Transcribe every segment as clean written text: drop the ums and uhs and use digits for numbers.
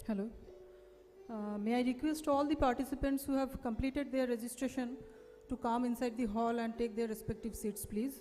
Hello. May I request all the participants who have completed their registration to come inside the hall and take their respective seats, please.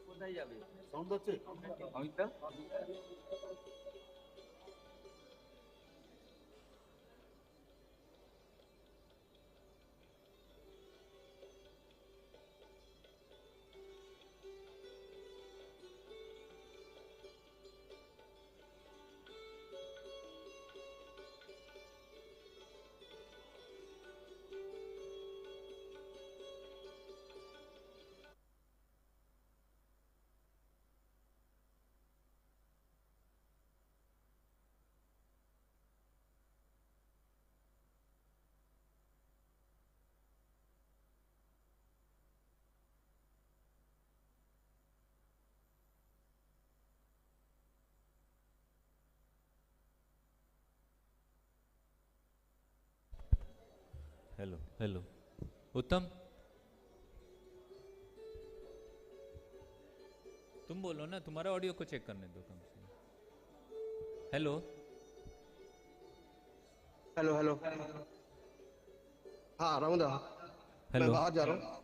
কোথায় যাবে? Sound হচ্ছে Amita? Hello hello उत्तम, तुम बोलो ना, तुम्हारा audio को चेक करने दो कम से। Hello hello hello. हाँ रामुदा, मैं हेलो बाहर जा रहा हूँ।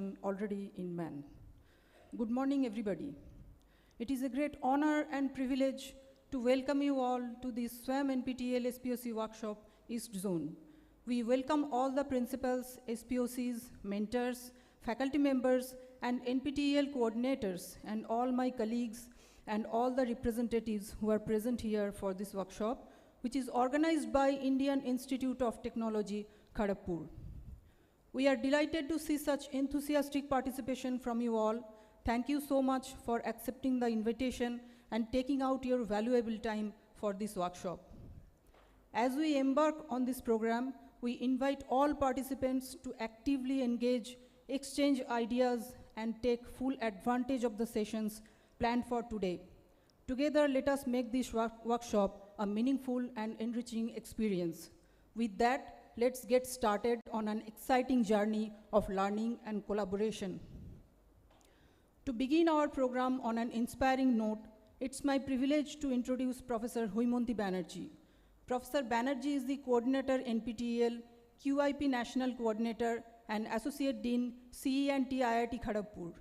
construction already in man. Good morning, everybody. It is a great honor and privilege to welcome you all to this SWAYAM NPTEL SPOC workshop East Zone. We welcome all the principals, SPOCs, mentors, faculty members, and NPTEL coordinators, and all my colleagues and all the representatives who are present here for this workshop, which is organized by Indian Institute of Technology, Kharagpur. We are delighted to see such enthusiastic participation from you all. Thank you so much for accepting the invitation and taking out your valuable time for this workshop. As we embark on this program, we invite all participants to actively engage, exchange ideas, and take full advantage of the sessions planned for today. Together, let us make this workshop a meaningful and enriching experience. With that, let's get started on an exciting journey of learning and collaboration. To begin our program on an inspiring note, it's my privilege to introduce Professor Hoimonti Banerjee. Professor Banerjee is the coordinator NPTEL, QIP National Coordinator, and Associate Dean, CE&T IIT Kharagpur.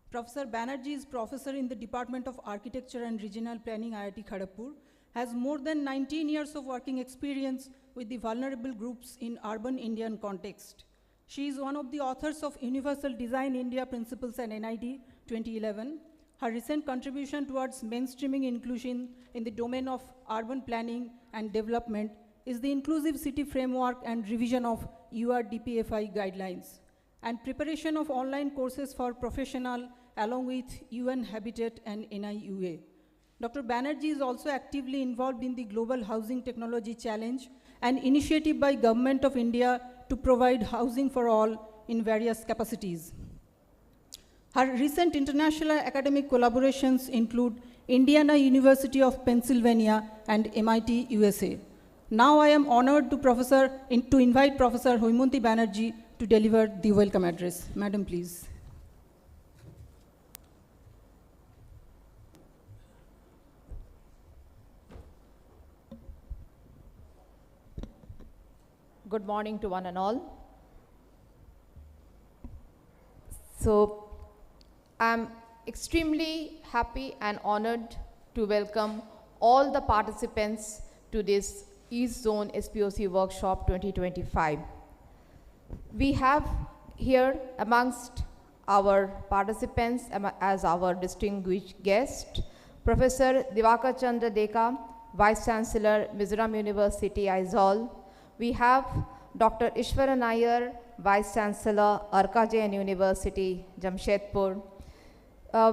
Professor Banerjee is professor in the Department of Architecture and Regional Planning, IIT Kharagpur, has more than 19 years of working experience with the vulnerable groups in urban Indian context. She is one of the authors of Universal Design India Principles and NID 2011. Her recent contribution towards mainstreaming inclusion in the domain of urban planning and development is the Inclusive City Framework and revision of URDPFI guidelines, and preparation of online courses for professionals along with UN Habitat and NIUA. Dr. Banerjee is also actively involved in the Global Housing Technology Challenge, an initiative by Government of India to provide housing for all in various capacities. Her recent international academic collaborations include Indiana University of Pennsylvania and MIT, USA. Now I am honored to invite Professor Hoimonti Banerjee to deliver the welcome address. Madam, please. Good morning to one and all. So, I'm extremely happy and honored to welcome all the participants to this East Zone SPOC Workshop 2025. We have here amongst our participants as our distinguished guest, Professor Diwakar Chandra Deka, Vice Chancellor, Mizoram University, Aizawl. We have Dr. Ishwaran Iyer, Vice Chancellor, Arka Jain University, Jamshedpur.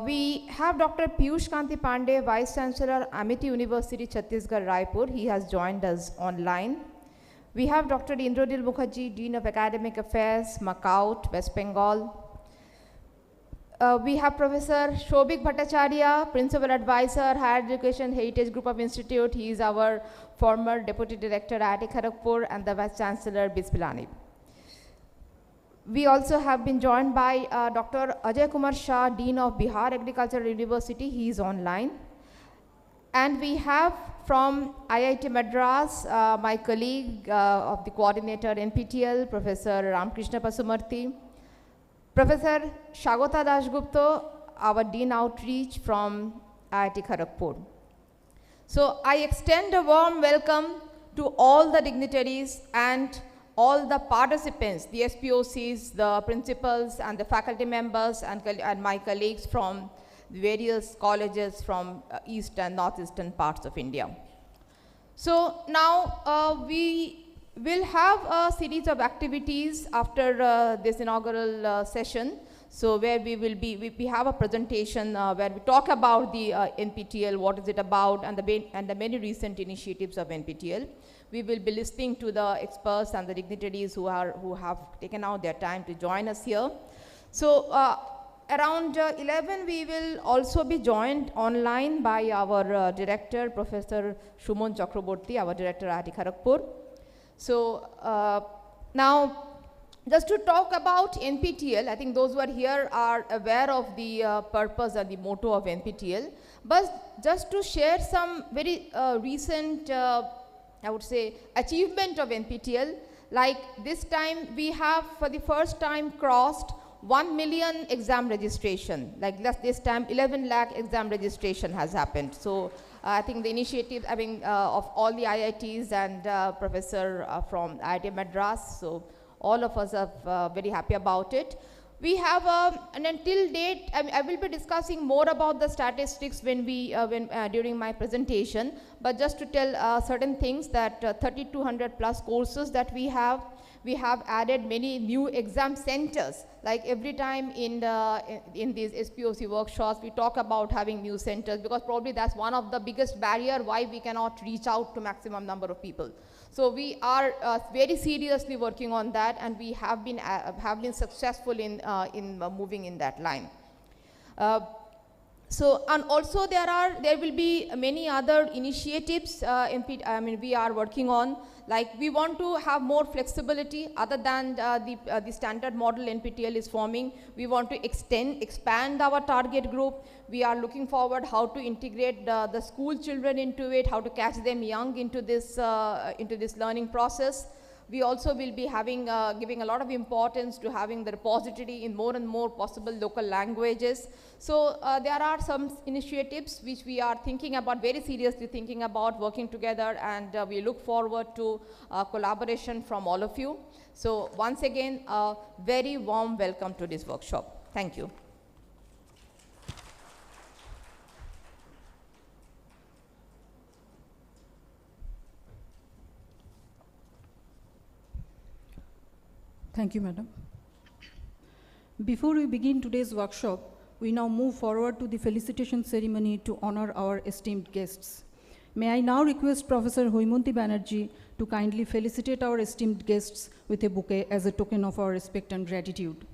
We have Dr. Piyush Kanti Pandey, Vice Chancellor, Amity University, Chhattisgarh, Raipur. He has joined us online. We have Dr. Indrodil Mukherjee, Dean of Academic Affairs, Macau, West Bengal. We have Professor Shobik Bhattacharya, Principal Advisor, Higher Education Heritage Group of Institute. He is our former Deputy Director at IIT Kharagpur, and the Vice Chancellor, Bispilani. We also have been joined by Dr. Ajay Kumar Shah, Dean of Bihar Agricultural University. He is online. And we have from IIT Madras, my colleague of the coordinator NPTEL, Professor Ramkrishna Pasumarthy. Professor Shagota Dasgupta, our Dean Outreach from IIT Kharagpur. So I extend a warm welcome to all the dignitaries and all the participants, the SPOCs, the principals and the faculty members and my colleagues from various colleges from east and northeastern parts of India. So now we will have a series of activities after this inaugural session. So where we have a presentation where we talk about the NPTEL, what is it about, and the many recent initiatives of NPTEL. We will be listening to the experts and the dignitaries who have taken out their time to join us here. So around 11, we will also be joined online by our director, Professor Shumon Chakraborty, our director at IIT Kharagpur. So now, just to talk about NPTEL, I think those who are here are aware of the purpose and the motto of NPTEL. But just to share some very recent, I would say, achievement of NPTEL, like this time we have for the first time crossed 1 million exam registration, like this time 11 lakh exam registration has happened. So I think the initiative, of all the IITs and professor from IIT Madras, so all of us are very happy about it. We have, and until date, I will be discussing more about the statistics during my presentation, but just to tell certain things that 3,200 plus courses that we have added many new exam centers. Like every time in these SPOC workshops, we talk about having new centers, because probably that's one of the biggest barrier why we cannot reach out to maximum number of people. So we are very seriously working on that, and we have been successful in moving in that line. So, and also there will be many other initiatives we are working on. Like we want to have more flexibility other than the standard model NPTEL is forming. We want to expand our target group. We are looking forward how to integrate the school children into it, how to catch them young into this learning process. We also will be giving a lot of importance to having the repository in more and more possible local languages. So there are some initiatives which we are thinking about, very seriously thinking about working together, and we look forward to collaboration from all of you. So once again, a very warm welcome to this workshop. Thank you. Thank you, Madam. Before we begin today's workshop, we now move forward to the felicitation ceremony to honor our esteemed guests. May I now request Professor Hoimunti Banerjee to kindly felicitate our esteemed guests with a bouquet as a token of our respect and gratitude.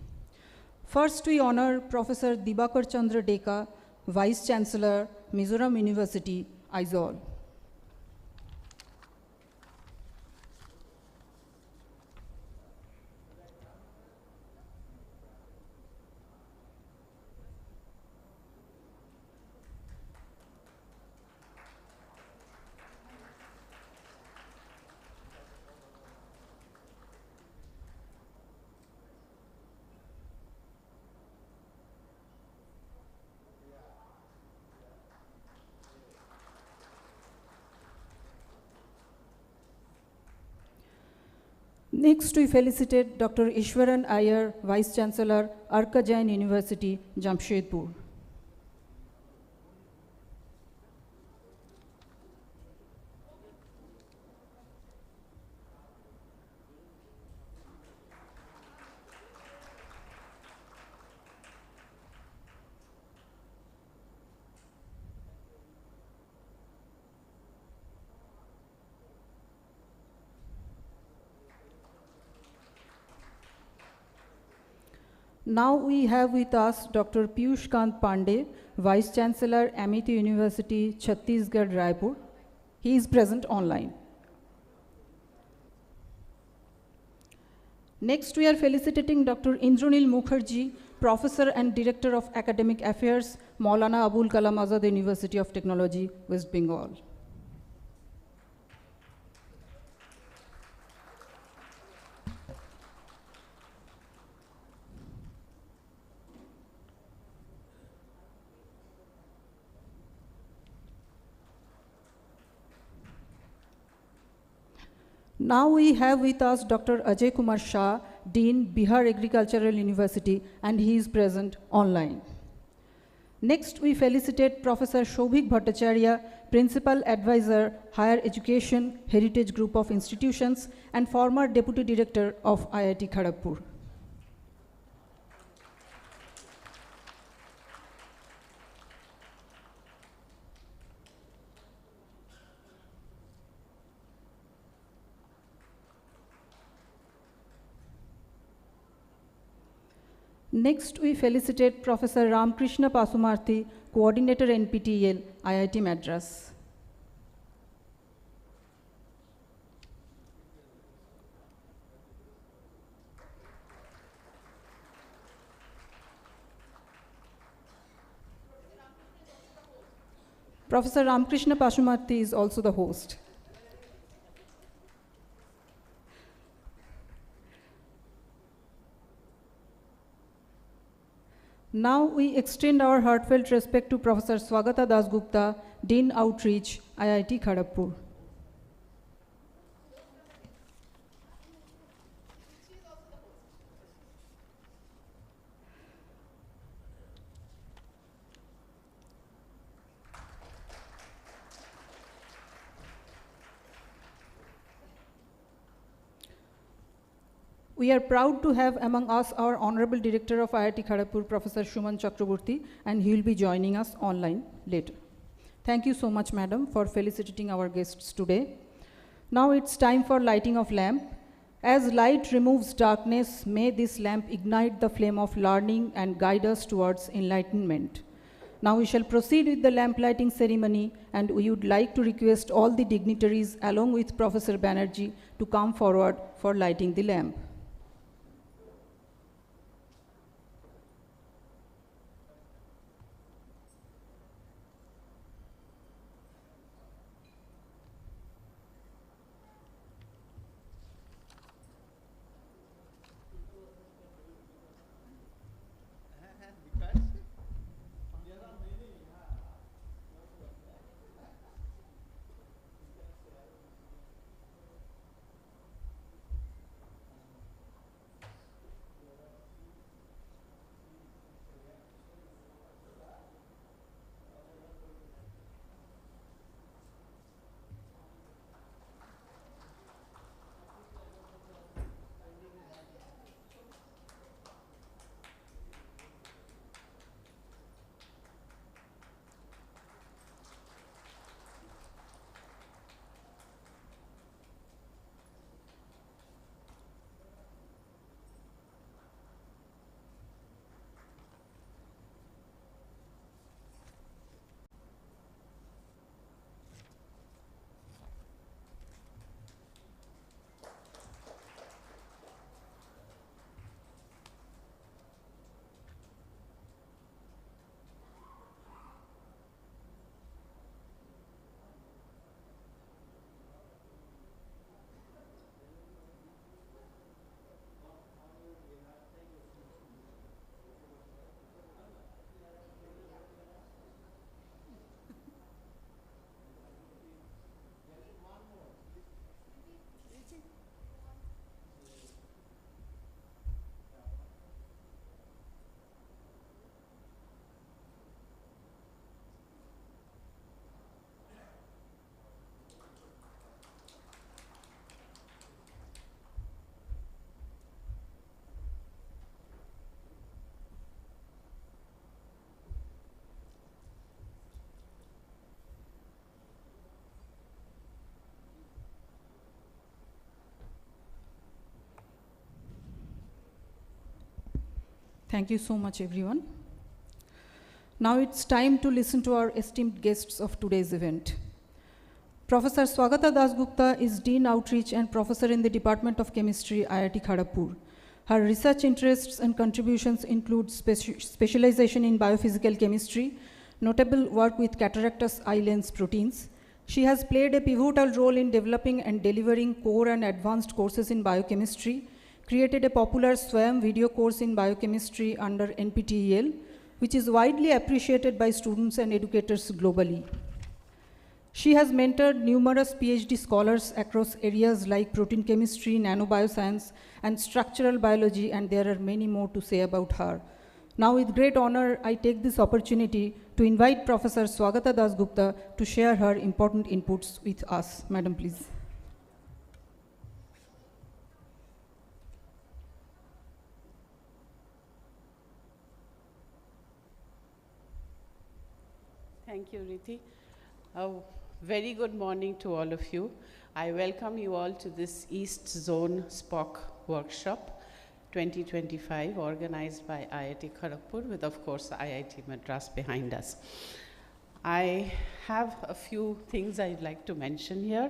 First, we honor Professor Dibakar Chandra Deka, Vice Chancellor, Mizoram University, Aizawl. Next, we felicitate Dr. Ishwaran Iyer, Vice Chancellor, Arka Jain University, Jamshedpur. Now we have with us Dr. Piyush Kant Pandey, Vice Chancellor, Amity University, Chhattisgarh, Raipur. He is present online. Next, we are felicitating Dr. Indranil Mukherjee, Professor and Director of Academic Affairs, Maulana Abul Kalam Azad University of Technology, West Bengal. Now we have with us Dr. Ajay Kumar Shah, Dean, Bihar Agricultural University, and he is present online. Next, we felicitate Professor Shobhik Bhattacharya, Principal Advisor, Higher Education, Heritage Group of Institutions, and former Deputy Director of IIT Kharagpur. Next, we felicitate Professor Ramkrishna Pasumarthy, Coordinator NPTEL, IIT Madras. Professor Ramkrishna Pasumarthy is also the host. Now we extend our heartfelt respect to Professor Swagata Dasgupta, Dean Outreach, IIT Kharagpur. We are proud to have among us our Honorable Director of IIT Kharagpur, Professor Shuman Chakraborty, and he will be joining us online later. Thank you so much, Madam, for felicitating our guests today. Now it's time for lighting of lamp. As light removes darkness, may this lamp ignite the flame of learning and guide us towards enlightenment. Now we shall proceed with the lamp lighting ceremony, and we would like to request all the dignitaries along with Professor Banerjee to come forward for lighting the lamp. Thank you so much, everyone. Now it's time to listen to our esteemed guests of today's event. Professor Swagata Dasgupta is Dean Outreach and Professor in the Department of Chemistry, IIT Kharagpur. Her research interests and contributions include specialization in biophysical chemistry, notable work with cataractous eye lens proteins. She has played a pivotal role in developing and delivering core and advanced courses in biochemistry, created a popular SWAYAM video course in biochemistry under NPTEL, which is widely appreciated by students and educators globally. She has mentored numerous PhD scholars across areas like protein chemistry, nanobioscience, and structural biology, and there are many more to say about her. Now, with great honor, I take this opportunity to invite Professor Swagata Dasgupta to share her important inputs with us. Madam, please. Thank you, Riti. A very good morning to all of you. I welcome you all to this East Zone SPOC workshop 2025 organized by IIT Kharagpur with, of course, IIT Madras behind us. I have a few things I'd like to mention here.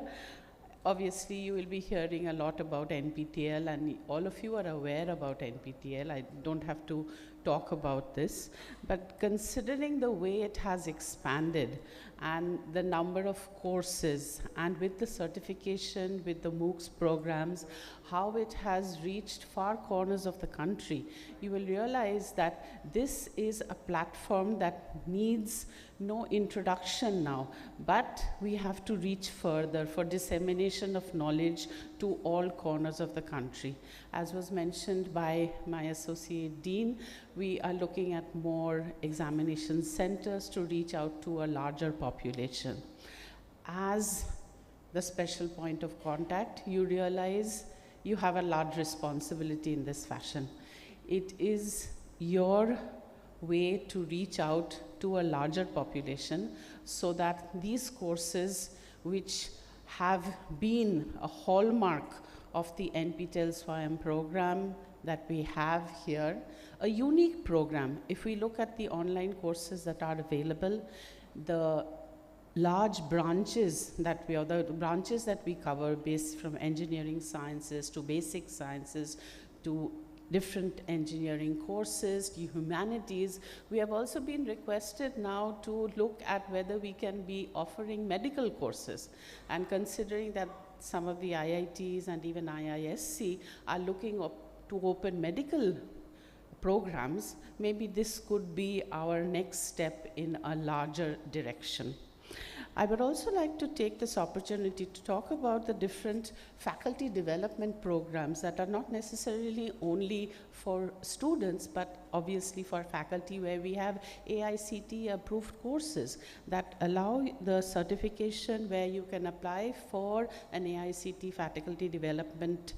Obviously, you will be hearing a lot about NPTEL, and all of you are aware about NPTEL. I don't have to talk about this, but considering the way it has expanded and the number of courses, and with the certification, with the MOOCs programs, how it has reached far corners of the country, you will realize that this is a platform that needs no introduction now, but we have to reach further for dissemination of knowledge to all corners of the country. As was mentioned by my associate dean, we are looking at more examination centers to reach out to a larger population. As the special point of contact, you realize you have a large responsibility in this fashion. It is your way to reach out to a larger population so that these courses, which have been a hallmark of the NPTEL SWAYAM program that we have here, a unique program. If we look at the online courses that are available, the large branches that we cover, based from engineering sciences to basic sciences to different engineering courses, the humanities. We have also been requested now to look at whether we can be offering medical courses, and considering that some of the IITs and even IISc are looking to open medical programs, maybe this could be our next step in a larger direction. I would also like to take this opportunity to talk about the different faculty development programs that are not necessarily only for students, but obviously for faculty, where we have AICTE approved courses that allow the certification where you can apply for an AICTE faculty development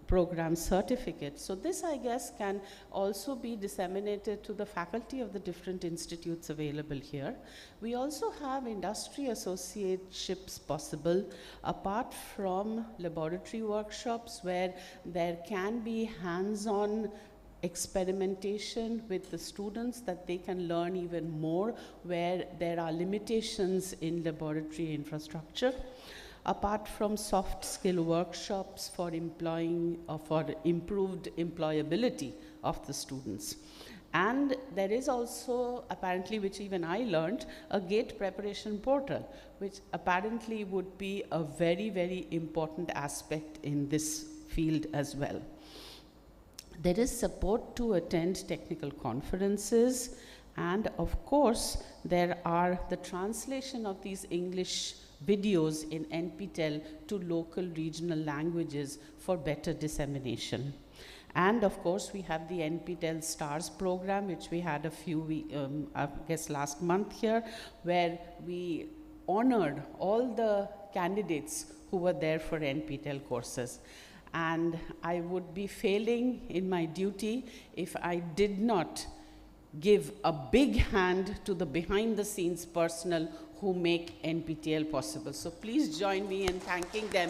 program certificate. So this, I guess, can also be disseminated to the faculty of the different institutes available here. We also have industry associateships possible, apart from laboratory workshops where there can be hands-on experimentation with the students that they can learn even more where there are limitations in laboratory infrastructure. Apart from soft skill workshops for employing or for improved employability of the students. And there is also, apparently, which even I learned, a GATE preparation portal, which apparently would be a very, very important aspect in this field as well. There is support to attend technical conferences, and of course, there are the translation of these English videos in NPTEL to local regional languages for better dissemination. And of course, we have the NPTEL STARS program, which we had a few weeks, I guess last month here, where we honored all the candidates who were there for NPTEL courses. And I would be failing in my duty if I did not give a big hand to the behind-the-scenes personnel who make NPTEL possible. So please join me in thanking them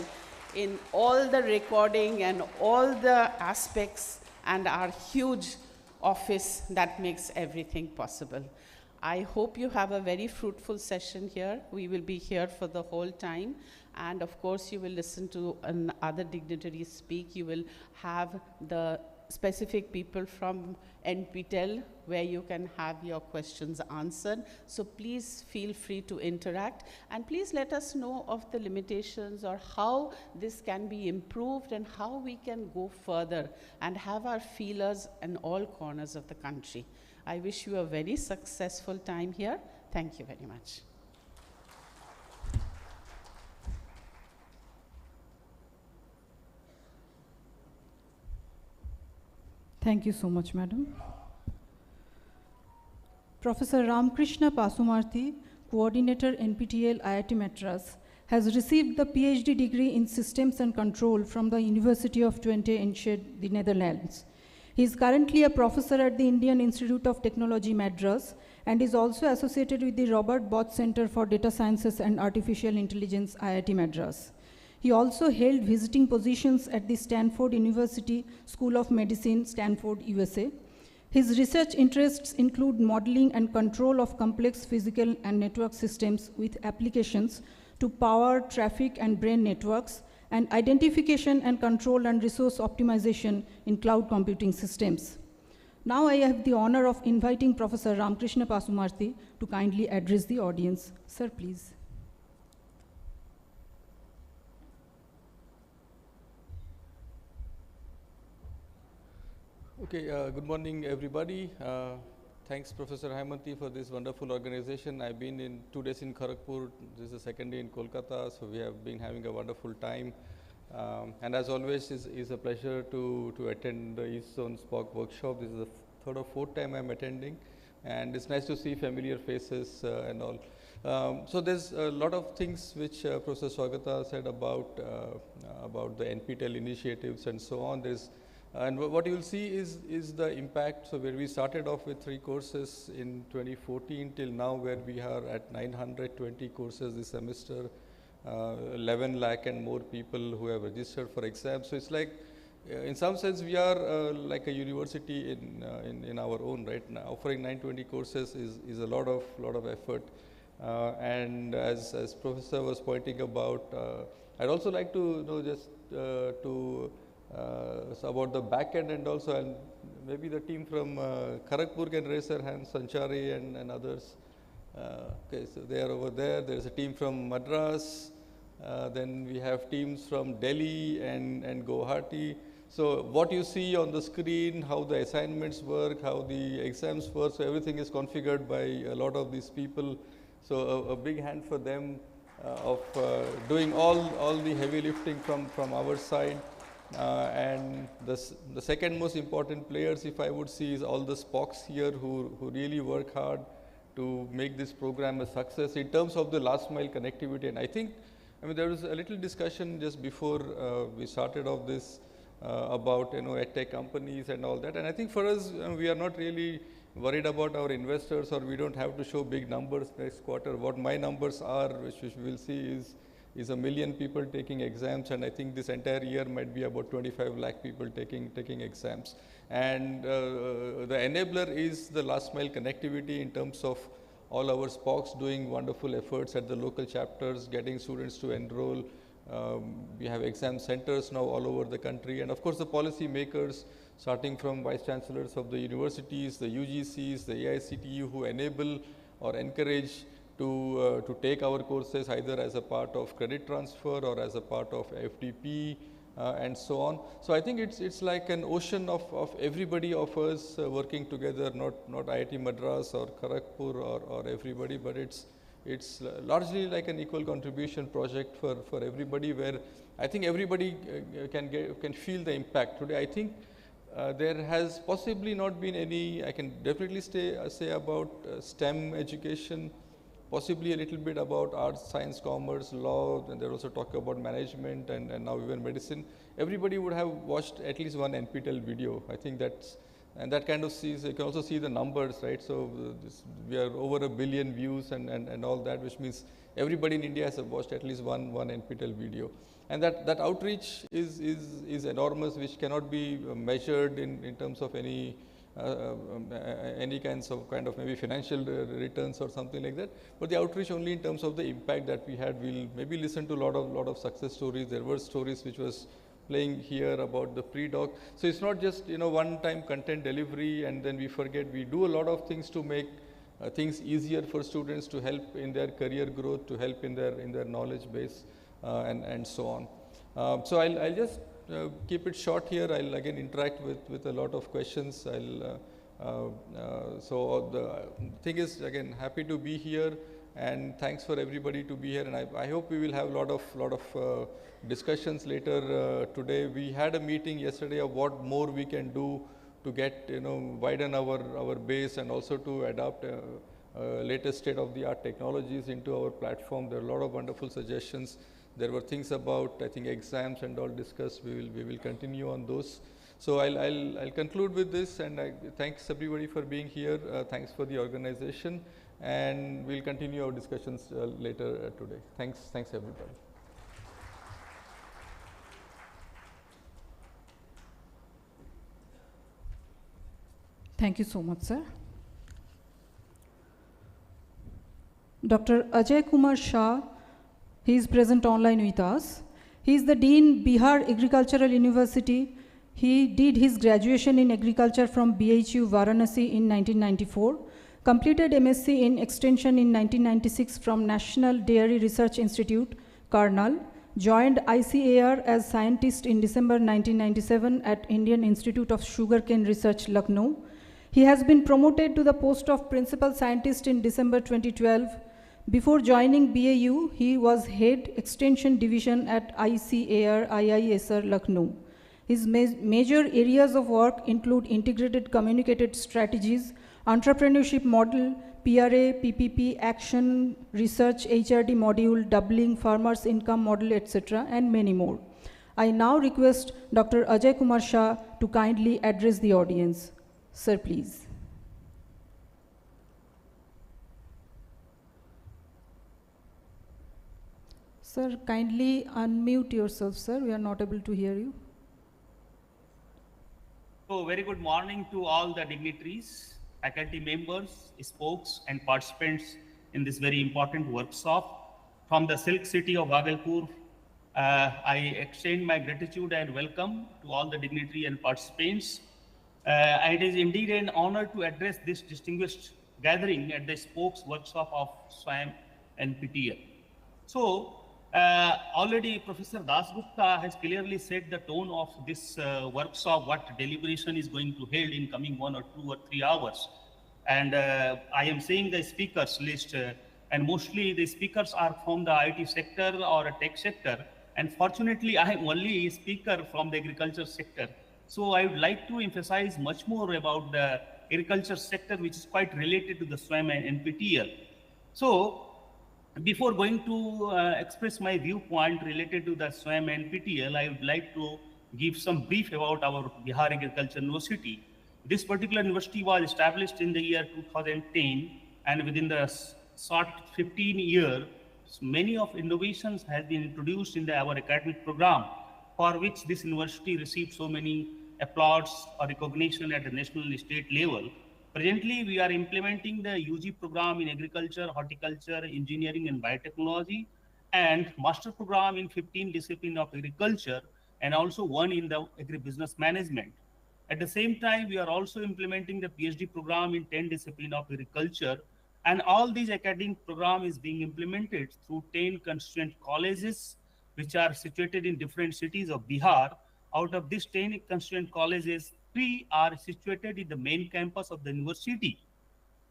in all the recording and all the aspects and our huge office that makes everything possible. I hope you have a very fruitful session here. We will be here for the whole time. And of course, you will listen to other dignitaries speak. You will have the specific people from NPTEL where you can have your questions answered. So please feel free to interact, and please let us know of the limitations or how this can be improved and how we can go further and have our feelers in all corners of the country. I wish you a very successful time here. Thank you very much. Thank you so much, Madam. Professor Ramkrishna Pasumarthy, Coordinator NPTEL IIT Madras, has received the PhD degree in Systems and Control from the University of Twente in the Netherlands. He is currently a professor at the Indian Institute of Technology, Madras, and is also associated with the Robert Bosch Center for Data Sciences and Artificial Intelligence, IIT Madras. He also held visiting positions at the Stanford University School of Medicine, Stanford, USA. His research interests include modeling and control of complex physical and network systems with applications to power, traffic, and brain networks, and identification and control and resource optimization in cloud computing systems. Now I have the honor of inviting Professor Ramkrishna Pasumarthy to kindly address the audience. Sir, please. Okay, good morning, everybody. Thanks, Professor Haimanti, for this wonderful organization. I've been in 2 days in Kharagpur. This is the second day in Kolkata, so we have been having a wonderful time. And as always, it's a pleasure to attend the East Zone SPOC workshop. This is the third or fourth time I'm attending, and it's nice to see familiar faces and all. So there's a lot of things which Professor Swagata said about the NPTEL initiatives and so on. And what you will see is the impact. So where we started off with 3 courses in 2014 till now, where we are at 920 courses this semester, 11 lakh and more people who have registered for exams. So it's like, in some sense, we are like a university in our own right now. Offering 920 courses is a lot of effort. And as Professor was pointing about, I'd also like to just so about the back end, and also, and maybe the team from Kharagpur can raise their hands, Sanchari and others. Okay, so they are over there. There's a team from Madras. Then we have teams from Delhi and Guwahati. So what you see on the screen, how the assignments work, how the exams work, so everything is configured by a lot of these people. So a big hand for them of doing all the heavy lifting from our side. And the second most important players, if I would see, is all the SPOCs here who really work hard to make this program a success in terms of the last mile connectivity. And I think, there was a little discussion just before we started off this about edtech companies and all that. And I think for us, we are not really worried about our investors, or we don't have to show big numbers next quarter. What my numbers are, which we will see, is 1 million people taking exams, and I think this entire year might be about 25 lakh people taking exams. And the enabler is the last mile connectivity in terms of all our SPOCs doing wonderful efforts at the local chapters, getting students to enroll. We have exam centers now all over the country, and of course the policy makers, starting from vice chancellors of the universities, the UGCs, the AICTU, who enable or encourage to take our courses either as a part of credit transfer or as a part of FDP and so on. So I think it's like an ocean of everybody of us working together, not IIT Madras or Kharagpur or everybody, but it's largely like an equal contribution project for everybody, where I think everybody can feel the impact. Today I think there has possibly not been any, I can definitely say about STEM education, possibly a little bit about arts, science, commerce, law, and there also talk about management and now even medicine. Everybody would have watched at least one NPTEL video. I think and that kind of sees, you can also see the numbers, right? So we are over 1 billion views and all that, which means everybody in India has watched at least one NPTEL video. And that outreach is enormous, which cannot be measured in terms of any kinds of maybe financial returns or something like that, but the outreach only in terms of the impact that we had. We'll maybe listen to a lot of success stories. There were stories which was playing here about the pre-doc. So it's not just one-time content delivery and then we forget. We do a lot of things to make things easier for students, to help in their career growth, to help in their knowledge base and so on. So I'll just keep it short here. I'll again interact with a lot of questions. So the thing is, again, happy to be here, and thanks for everybody to be here. And I hope we will have a lot of discussions later today. We had a meeting yesterday of what more we can do to get widen our base and also to adopt latest state-of-the-art technologies into our platform. There are a lot of wonderful suggestions. There were things about, I think, exams and all discussed. We will continue on those. So I'll conclude with this, and thanks everybody for being here. Thanks for the organization, and we'll continue our discussions later today. Thanks everybody. Thank you so much, sir. Dr. Ajay Kumar Shah, he is present online with us. He is the Dean, Bihar Agricultural University. He did his graduation in agriculture from BHU Varanasi in 1994, completed MSc in extension in 1996 from National Dairy Research Institute, Karnal, joined ICAR as scientist in December 1997 at Indian Institute of Sugarcane Research, Lucknow. He has been promoted to the post of principal scientist in December 2012. Before joining BAU, he was head extension division at ICAR IISR, Lucknow. His major areas of work include integrated communicated strategies, entrepreneurship model, PRA, PPP, action, research, HRD module, doubling, farmers' income model, etc., and many more. I now request Dr. Ajay Kumar Shah to kindly address the audience. Sir, please. Sir, kindly unmute yourself, sir. We are not able to hear you. So, very good morning to all the dignitaries, faculty members, spokes, and participants in this very important workshop. From the Silk City of Bhagalpur, I extend my gratitude and welcome to all the dignitaries and participants. It is indeed an honor to address this distinguished gathering at the spokes workshop of SWAYAM NPTEL. So, already Professor Dasgupta has clearly set the tone of this workshop, what deliberation is going to held in coming 1 or 2 or 3 hours. And I am seeing the speakers list, and mostly the speakers are from the IT sector or a tech sector. And fortunately, I am only a speaker from the agriculture sector. So I would like to emphasize much more about the agriculture sector, which is quite related to the SWAYAM and NPTEL. So, before going to express my viewpoint related to the SWAYAM NPTEL, I would like to give some brief about our Bihar Agriculture University. This particular university was established in the year 2010, and within the short 15 years, many of innovations have been introduced in our academic program, for which this university received so many applauds or recognition at the national and state level. Presently, we are implementing the UG program in agriculture, horticulture, engineering, and biotechnology, and master program in 15 disciplines of agriculture, and also one in the agribusiness management. At the same time, we are also implementing the PhD program in 10 disciplines of agriculture, and all these academic program is being implemented through 10 constituent colleges, which are situated in different cities of Bihar. Out of these 10 constituent colleges, 3 are situated in the main campus of the university.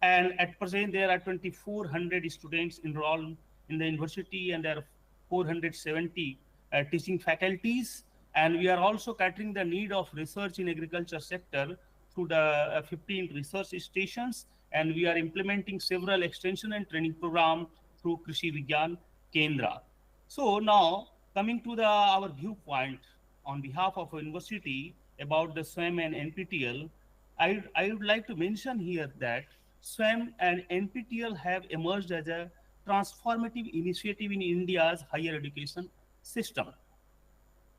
And at present, there are 2,400 students enrolled in the university, and there are 470 teaching faculties. And we are also catering the need of research in agriculture sector through the 15 research stations. And we are implementing several extension and training programs through Krishi Vigyan Kendra. So now, coming to our viewpoint on behalf of our university about the SWAYAM and NPTEL, I would like to mention here that SWAYAM and NPTEL have emerged as a transformative initiative in India's higher education system.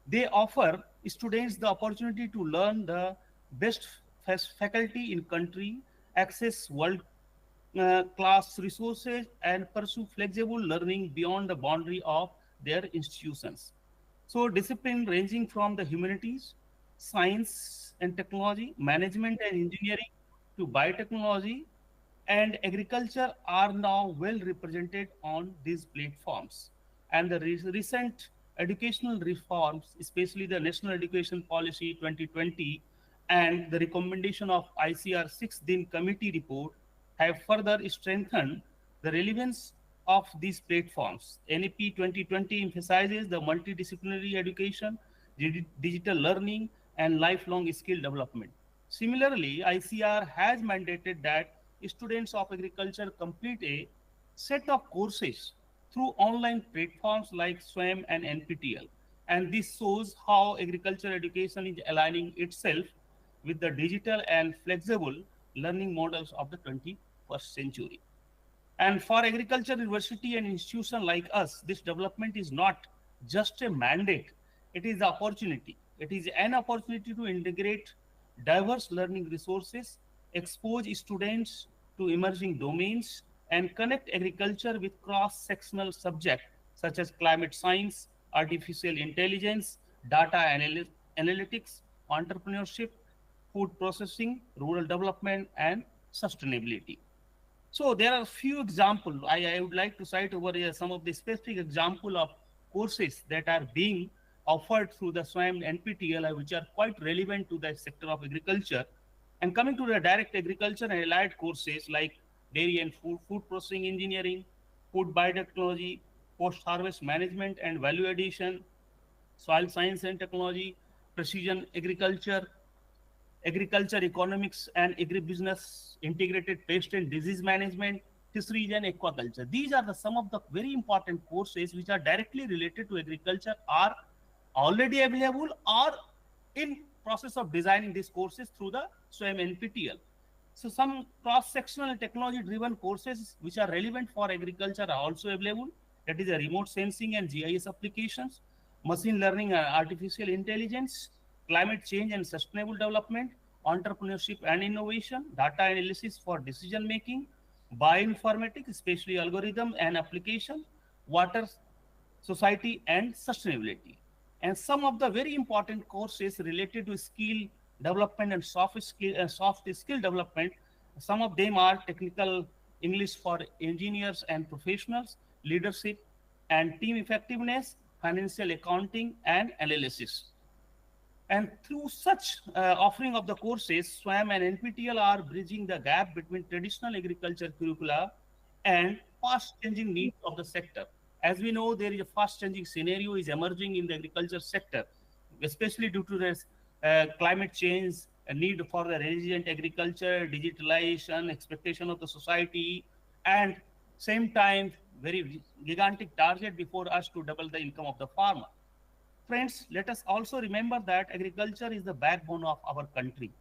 They offer students the opportunity to learn the best faculty in country, access world class resources, and pursue flexible learning beyond the boundary of their institutions. So discipline ranging from the humanities, science and technology, management and engineering to biotechnology and agriculture are now well represented on these platforms. And the recent educational reforms, especially the National Education Policy 2020 and the recommendation of ICR 6th Din Committee report have further strengthened the relevance of these platforms. NEP 2020 emphasizes the multidisciplinary education, digital learning, and lifelong skill development. Similarly, ICR has mandated that students of agriculture complete a set of courses through online platforms like SWAYAM and NPTEL. And this shows how agriculture education is aligning itself with the digital and flexible learning models of the 21st century. And for agriculture university and institution like us, this development is not just a mandate, it is an opportunity. It is an opportunity to integrate diverse learning resources, expose students to emerging domains, and connect agriculture with cross-sectional subjects such as climate science, artificial intelligence, data analytics, entrepreneurship, food processing, rural development, and sustainability. So there are few examples. I would like to cite over here some of the specific example of courses that are being offered through the SWAYAM NPTEL, which are quite relevant to the sector of agriculture. And coming to the direct agriculture and allied courses like dairy and food processing engineering, food biotechnology, post-harvest management and value addition, soil science and technology, precision agriculture, agriculture economics and agribusiness, integrated pest and disease management, fisheries and aquaculture. These are some of the very important courses which are directly related to agriculture, are already available or in process of designing these courses through the SWAYAM NPTEL. So some cross-sectional technology-driven courses which are relevant for agriculture are also available. That is a remote sensing and GIS applications, machine learning and artificial intelligence, climate change and sustainable development, entrepreneurship and innovation, data analysis for decision making, bioinformatics, especially algorithm and application, water, society and sustainability. And some of the very important courses related to skill development and soft skill development, some of them are technical English for engineers and professionals, leadership and team effectiveness, financial accounting and analysis. And through such offering of the courses, SWAYAM and NPTEL are bridging the gap between traditional agriculture curricula and fast-changing needs of the sector. As we know, there is a fast-changing scenario is emerging in the agriculture sector, especially due to this climate change, a need for the resilient agriculture, digitalization, expectation of the society, and same time, very gigantic target before us to double the income of the farmer. Friends, let us also remember that agriculture is the backbone of our country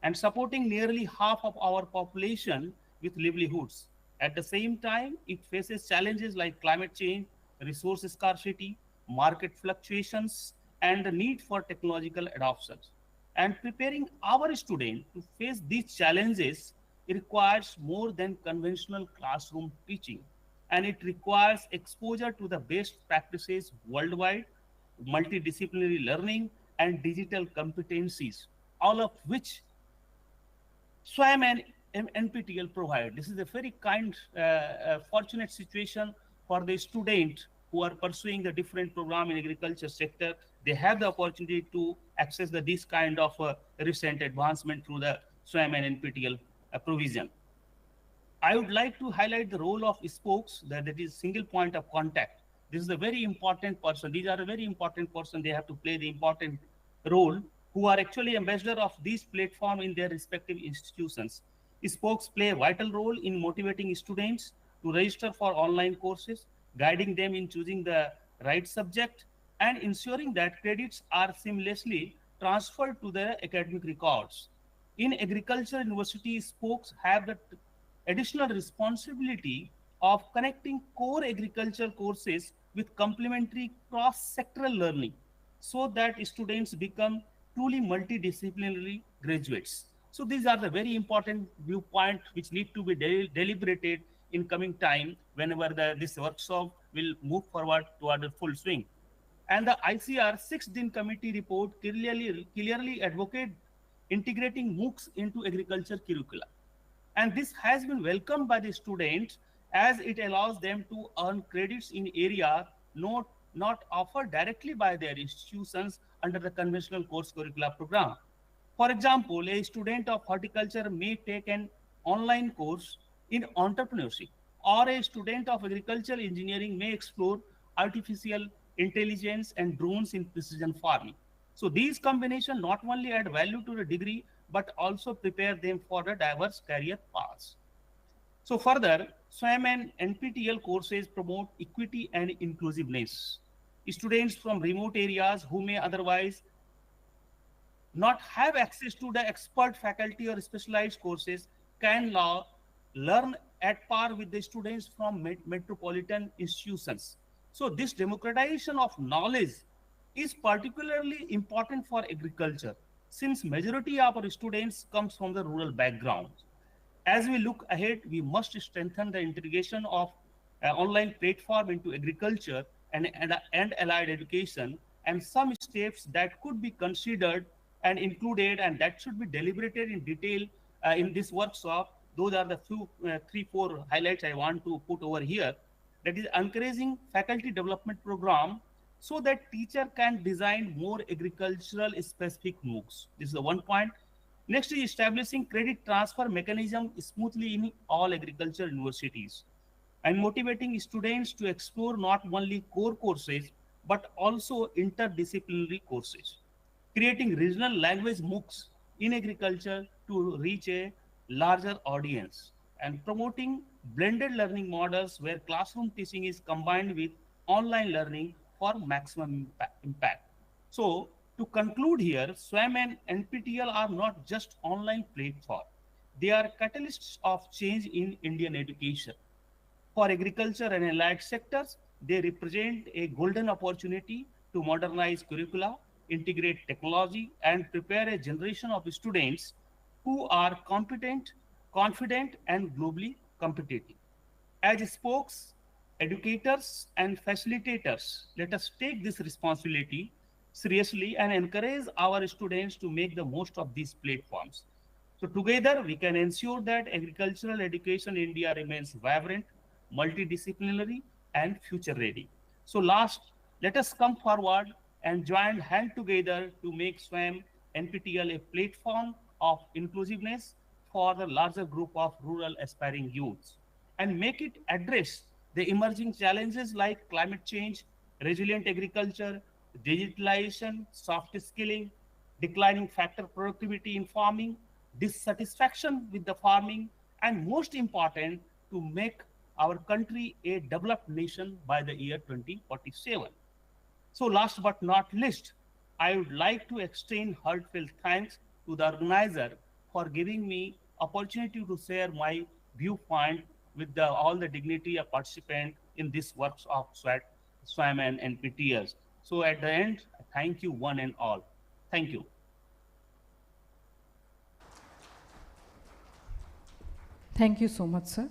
and supporting nearly half of our population with livelihoods. At the same time, it faces challenges like climate change, resource scarcity, market fluctuations, and the need for technological adoptions. And preparing our students to face these challenges requires more than conventional classroom teaching, and it requires exposure to the best practices worldwide, multidisciplinary learning, and digital competencies, all of which SWAYAM and NPTEL provide. This is a very kind, fortunate situation for the student who are pursuing the different program in agriculture sector. They have the opportunity to access this kind of recent advancement through the SWAYAM and NPTEL provision. I would like to highlight the role of SPOCs, that is single point of contact. This is a very important person. These are a very important person. They have to play the important role, who are actually ambassador of these platform in their respective institutions. SPOCs play a vital role in motivating students to register for online courses, guiding them in choosing the right subject, and ensuring that credits are seamlessly transferred to their academic records. In agriculture university, SPOCs have the additional responsibility of connecting core agriculture courses with complementary cross-sectoral learning so that students become truly multidisciplinary graduates. So these are the very important viewpoints which need to be deliberated in coming time whenever this workshop will move forward toward the full swing. And the ICR 6th DIN committee report clearly advocate integrating MOOCs into agriculture curricula. And this has been welcomed by the students as it allows them to earn credits in area not offered directly by their institutions under the conventional course curricula program. For example, a student of horticulture may take an online course in entrepreneurship, or a student of agricultural engineering may explore artificial intelligence and drones in precision farming. So these combinations not only add value to the degree, but also prepare them for the diverse career paths. So further, SWAYAM and NPTEL courses promote equity and inclusiveness. Students from remote areas who may otherwise not have access to the expert faculty or specialized courses can now learn at par with the students from metropolitan institutions. So this democratization of knowledge is particularly important for agriculture, since majority of our students comes from the rural background. As we look ahead, we must strengthen the integration of online platform into agriculture and allied education, and some steps that could be considered and included, and that should be deliberated in detail in this workshop. Those are the few, 3-4 highlights I want to put over here. That is encouraging faculty development program so that teacher can design more agricultural specific MOOCs. This is the one point. Next is establishing credit transfer mechanism smoothly in all agriculture universities and motivating students to explore not only core courses but also interdisciplinary courses, creating regional language MOOCs in agriculture to reach a larger audience, and promoting blended learning models where classroom teaching is combined with online learning for maximum impact. So, to conclude here, SWAYAM and NPTEL are not just online platform. They are catalysts of change in Indian education. For agriculture and allied sectors, they represent a golden opportunity to modernize curricula, integrate technology, and prepare a generation of students who are competent, confident, and globally competitive. As spokes, educators, and facilitators, let us take this responsibility seriously and encourage our students to make the most of these platforms. So together we can ensure that agricultural education in India remains vibrant, multidisciplinary, and future ready. So last, let us come forward and join hand together to make SWAYAM NPTEL a platform of inclusiveness for the larger group of rural aspiring youths and make it address the emerging challenges like climate change, resilient agriculture, digitalization, soft skilling, declining factor productivity in farming, dissatisfaction with the farming, and most important, to make our country a developed nation by the year 2047. So last but not least, I would like to extend heartfelt thanks to the organizer for giving me opportunity to share my viewpoint with all the dignity of participant in this works of SWAYAM and NPTEL. So at the end, thank you one and all. Thank you. Thank you so much, sir.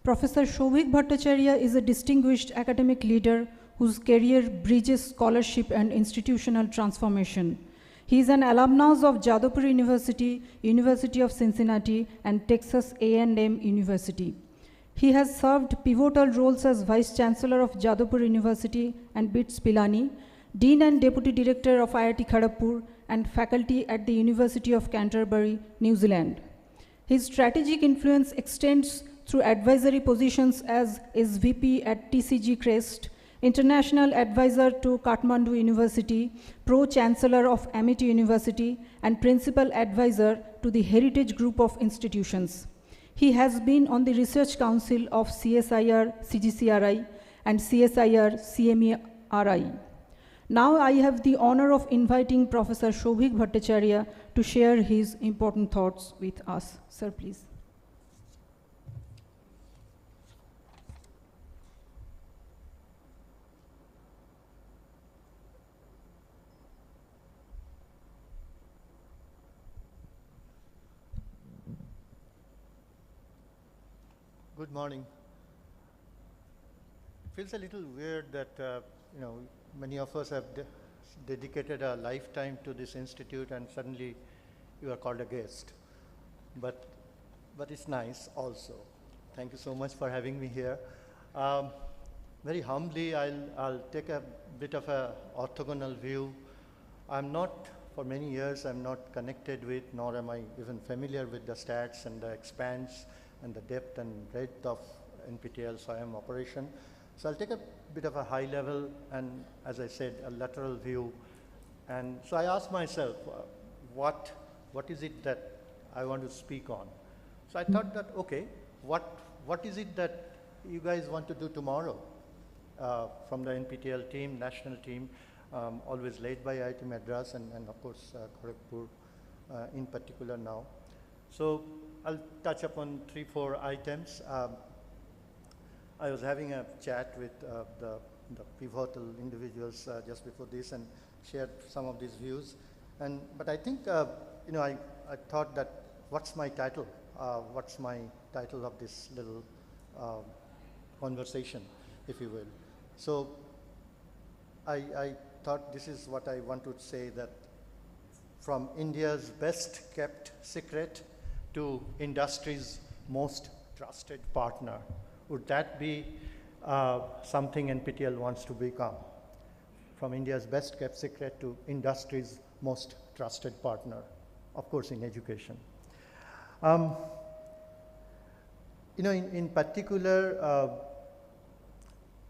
Professor Shobhik Bhattacharya is a distinguished academic leader whose career bridges scholarship and institutional transformation. He is an alumnus of Jadavpur University, University of Cincinnati, and Texas A&M University. He has served pivotal roles as Vice Chancellor of Jadavpur University and BITS Pilani, Dean and Deputy Director of IIT Kharagpur, and faculty at the University of Canterbury, New Zealand. His strategic influence extends through advisory positions as SVP at TCG Crest, International Advisor to Kathmandu University, Pro-Chancellor of Amity University, and Principal Advisor to the Heritage Group of Institutions. He has been on the Research Council of CSIR CGCRI and CSIR CMERI. Now I have the honor of inviting Professor Shobhik Bhattacharya to share his important thoughts with us. Sir, please. Good morning. It feels a little weird that many of us have dedicated a lifetime to this institute, and suddenly you are called a guest. But it's nice also. Thank you so much for having me here. Very humbly, I'll take a bit of a orthogonal view. For many years, I'm not connected with, nor am I even familiar with the stats and the expanse and the depth and breadth of NPTEL SWAYAM operation. So I'll take a bit of a high level and, as I said, a lateral view. And so I asked myself, what is it that I want to speak on? So I thought that, okay, what is it that you guys want to do tomorrow from the NPTEL team, national team, always led by IIT Madras and of course Kharagpur in particular now. So I'll touch upon 3-4 items. I was having a chat with the pivotal individuals just before this and shared some of these views. But I think, I thought that what's my title? What's my title of this little conversation, if you will? So I thought this is what I want to say, that from India's best kept secret to industry's most trusted partner. Would that be something NPTEL wants to become? From India's best kept secret to industry's most trusted partner, of course in education. In particular,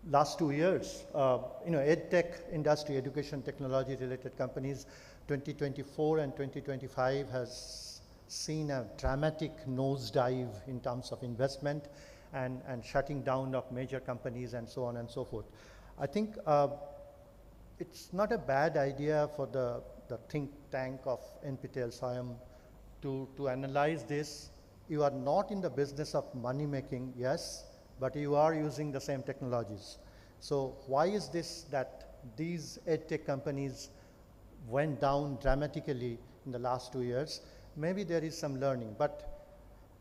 last 2 years, EdTech industry, education technology related companies, 2024 and 2025 has seen a dramatic nosedive in terms of investment and shutting down of major companies and so on and so forth. I think it's not a bad idea for the think tank of NPTEL SWAYAM to analyze this. You are not in the business of money making, yes, but you are using the same technologies. So why is this that these EdTech companies went down dramatically in the last 2 years? Maybe there is some learning, but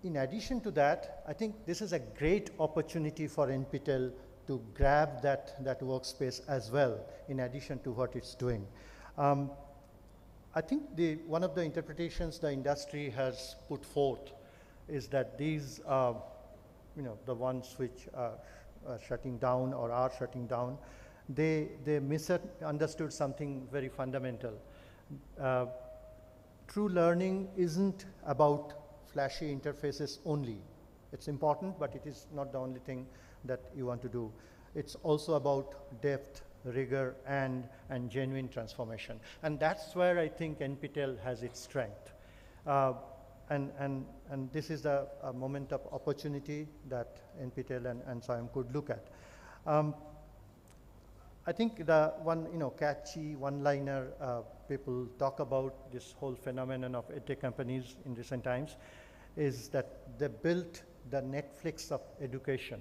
in addition to that, I think this is a great opportunity for NPTEL to grab that workspace as well, in addition to what it's doing. I think one of the interpretations the industry has put forth is that these, the ones which are shutting down or are shutting down, they misunderstood something very fundamental. True learning isn't about flashy interfaces only. It's important, but it is not the only thing that you want to do. It's also about depth, rigor, and genuine transformation. And that's where I think NPTEL has its strength. And this is a moment of opportunity that NPTEL and SWAYAM could look at. I think the one, catchy one-liner people talk about this whole phenomenon of EdTech companies in recent times is that they built the Netflix of education.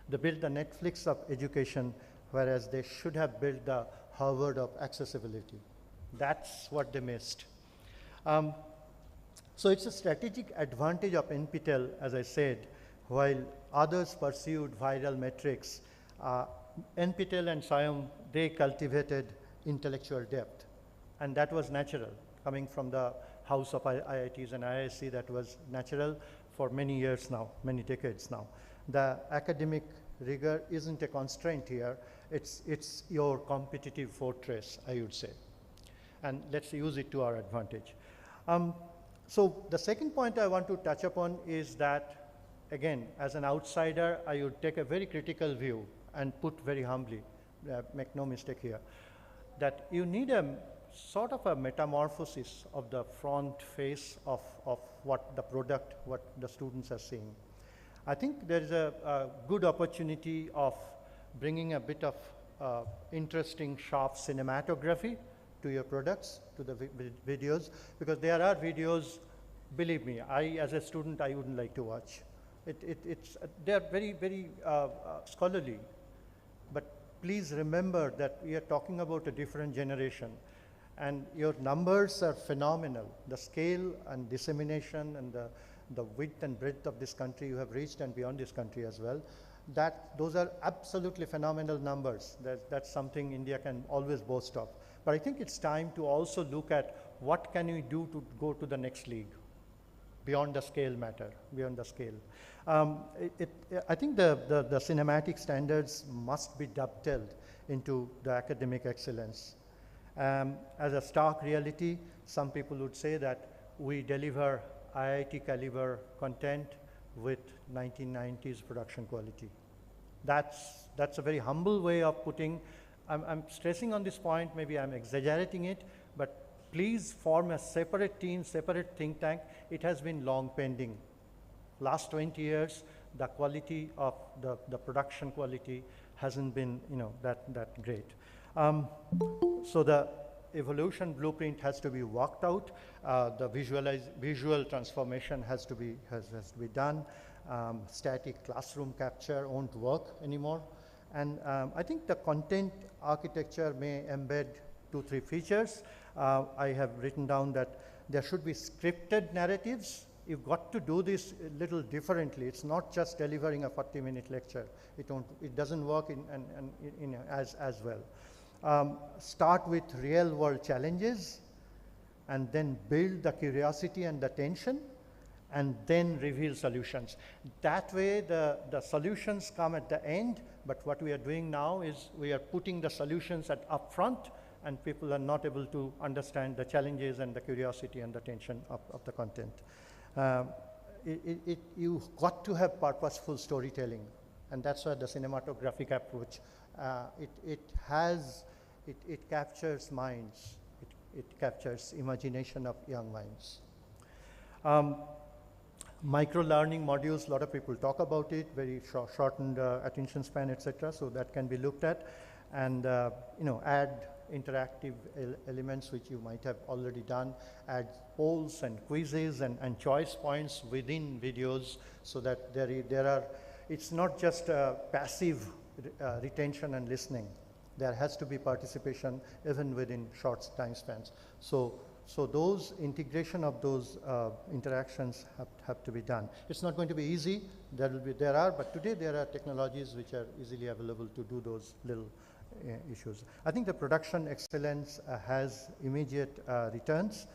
They built the Netflix of education, whereas they should have built the Harvard of accessibility. That's what they missed. So it's a strategic advantage of NPTEL, as I said, while others pursued viral metrics. NPTEL and SWAYAM, they cultivated intellectual depth, and that was natural. Coming from the house of IITs and IISc, that was natural for many years now, many decades now. The academic rigor isn't a constraint here, it's your competitive fortress, I would say. And let's use it to our advantage. So the second point I want to touch upon is that, again, as an outsider, I would take a very critical view and put very humbly, make no mistake here, that you need a sort of a metamorphosis of the front face of what the product, what the students are seeing. I think there is a good opportunity of bringing a bit of interesting, sharp cinematography to your products, to the videos, because there are videos, believe me, as a student, I wouldn't like to watch. They're very, very scholarly, but please remember that we are talking about a different generation, and your numbers are phenomenal. The scale and dissemination and the width and breadth of this country you have reached, and beyond this country as well, those are absolutely phenomenal numbers. That's something India can always boast of. But I think it's time to also look at what can we do to go to the next league, beyond the scale matter, beyond the scale. I think the cinematic standards must be dovetailed into the academic excellence. As a stark reality, some people would say that we deliver IIT caliber content with 1990s production quality. That's a very humble way of putting. I'm stressing on this point, maybe I'm exaggerating it, but please form a separate team, separate think tank. It has been long pending. Last 20 years, the quality of the production quality hasn't been that great. So the evolution blueprint has to be worked out. The visual transformation has to be done. Static classroom capture won't work anymore. And I think the content architecture may embed 2-3 features. I have written down that there should be scripted narratives. You've got to do this a little differently. It's not just delivering a 40-minute lecture. It doesn't work as well. start with real world challenges and then build the curiosity and the tension and then reveal solutions. That way the solutions come at the end, but what we are doing now is we are putting the solutions at up front, and people are not able to understand the challenges and the curiosity and the tension of the content. You've got to have purposeful storytelling, and that's why the cinematographic approach, it captures minds, it captures imagination of young minds. Micro-learning modules, a lot of people talk about it, very shortened attention span, etc. So that can be looked at, and add interactive elements which you might have already done, add polls and quizzes and choice points within videos, so that there are, it's not just passive retention and listening. There has to be participation even within short time spans. So those integration of those interactions have to be done. It's not going to be easy. But today there are technologies which are easily available to do those little issues. I think the production excellence has immediate returns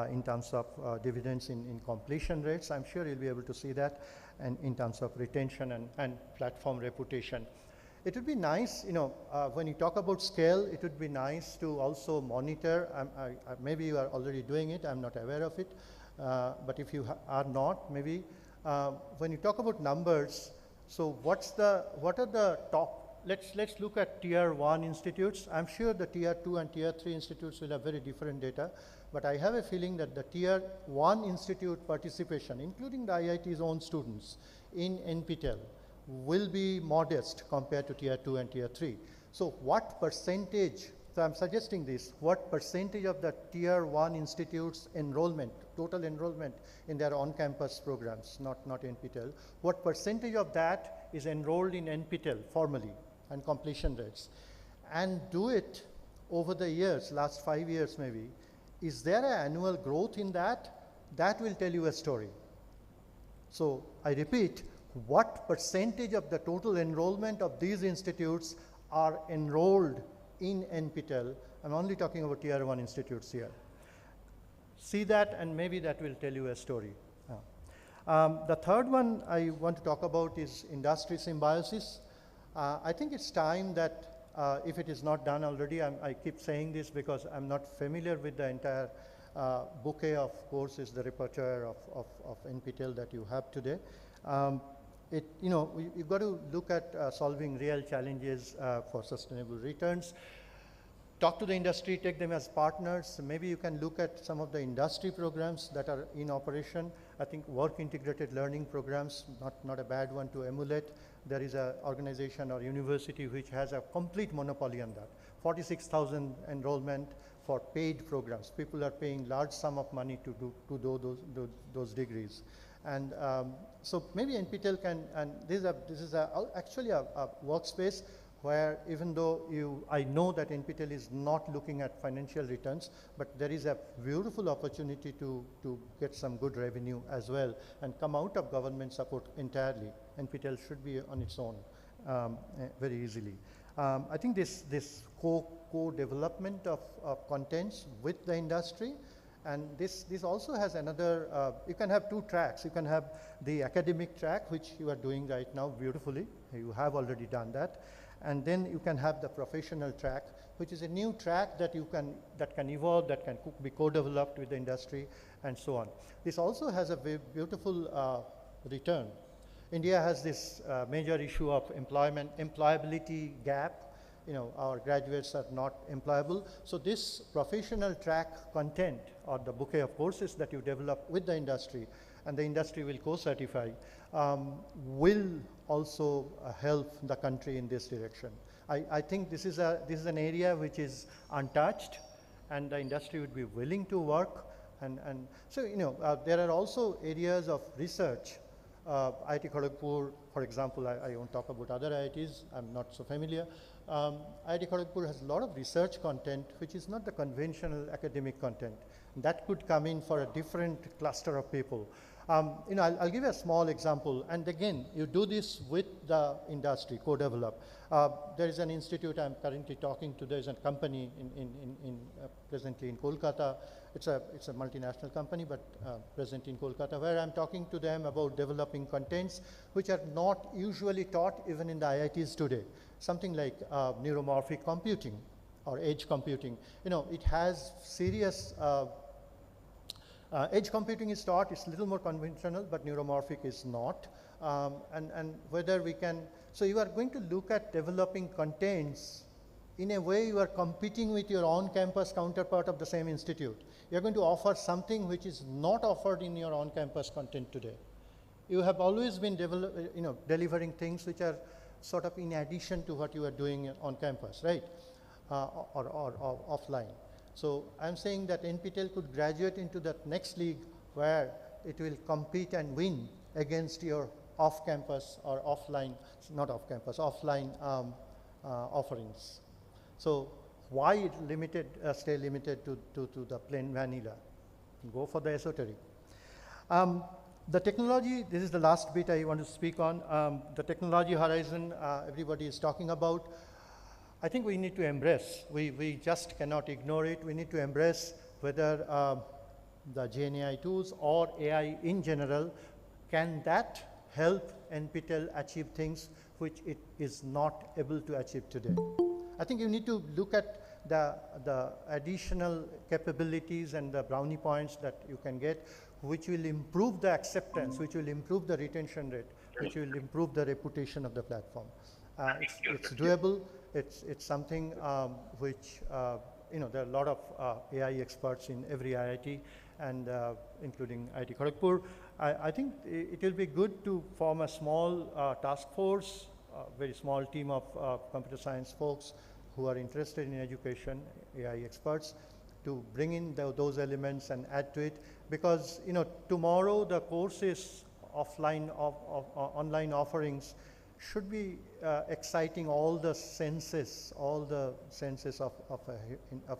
in terms of dividends in completion rates. I'm sure you'll be able to see that, and in terms of retention and platform reputation. It would be nice, when you talk about scale, it would be nice to also monitor. Maybe you are already doing it, I'm not aware of it. But if you are not, maybe when you talk about numbers, so what are the top? Let's look at tier 1 institutes. I'm sure the tier 2 and tier 3 institutes will have very different data, but I have a feeling that the tier 1 institute participation, including the IIT's own students in NPTEL, will be modest compared to tier 2 and tier 3. So what percentage, so I'm suggesting this, what percentage of the tier 1 institutes enrollment, total enrollment in their on-campus programs, not NPTEL, what percentage of that is enrolled in NPTEL formally and completion rates? And do it over the years, last 5 years maybe. Is there an annual growth in that? That will tell you a story. So I repeat, what percentage of the total enrollment of these institutes are enrolled in NPTEL? I'm only talking about tier 1 institutes here. See that, and maybe that will tell you a story. The third one I want to talk about is industry symbiosis. I think it's time that if it is not done already, I keep saying this because I'm not familiar with the entire bouquet of courses, the repertoire of NPTEL that you have today. You've got to look at solving real challenges for sustainable returns. Talk to the industry, take them as partners. Maybe you can look at some of the industry programs that are in operation. I think work integrated learning programs, not a bad one to emulate. There is an organization or university which has a complete monopoly on that. 46,000 enrollment for paid programs. People are paying large sum of money to do those degrees. And so maybe NPTEL can, and this is actually a workspace where, even though I know that NPTEL is not looking at financial returns, but there is a beautiful opportunity to get some good revenue as well and come out of government support entirely. NPTEL should be on its own very easily. I think this co-development of contents with the industry. And this also has another, you can have two tracks. You can have the academic track, which you are doing right now beautifully. You have already done that. And then you can have the professional track, which is a new track that can evolve, that can be co-developed with the industry, and so on. This also has a very beautiful return. India has this major issue of employability gap. Our graduates are not employable. So this professional track content, or the bouquet of courses that you develop with the industry, and the industry will co-certify, will also help the country in this direction. I think this is an area which is untouched, and the industry would be willing to work. And so, there are also areas of research. IIT Kharagpur, for example, I won't talk about other IITs, I'm not so familiar. IIT Kharagpur has a lot of research content which is not the conventional academic content. That could come in for a different cluster of people. I'll give you a small example, and again, you do this with the industry, co-develop. There is an institute I'm currently talking to. There is a company presently in Kolkata. It's a multinational company, but present in Kolkata, where I'm talking to them about developing contents which are not usually taught even in the IITs today. Something like neuromorphic computing or edge computing. It has serious edge computing is taught, it's a little more conventional, but neuromorphic is not. And whether we can, so you are going to look at developing contents in a way you are competing with your on-campus counterpart of the same institute. You're going to offer something which is not offered in your on-campus content today. You have always been delivering things which are sort of in addition to what you are doing on campus, right? Or offline. So I'm saying that NPTEL could graduate into that next league where it will compete and win against your off-campus or offline, not off-campus, offline offerings. So why it stay limited to the plain vanilla? Go for the esoteric. The technology, this is the last bit I want to speak on. The technology horizon everybody is talking about. I think we need to embrace. We just cannot ignore it. We need to embrace whether the GenAI tools or AI in general, can that help NPTEL achieve things which it is not able to achieve today? I think you need to look at the additional capabilities and the brownie points that you can get, which will improve the acceptance, which will improve the retention rate, which will improve the reputation of the platform. It's doable. It's something which, there are a lot of AI experts in every IIT, and including IIT Kharagpur. I think it will be good to form a small task force, a very small team of computer science folks who are interested in education, AI experts, to bring in those elements and add to it. Because, tomorrow the courses offline, online offerings should be exciting all the senses of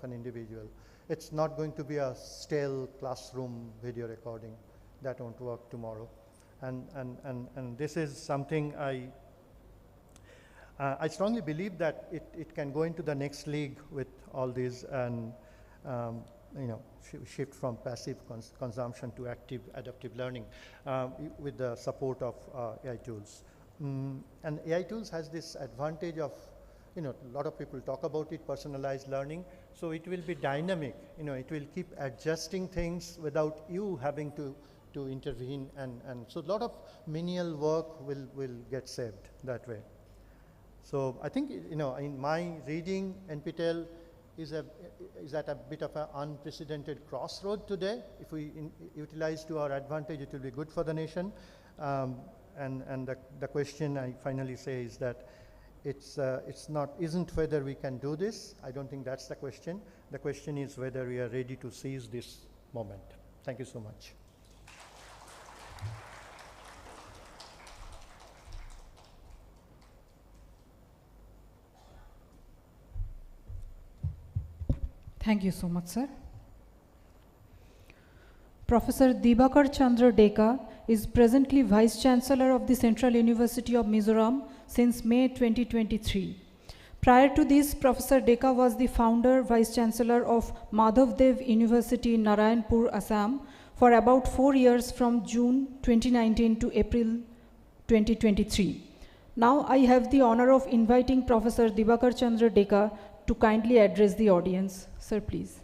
an individual. It's not going to be a stale classroom video recording. That won't work tomorrow. And this is something I strongly believe that it can go into the next league with all these and shift from passive consumption to active adaptive learning with the support of AI tools. And AI tools has this advantage of, a lot of people talk about it, personalized learning. So it will be dynamic. It will keep adjusting things without you having to intervene, and so a lot of menial work will get saved that way. So I think, in my reading, NPTEL is at a bit of an unprecedented crossroad today. If we utilize to our advantage, it will be good for the nation. And the question I finally say is that isn't whether we can do this. I don't think that's the question. The question is whether we are ready to seize this moment. Thank you so much. Thank you so much, sir. Professor Dibakar Chandra Deka is presently Vice Chancellor of the Central University of Mizoram since May 2023. Prior to this, Professor Deka was the founder, Vice Chancellor of Madhav Dev University in Narayanpur, Assam for about 4 years from June 2019 to April 2023. Now I have the honor of inviting Professor Dibakar Chandra Deka to kindly address the audience. Sir, please.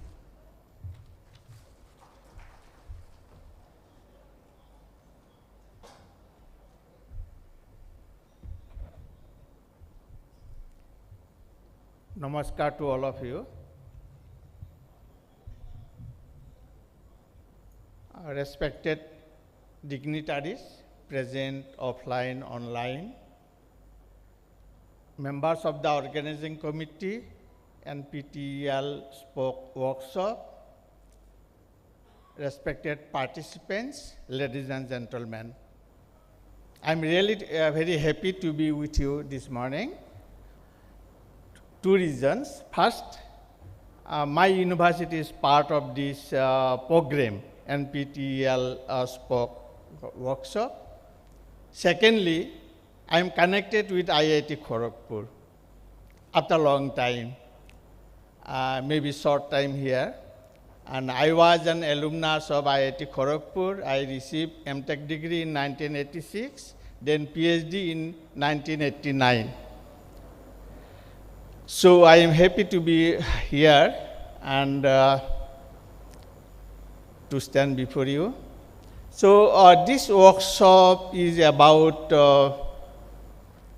Namaskar to all of you. Respected dignitaries present offline, online, members of the organizing committee, NPTEL SPOC workshop, respected participants, ladies and gentlemen. I'm really very happy to be with you this morning. Two reasons. First, my university is part of this program, NPTEL SPOC workshop. Secondly, I am connected with IIT Kharagpur after a long time, maybe short time here. And I was an alumnus of IIT Kharagpur. I received M.Tech degree in 1986, then PhD in 1989. So I am happy to be here and to stand before you. So this workshop is about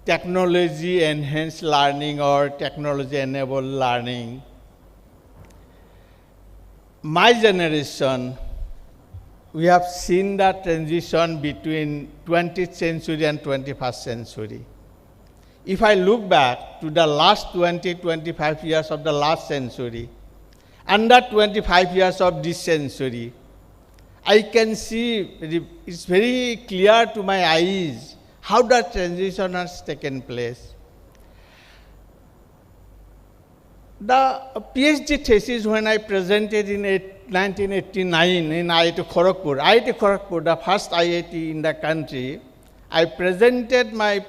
technology enhanced learning or technology enabled learning. My generation, we have seen the transition between 20th century and 21st century. If I look back to the last 25 years of the last century, and the 25 years of this century, I can see, it's very clear to my eyes how the transition has taken place. The PhD thesis when I presented in 1989 in IIT Kharagpur, the first IIT in the country, I presented my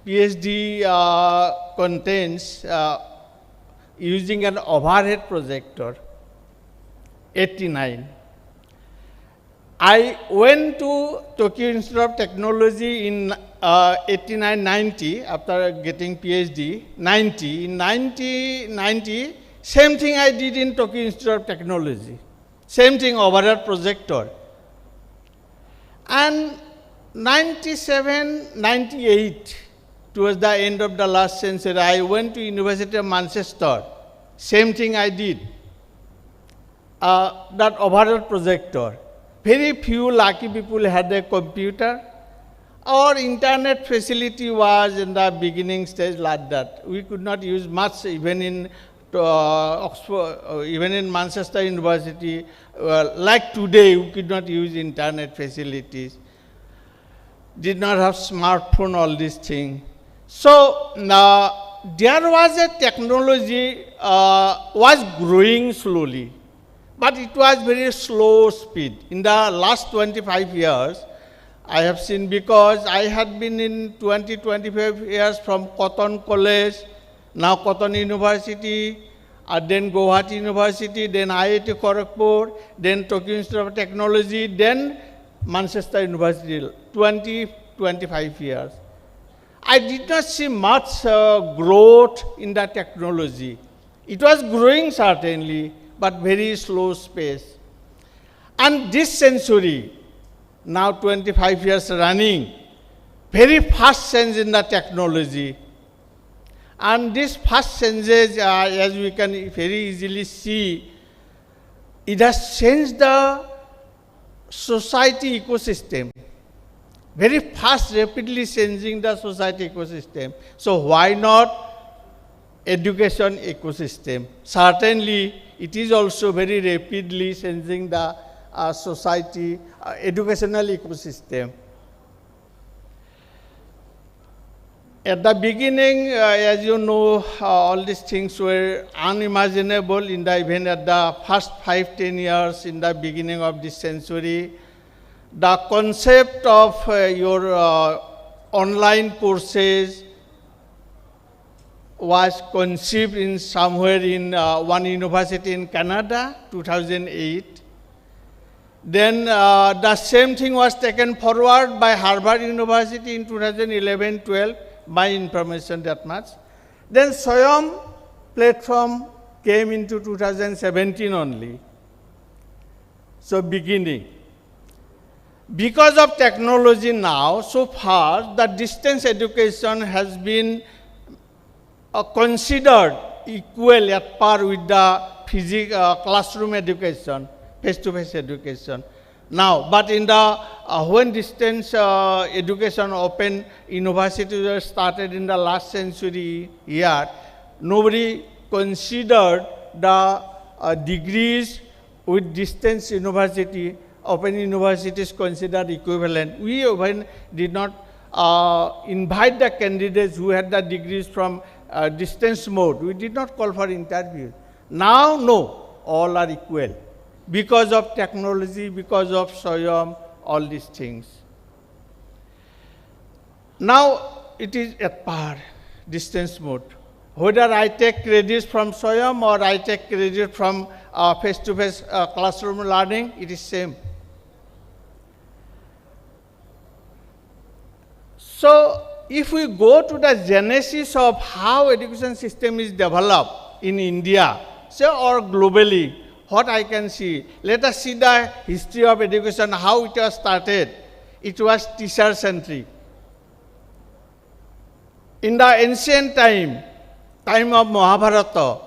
PhD contents using an overhead projector, 89. I went to Tokyo Institute of Technology in 89-90 after getting PhD, in 1990, same thing I did in Tokyo Institute of Technology, same thing overhead projector. And 97, 98, towards the end of the last century, I went to University of Manchester, same thing I did, that overhead projector. Very few lucky people had a computer. Our internet facility was in the beginning stage like that. We could not use much even in Oxford, even in Manchester University. Like today, we could not use internet facilities. Did not have smartphone, all these things. So there was a technology was growing slowly. But it was very slow speed. In the last 25 years, I have seen, because I had been in 25 years from Cotton College, now Cotton University, then Guwahati University, then IIT Kharagpur, then Tokyo Institute of Technology, then Manchester University, 25 years. I did not see much growth in the technology. It was growing certainly, but very slow pace. And this century, now 25 years running, very fast change in the technology. And this fast changes, as we can very easily see, it has changed the society ecosystem. Very fast, rapidly changing the society ecosystem. So why not education ecosystem? Certainly, it is also very rapidly changing the society, educational ecosystem. At the beginning, as you know, all these things were unimaginable even at the first 5-10 years in the beginning of this century. The concept of your online courses was conceived in somewhere in one university in Canada, 2008. Then the same thing was taken forward by Harvard University in 2011-12, my information that much. Then SWAYAM platform came into 2017 only. So beginning. Because of technology now, so far, the distance education has been considered equal at par with the classroom education, face-to-face education. Now, but in the when distance education open, universities were started in the last century year, nobody considered the degrees with distance university, open universities considered equivalent. We even did not invite the candidates who had the degrees from distance mode. We did not call for interviews. Now, no, all are equal. Because of technology, because of SWAYAM, all these things. Now it is at par, distance mode. Whether I take credits from SWAYAM or I take credit from face-to-face classroom learning, it is same. So if we go to the genesis of how education system is developed in India, say, or globally, what I can see, let us see the history of education, how it was started. It was teacher-centric. In the ancient time of Mahabharata,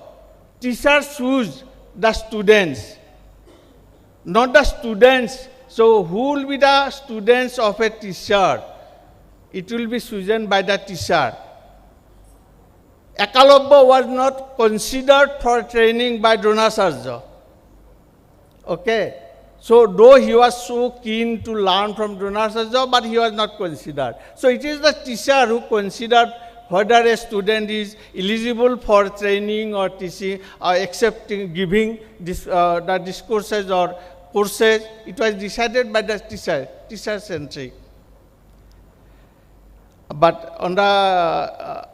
teachers choose the students, not the students. So who will be the students of a teacher? It will be chosen by the teacher. Ekalabya was not considered for training by Dronacharya. Okay. So though he was so keen to learn from Dronacharya, but he was not considered. So it is the teacher who considered whether a student is eligible for training or teaching or accepting, giving this, the discourses or courses. It was decided by the teacher, teacher-centric. But on the,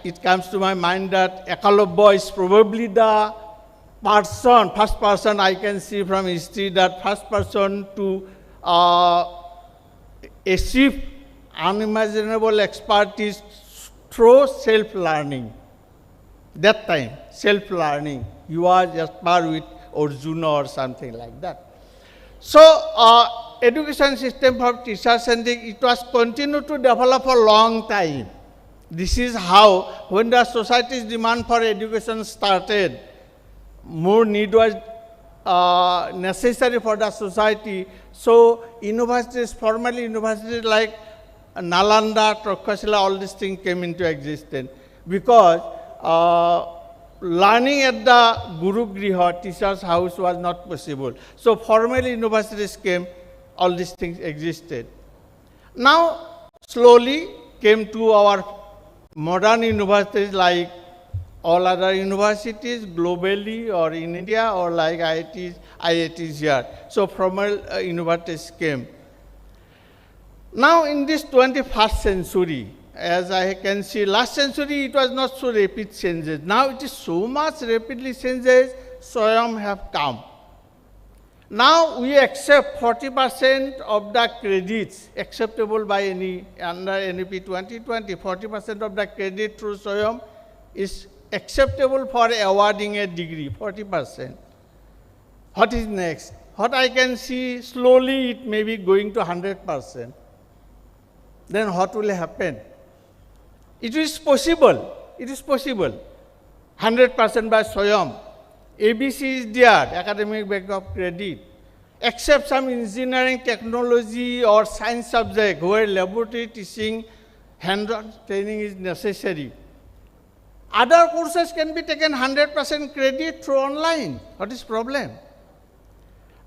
it comes to my mind that Ekalabya is probably the person, first person I can see from history, that first person to achieve unimaginable expertise through self-learning. That time, self-learning. You are just par with Arjuna or something like that. So, education system for teacher-centric, it was continued to develop for a long time. This is how, when the society's demand for education started, more need was necessary for the society. So, universities, formal universities like Nalanda, Takshashila, all these things came into existence because learning at the Guru Griha, teacher's house, was not possible. So, formal universities came, all these things existed. Now, slowly came to our modern universities like all other universities globally or in India or like IITs here. So, formal universities came. Now, in this 21st century, as I can see, last century it was not so rapid changes. Now it is so much rapidly changes, SWAYAM have come. Now we accept 40% of the credits acceptable by any, under NEP 2020, 40% of the credit through SWAYAM is acceptable for awarding a degree, 40%. What is next? What I can see, slowly it may be going to 100%. Then what will happen? It is possible. It is possible. 100% by SWAYAM. ABC is there, academic backup credit. Except some engineering, technology or science subject where laboratory teaching, hands-on training is necessary. Other courses can be taken 100% credit through online. What is problem?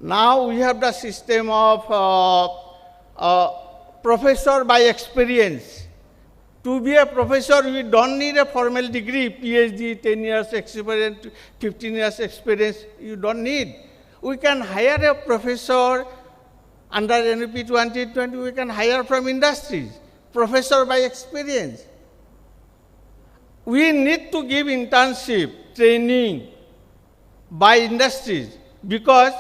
Now we have the system of professor by experience. To be a professor, we don't need a formal degree, PhD, 10 years experience, 15 years experience, you don't need. We can hire a professor under NEP 2020, we can hire from industries, professor by experience. We need to give internship, training by industries because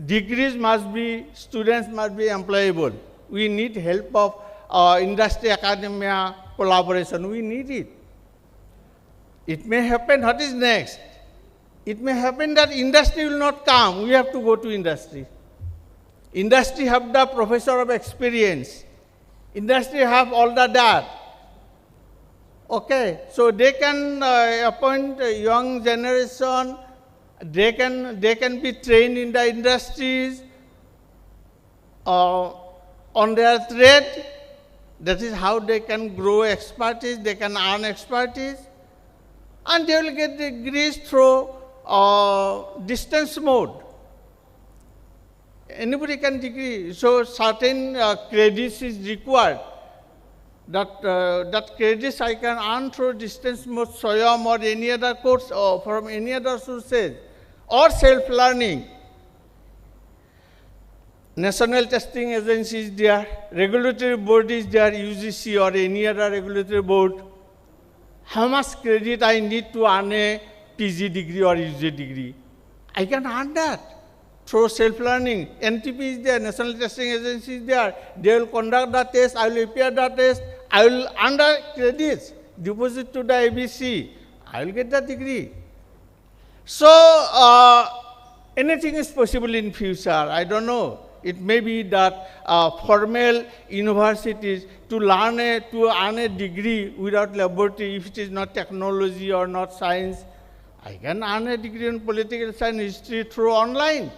degrees must be, students must be employable. We need help of industry, academia, collaboration. We need it. It may happen, what is next? It may happen that industry will not come. We have to go to industry. Industry have the professor of experience. Industry have all the that. Okay, so they can appoint a young generation. They can be trained in the industries. On their trade, that is how they can grow expertise, they can earn expertise, and they will get degrees through distance mode. Anybody can degree, so certain credits is required. That credits I can earn through distance mode, SWAYAM or any other course or from any other sources or self-learning. national testing agency is there, regulatory board is there, UGC or any other regulatory board. How much credit I need to earn a PG degree or UG degree? I can earn that through self-learning. NTP is there, National Testing Agency is there. They will conduct the test, I will appear the test, I will earn the credits, deposit to the ABC, I will get the degree. So, anything is possible in future, I don't know. It may be that formal universities to earn a degree without laboratory, if it is not technology or not science, I can earn a degree in political science history through online.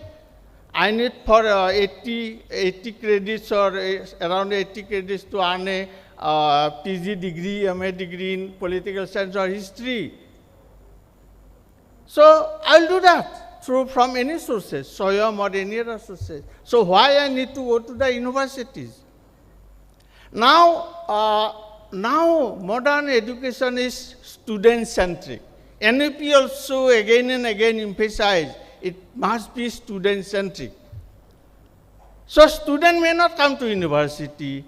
I need for 80 credits or around 80 credits to earn a PG degree, MA degree in political science or history. So I'll do that from any sources, SWAYAM or any other sources. So why I need to go to the universities? Now modern education is student-centric. NEP also again and again emphasize it must be student-centric. So student may not come to university.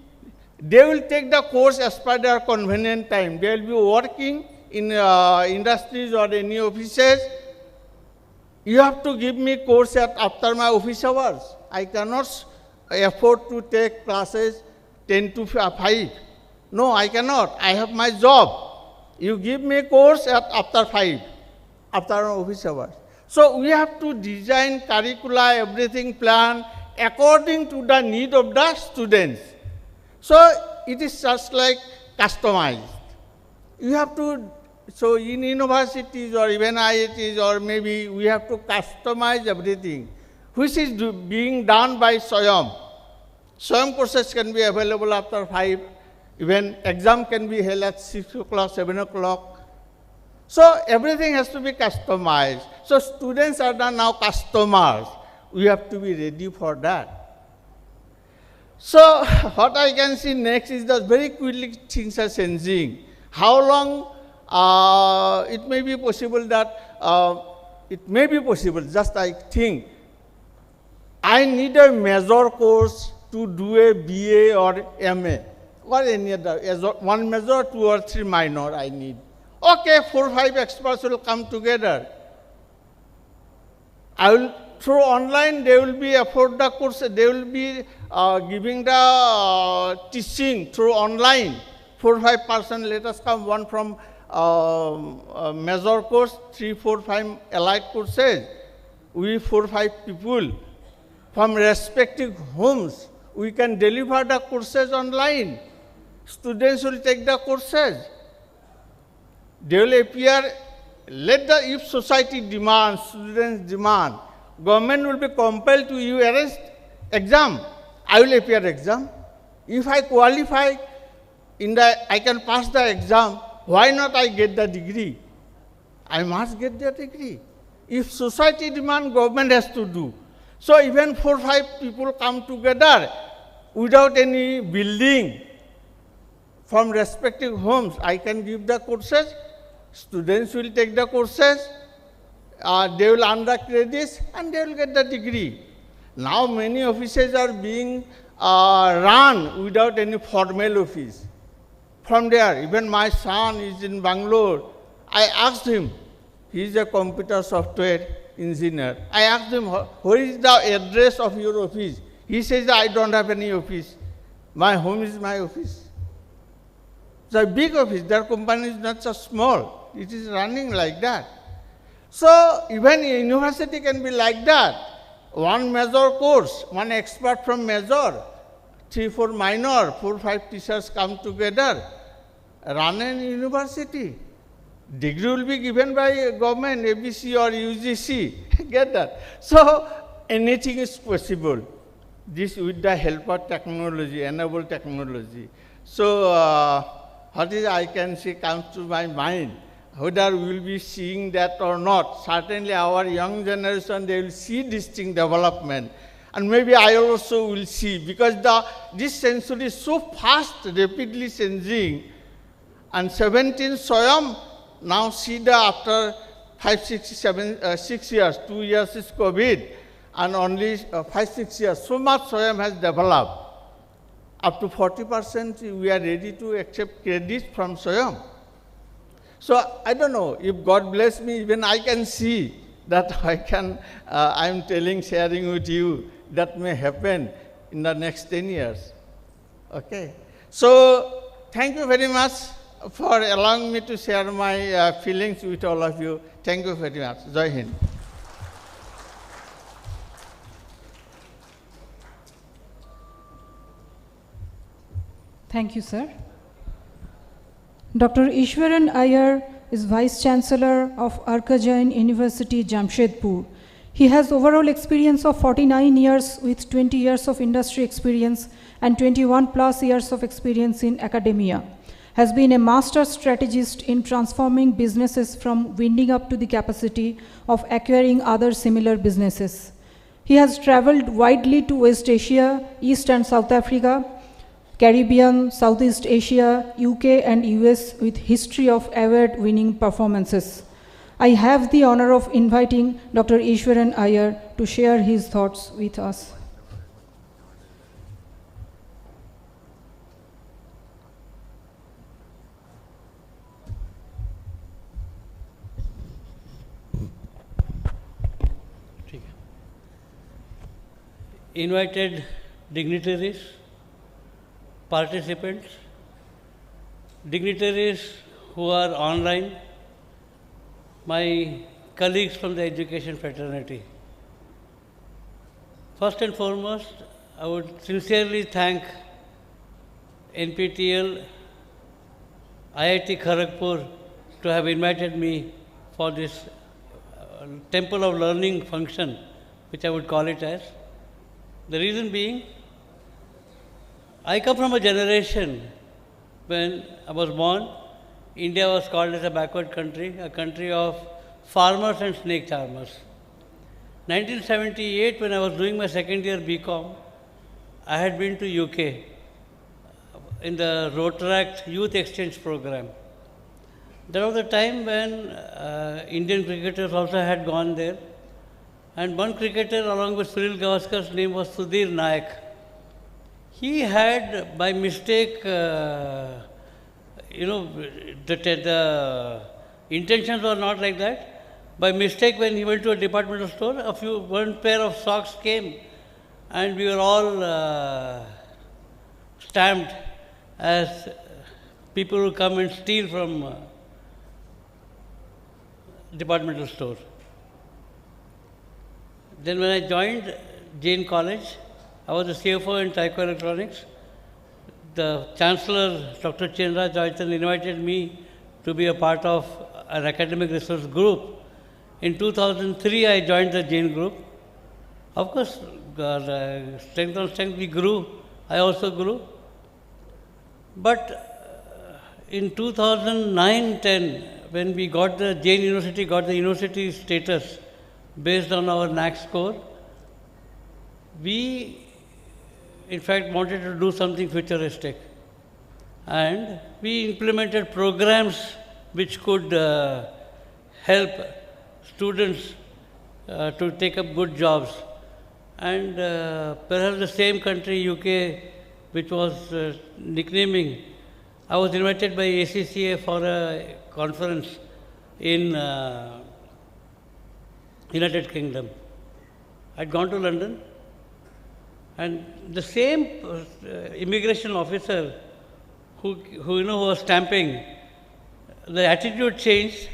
They will take the course as per their convenient time. They will be working in industries or any offices. You have to give me course after my office hours. I cannot afford to take classes 10 to 5. No, I cannot. I have my job. You give me course after 5, after office hours. So we have to design curricula, everything plan according to the need of the students. So it is just like customized. You have to, so in universities or even IITs or maybe we have to customize everything, which is being done by SWAYAM. SWAYAM courses can be available after 5. Even exam can be held at 6 o'clock, 7 o'clock. So everything has to be customized. So students are now customers. We have to be ready for that. So what I can see next is that very quickly things are changing. How long it may be possible that, just I think, I need a major course to do a BA or MA. Or any other, one major, 2 or 3 minor I need. Okay, 4 or 5 experts will come together. I will, through online, they will be afford the course, they will be giving the teaching through online. 4 or 5 persons, let us come, one from major course, 3, 4, 5 allied courses. We 4 or 5 people from respective homes, we can deliver the courses online. Students will take the courses. They will appear, if society demands, students demand, government will be compelled to you arrange exam. I will appear exam. If I qualify, I can pass the exam, why not I get the degree? I must get the degree. If society demand, government has to do. So even 4 or 5 people come together without any building, from respective homes, I can give the courses, students will take the courses, they will earn the credits and they will get the degree. Now many offices are being run without any formal office. From there, even my son is in Bangalore, I asked him, he is a computer software engineer. I asked him, where is the address of your office? He says, I don't have any office. My home is my office. It's a big office. Their company is not so small. It is running like that. So even a university can be like that. One major course, one expert from major, 3, 4 minor, 4, 5 teachers come together, run an university. Degree will be given by government, ABC or UGC. Get that? So anything is possible. This with the help of technology, enable technology. So what is I can say comes to my mind, whether we will be seeing that or not. Certainly our young generation, they will see this thing development. And maybe I also will see, because this century is so fast, rapidly changing. And 17 SWAYAM, now see after 5, 6, 7, 6 years, 2 years is COVID. and only 5-6 years, so much SWAYAM has developed. Up to 40% we are ready to accept credit from SWAYAM. So I don't know, if God bless me, even I can see that I am sharing with you that may happen in the next 10 years. Okay. So thank you very much for allowing me to share my feelings with all of you. Thank you very much. Jai Hind. Thank you, sir. Dr. Ishwaran Iyer is Vice Chancellor of Arka Jain University, Jamshedpur. He has overall experience of 49 years with 20 years of industry experience and 21 plus years of experience in academia. Has been a master strategist in transforming businesses from winding up to the capacity of acquiring other similar businesses. He has traveled widely to West Asia, East and South Africa, Caribbean, Southeast Asia, UK and US with history of award-winning performances. I have the honor of inviting Dr. Ishwaran Iyer to share his thoughts with us. Invited dignitaries, participants, dignitaries who are online, my colleagues from the education fraternity. First and foremost, I would sincerely thank NPTEL, IIT Kharagpur to have invited me for this Temple of Learning function, which I would call it as. The reason being, I come from a generation when I was born, India was called as a backward country, a country of farmers and snake charmers. 1978, when I was doing my second year BCom, I had been to UK in the Rotaract Youth Exchange Program. That was the time when Indian cricketers also had gone there. And one cricketer along with Sunil Gavaskar's name was Sudhir Nayak. He had, by mistake, the intentions were not like that. By mistake, when he went to a departmental store, one pair of socks came and we were all stamped as people who come and steal from departmental store. Then when I joined Jain College, I was the CFO in Tyco Electronics. The Chancellor, Dr. Chenra Joyton, invited me to be a part of an academic research group. In 2003, I joined the Jain group. Of course, strength on strength, we grew. I also grew. But in 2009-10, when we got the Jain University, got the university status, based on our NAC score, we in fact wanted to do something futuristic. And we implemented programs which could help students to take up good jobs. And perhaps the same country, UK, which was nicknaming, I was invited by ACCA for a conference in United Kingdom. I'd gone to London, and the same immigration officer who was stamping, the attitude changed.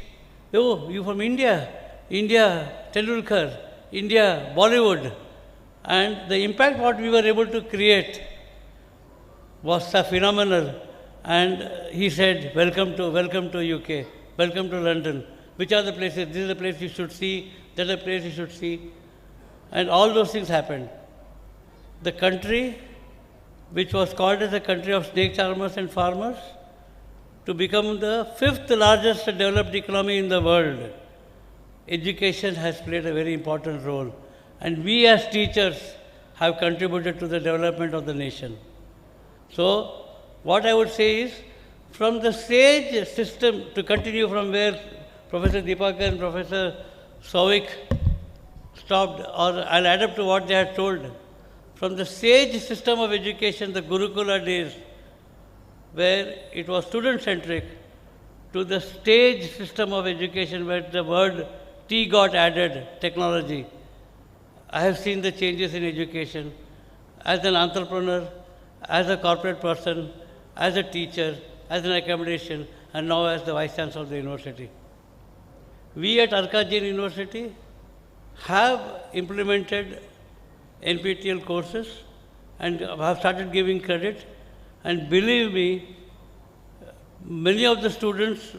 Oh, you from India? India, Tendulkar, India, Bollywood. And the impact what we were able to create was phenomenal. And he said, welcome to UK, welcome to London. Which are the places? This is the place you should see, that's the place you should see. And all those things happened. The country, which was called as a country of snake charmers and farmers, to become the 5th largest developed economy in the world. Education has played a very important role. And we as teachers have contributed to the development of the nation. So, what I would say is, from the SAGE system, to continue from where Professor Deepakar and Professor Souvik stopped, or I'll add up to what they had told. From the SAGE system of education, the Gurukula days, where it was student-centric, to the STAGE system of education, where the word T got added, technology. I have seen the changes in education as an entrepreneur, as a corporate person, as a teacher, as an accommodation, and now as the Vice Chancellor of the university. We at Arka Jain University have implemented NPTEL courses and have started giving credit. And believe me, many of the students,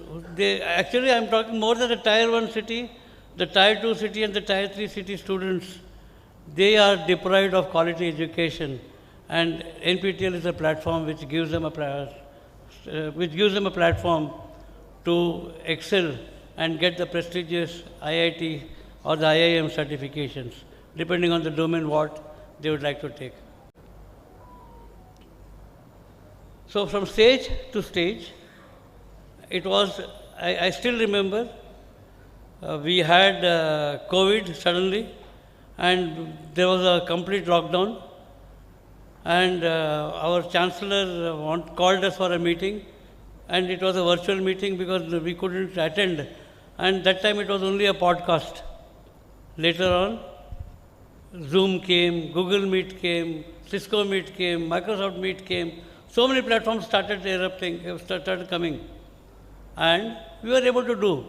actually I'm talking more than the Tier 1 city, the Tier 2 city and the Tier 3 city students, they are deprived of quality education. And NPTEL is a platform which gives them a platform to excel and get the prestigious IIT or the IIM certifications, depending on the domain what they would like to take. So from stage to stage, it was, I still remember, we had COVID suddenly, and there was a complete lockdown. And our Chancellor called us for a meeting, and it was a virtual meeting because we couldn't attend. And that time it was only a podcast. Later on, Zoom came, Google Meet came, Cisco Meet came, Microsoft Meet came. So many platforms started coming. And we were able to do.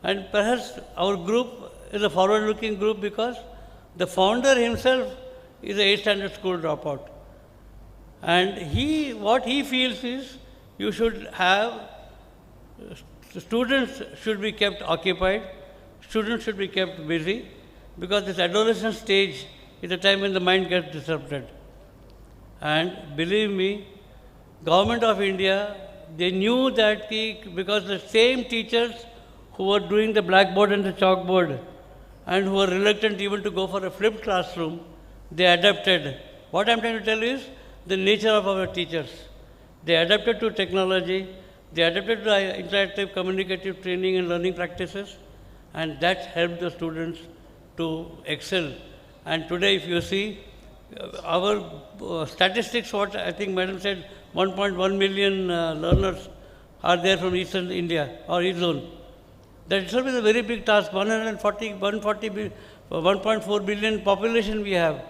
And perhaps our group is a forward-looking group because the founder himself is an 8th standard school dropout. And what he feels is you should have, students should be kept occupied, students should be kept busy, because this adolescent stage is a time when the mind gets disrupted. And believe me, Government of India, they knew that because the same teachers who were doing the blackboard and the chalkboard and who were reluctant even to go for a flipped classroom, they adapted. What I'm trying to tell you is the nature of our teachers. They adapted to technology, they adapted to interactive communicative training and learning practices, and that helped the students to excel. And today, if you see, our statistics, what I think Madam said, 1.1 million learners are there from Eastern India or East Zone. That itself is a very big task. 1.4 billion population we have,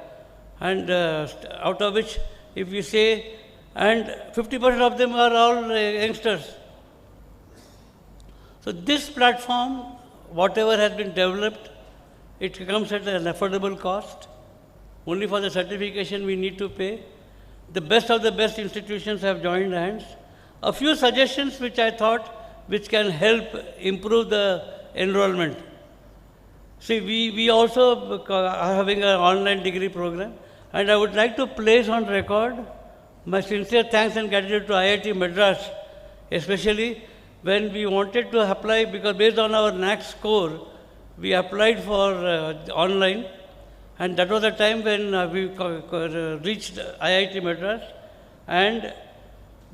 and out of which, if we say, and 50% of them are all youngsters. So this platform, whatever has been developed, it comes at an affordable cost. Only for the certification we need to pay. The best of the best institutions have joined hands. A few suggestions which I thought which can help improve the enrollment. See, we also are having an online degree program, and I would like to place on record my sincere thanks and gratitude to IIT Madras, especially when we wanted to apply, because based on our NAAC score, we applied for online, and that was the time when we reached IIT Madras, and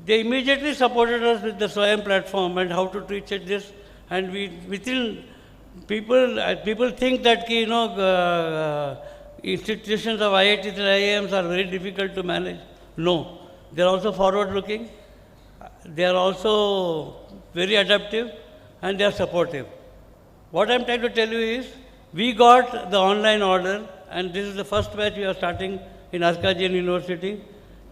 they immediately supported us with the SWAYAM platform and how to teach this, and within people think that institutions of IITs and IIMs are very difficult to manage. No, they are also forward-looking, they are also very adaptive, and they are supportive. What I am trying to tell you is, we got the online order, and this is the first batch we are starting in Arka Jain University.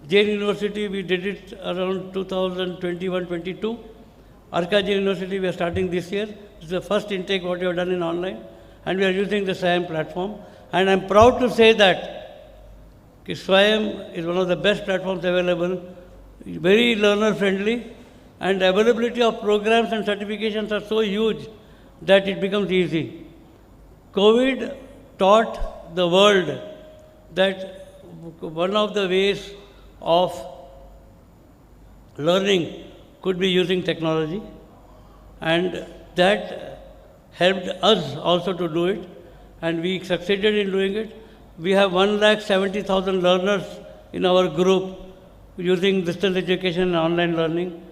Jain University, we did it around 2021-22. Arka Jain University, we are starting this year. This is the first intake what we have done in online, and we are using the SWAYAM platform. And I am proud to say that SWAYAM is one of the best platforms available, very learner-friendly, and the availability of programs and certifications are so huge that it becomes easy. COVID taught the world that one of the ways of learning could be using technology, and that helped us also to do it, and we succeeded in doing it. We have 1,70,000 learners in our group using distance education and online learning.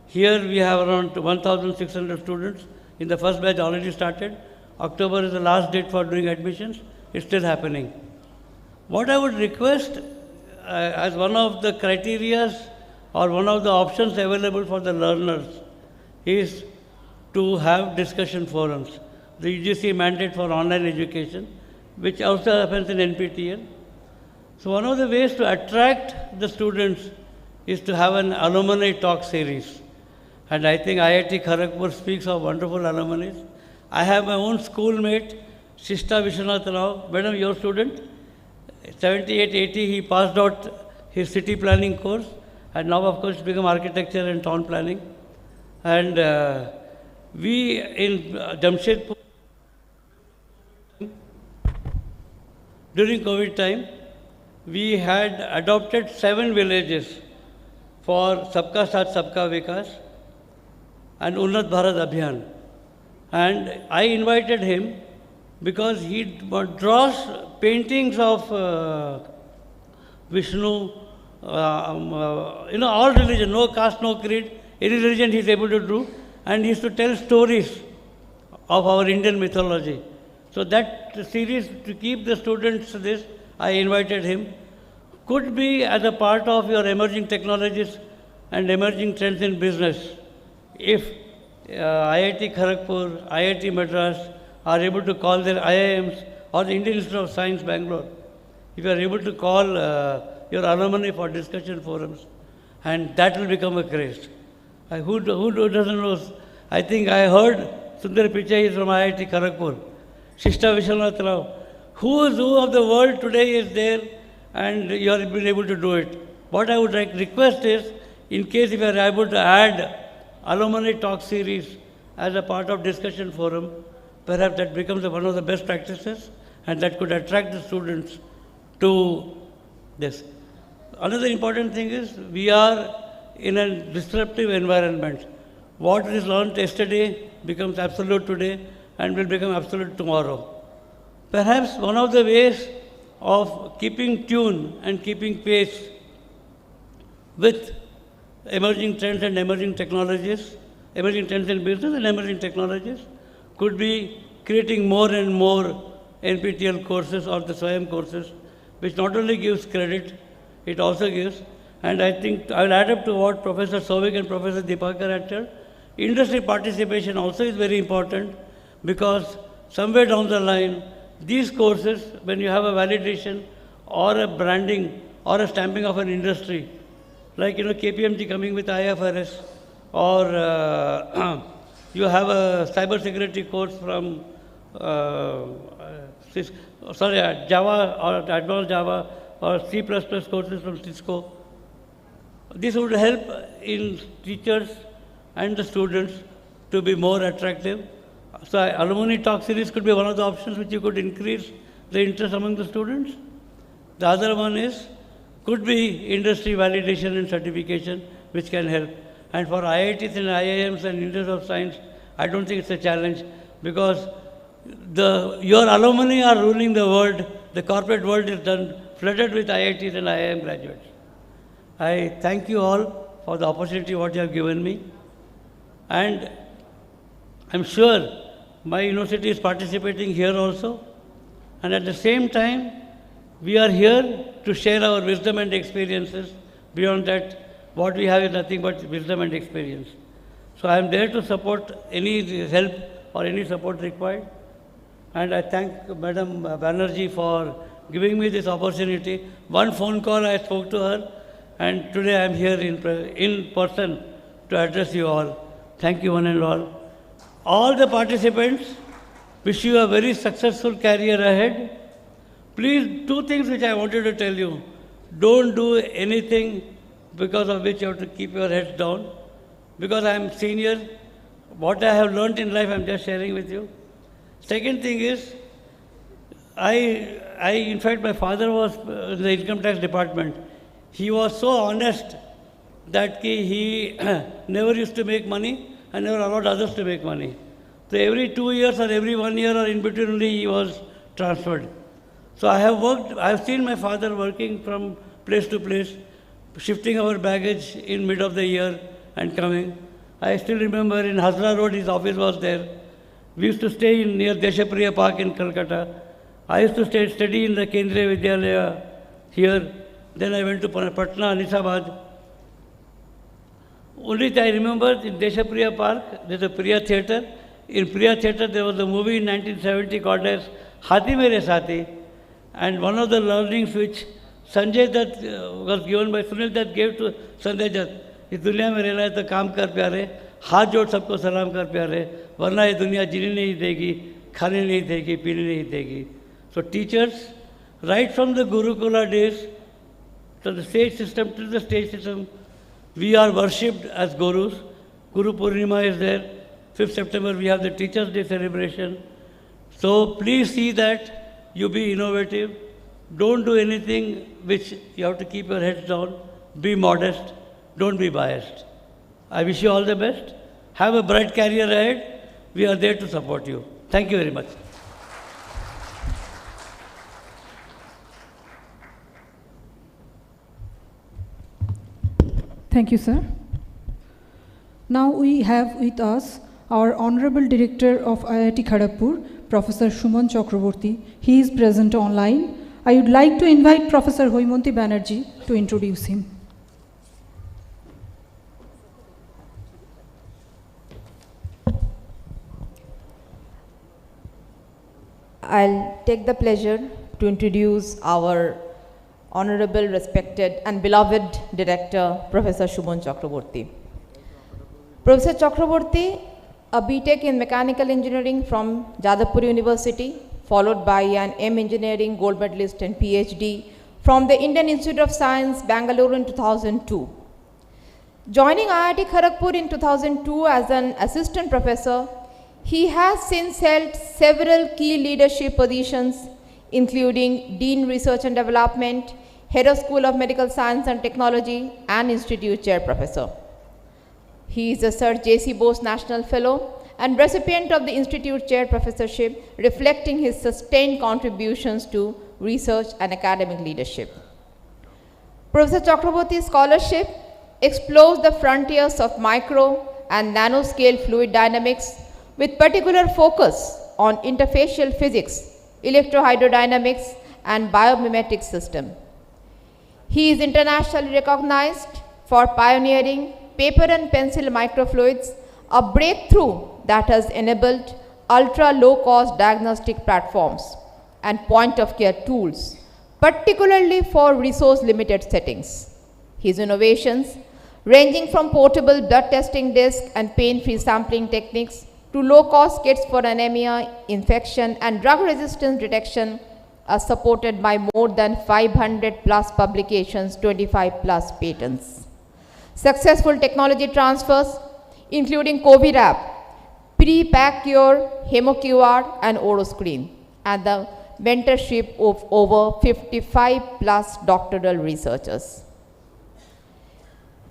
Here we have around 1,600 students. In the first batch already started. October is the last date for doing admissions. it's still happening. What I would request as one of the criterias or one of the options available for the learners is to have discussion forums. The UGC mandate for online education, which also happens in NPTEL. So one of the ways to attract the students is to have an alumni talk series. And I think IIT Kharagpur speaks of wonderful alumni. I have my own schoolmate, Shishta Vishwanath Rao. Madam, your student, 78-80, he passed out his city planning course, and now of course become architecture and town planning. And we in Jamshedpur, during COVID time, we had adopted 7 villages for Sabka Saath Sabka Vikas and Unnat Bharat Abhiyan. And I invited him because he draws paintings of Vishnu, all religion, no caste, no creed, any religion he is able to do, and he used to tell stories of our Indian mythology. So that series, to keep the students this, I invited him. Could be as a part of your emerging technologies and emerging trends in business. If IIT Kharagpur, IIT Madras are able to call their IIMs or the Indian Institute of Science, Bangalore, if you are able to call your alumni for discussion forums, and that will become a craze. Who doesn't know? I think I heard Sundar Pichai is from IIT Kharagpur. Shishta Vishwanath Rao. Who's who of the world today is there, and you have been able to do it. What I would request is, in case if you are able to add alumni talk series as a part of discussion forum, perhaps that becomes one of the best practices, and that could attract the students to this. Another important thing is, we are in a disruptive environment. What is learned yesterday becomes absolute today and will become absolute tomorrow. Perhaps one of the ways of keeping tune and keeping pace with emerging trends and emerging technologies, emerging trends in business and emerging technologies, could be creating more and more NPTEL courses or the SWAYAM courses, which not only gives credit, it also gives. And I think I will add up to what Professor Souvik and Professor Dipakar had said. Industry participation also is very important, because somewhere down the line, these courses, when you have a validation or a branding or a stamping of an industry, like KPMG coming with IFRS, or you have a cyber security course from Java or Advanced Java or C++ courses from Cisco. This would help in teachers and the students to be more attractive. So alumni talk series could be one of the options which you could increase the interest among the students. The other one could be industry validation and certification, which can help. And for IITs and IIMs and Institutes of Science, I don't think it's a challenge, because your alumni are ruling the world. The corporate world is flooded with IITs and IIM graduates. I thank you all for the opportunity what you have given me. And I'm sure my university is participating here also. And at the same time, we are here to share our wisdom and experiences. Beyond that, what we have is nothing but wisdom and experience. So I am there to support any help or any support required. And I thank Madam Banerjee for giving me this opportunity. One phone call I spoke to her, and today I am here in person to address you all. Thank you one and all. All the participants, wish you a very successful career ahead. Please, 2 things which I wanted to tell you. Don't do anything because of which you have to keep your heads down. Because I am senior, what I have learned in life, I am just sharing with you. Second thing is, in fact, my father was in the income tax department. He was so honest that he never used to make money and never allowed others to make money. So every 2 years or every 1 year or in between only he was transferred. So I have seen my father working from place to place, shifting our baggage in mid of the year and coming. I still remember in Hazra Road, his office was there. We used to stay near Deshapriya Park in Calcutta. I used to study in the Kendriya Vidyalaya here. Then I went to Patna, Anisabad. Only I remember in Deshapriya Park, there's a Priya Theatre. In Priya Theatre, there was a movie in 1970 called as Hathi Mere Saathi. And one of the learnings which Sanjay Dutt was given by Sunil Dutt gave to Sanjay Dutt, इस दुनिया में रहना है तो काम कर प्यारे, हाथ जोड़ सबको सलाम कर प्यारे, वरना ये दुनिया जीने नहीं देगी, खाने नहीं देगी, पीने नहीं देगी. So teachers, right from the Gurukula days to the state system, to the state system, we are worshipped as gurus. Guru Purnima is there. 5th September we have the Teachers' Day celebration. So please see that you be innovative. Don't do anything which you have to keep your heads down. Be modest. Don't be biased. I wish you all the best. Have a bright career ahead. We are there to support you. Thank you very much. Thank you, sir. Now we have with us our Honorable Director of IIT Kharagpur, Professor Shuman Chakraborty. He is present online. I would like to invite Professor Hoimonti Banerjee to introduce him. I'll take the pleasure to introduce our honorable, respected and beloved director, Professor Shuman Chakraborty. Professor Chakraborty, a BTech in Mechanical Engineering from Jadavpur University, followed by an M Engineering Gold Medalist and PhD from the Indian Institute of Science, Bangalore in 2002. Joining IIT Kharagpur in 2002 as an assistant professor, he has since held several key leadership positions, including Dean Research and Development, Head of School of Medical Science and Technology, and Institute Chair Professor. He is a Sir J.C. Bose National Fellow and recipient of the Institute Chair Professorship, reflecting his sustained contributions to research and academic leadership. Professor Chakraborty's scholarship explores the frontiers of micro and nanoscale fluid dynamics, with particular focus on interfacial physics, electrohydrodynamics, and biomimetic system. He is internationally recognized for pioneering paper and pencil microfluids, a breakthrough that has enabled ultra-low-cost diagnostic platforms and point-of-care tools, particularly for resource-limited settings. His innovations, ranging from portable blood testing disc and pain-free sampling techniques to low-cost kits for anemia, infection, and drug resistance detection, are supported by more than 500 plus publications, 25 plus patents. Successful technology transfers, including COVID-App, pre-pack cure, HemoQR, and OroScreen, and the mentorship of over 55 plus doctoral researchers.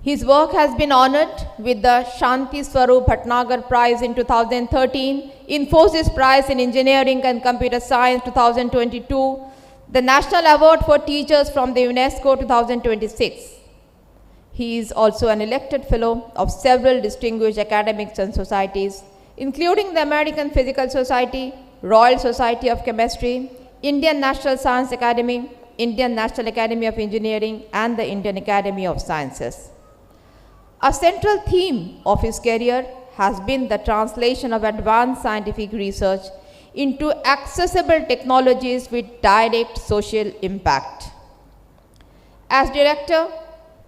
His work has been honored with the Shanti Swarup Bhatnagar Prize in 2013, Infosys Prize in Engineering and Computer Science 2022, the National Award for Teachers from the UNESCO 2026. He is also an elected fellow of several distinguished academics and societies, including the American Physical Society, Royal Society of Chemistry, Indian National Science Academy, Indian National Academy of Engineering, and the Indian Academy of Sciences. A central theme of his career has been the translation of advanced scientific research into accessible technologies with direct social impact. As director,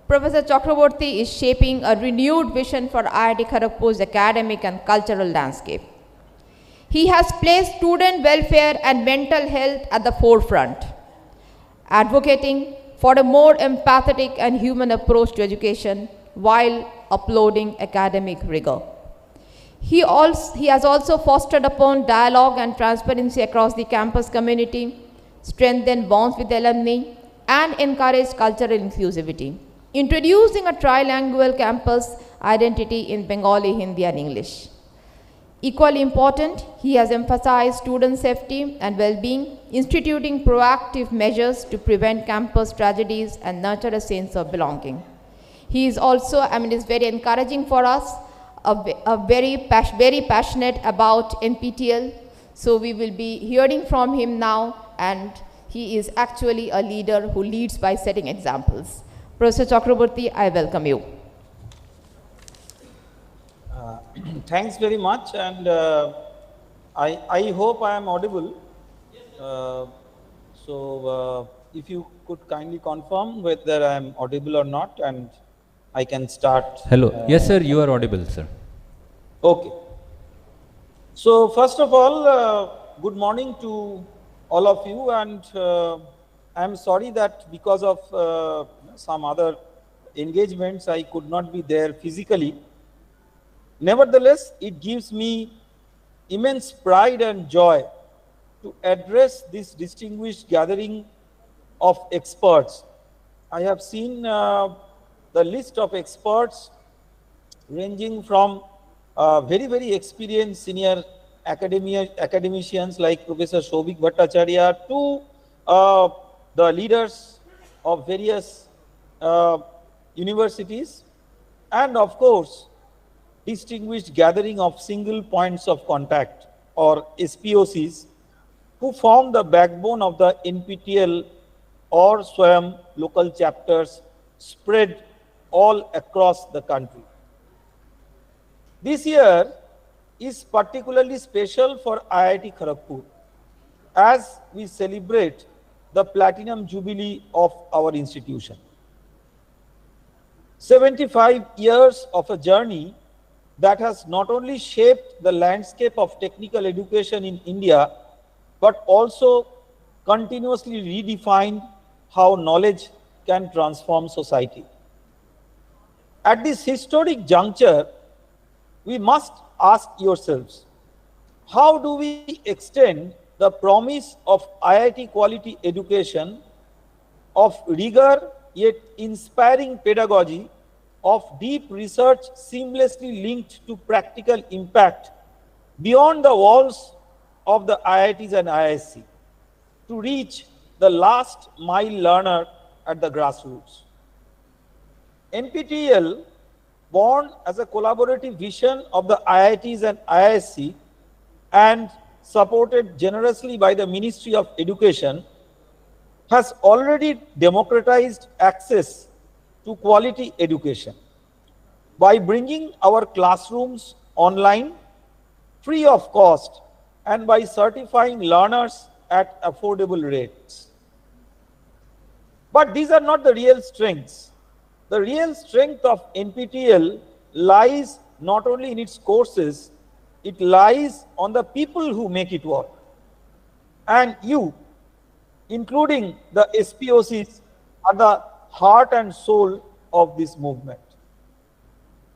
Professor Chakraborty is shaping a renewed vision for IIT Kharagpur's academic and cultural landscape. He has placed student welfare and mental health at the forefront, advocating for a more empathetic and human approach to education while upholding academic rigor. He has also fostered upon dialogue and transparency across the campus community, strengthened bonds with alumni, and encouraged cultural inclusivity, introducing a trilingual campus identity in Bengali, Hindi, and English. Equally important, he has emphasized student safety and well-being, instituting proactive measures to prevent campus tragedies and nurture a sense of belonging. He is also, it's very encouraging for us, very passionate about NPTEL. So we will be hearing from him now, and he is actually a leader who leads by setting examples. Professor Chakraborty, I welcome you. Thanks very much, and I hope I am audible. If you could kindly confirm whether I am audible or not, and I can start. Hello. Yes, sir, you are audible, sir. Okay. So first of all, good morning to all of you, and I am sorry that because of some other engagements I could not be there physically. Nevertheless, it gives me immense pride and joy to address this distinguished gathering of experts. I have seen the list of experts ranging from very, very experienced senior academicians like Professor Shobik Bhattacharya to the leaders of various universities, and of course, distinguished gathering of single points of contact or SPOCs who form the backbone of the NPTEL or SWAYAM local chapters spread all across the country. This year is particularly special for IIT Kharagpur as we celebrate the Platinum Jubilee of our institution. 75 years of a journey that has not only shaped the landscape of technical education in India, but also continuously redefined how knowledge can transform society. At this historic juncture, we must ask yourselves, how do we extend the promise of IIT quality education, of rigor yet inspiring pedagogy, of deep research seamlessly linked to practical impact beyond the walls of the IITs and IISc to reach the last mile learner at the grassroots? NPTEL, born as a collaborative vision of the IITs and IISc and supported generously by the Ministry of Education, has already democratized access to quality education by bringing our classrooms online free of cost and by certifying learners at affordable rates. But these are not the real strengths. The real strength of NPTEL lies not only in its courses, it lies on the people who make it work. And you, including the SPOCs, are the heart and soul of this movement.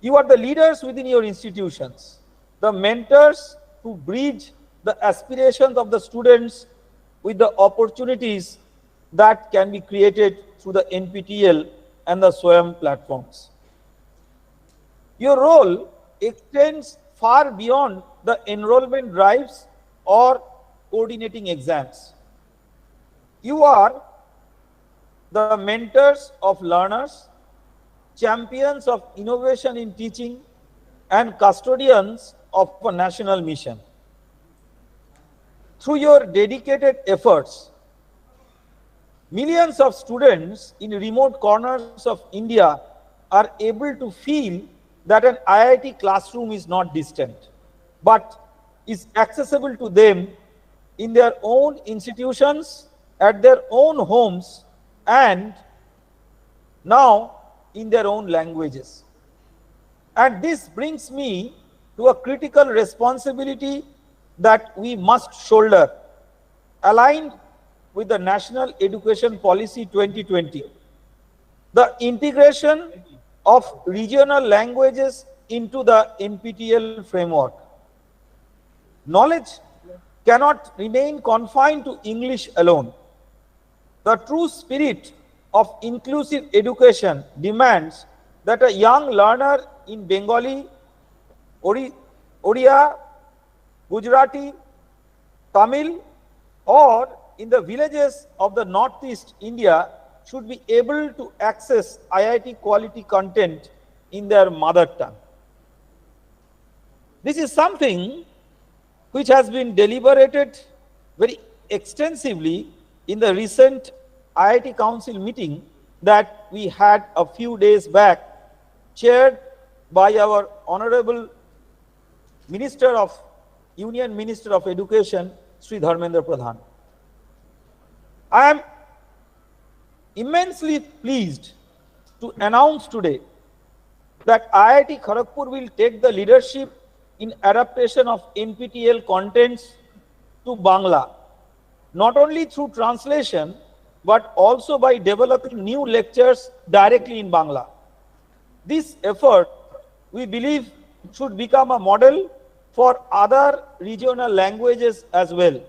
You are the leaders within your institutions, the mentors who bridge the aspirations of the students with the opportunities that can be created through the NPTEL and the SWAYAM platforms. Your role extends far beyond the enrollment drives or coordinating exams. You are the mentors of learners, champions of innovation in teaching, and custodians of a national mission. Through your dedicated efforts, millions of students in remote corners of India are able to feel that an IIT classroom is not distant, but is accessible to them in their own institutions, at their own homes, and now in their own languages. And this brings me to a critical responsibility that we must shoulder, aligned with the National Education Policy 2020. The integration of regional languages into the NPTEL framework. Knowledge cannot remain confined to English alone. The true spirit of inclusive education demands that a young learner in Bengali, Odia, Gujarati, Tamil, or in the villages of the Northeast India should be able to access IIT quality content in their mother tongue. This is something which has been deliberated very extensively in the recent IIT Council meeting that we had a few days back, chaired by our Honorable Union Minister of Education, Sri Dharmendra Pradhan. I am immensely pleased to announce today that IIT Kharagpur will take the leadership in adaptation of NPTEL contents to Bangla, not only through translation, but also by developing new lectures directly in Bangla. This effort, we believe, should become a model for other regional languages as well.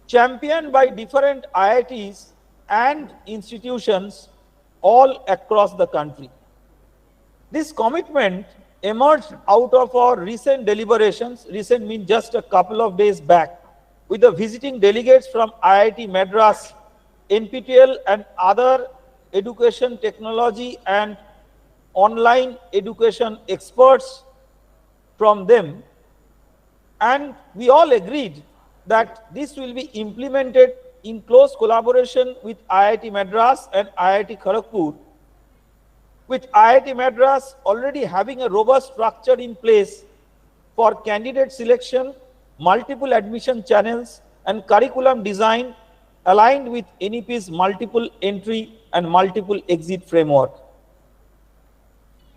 Championed by different IITs and institutions all across the country. This commitment emerged out of our recent deliberations, recent means just a couple of days back, with the visiting delegates from IIT Madras, NPTEL and other education technology and online education experts from them, and we all agreed that this will be implemented in close collaboration with IIT Madras and IIT Kharagpur, with IIT Madras already having a robust structure in place for candidate selection, multiple admission channels and curriculum design aligned with NEP's multiple entry and multiple exit framework.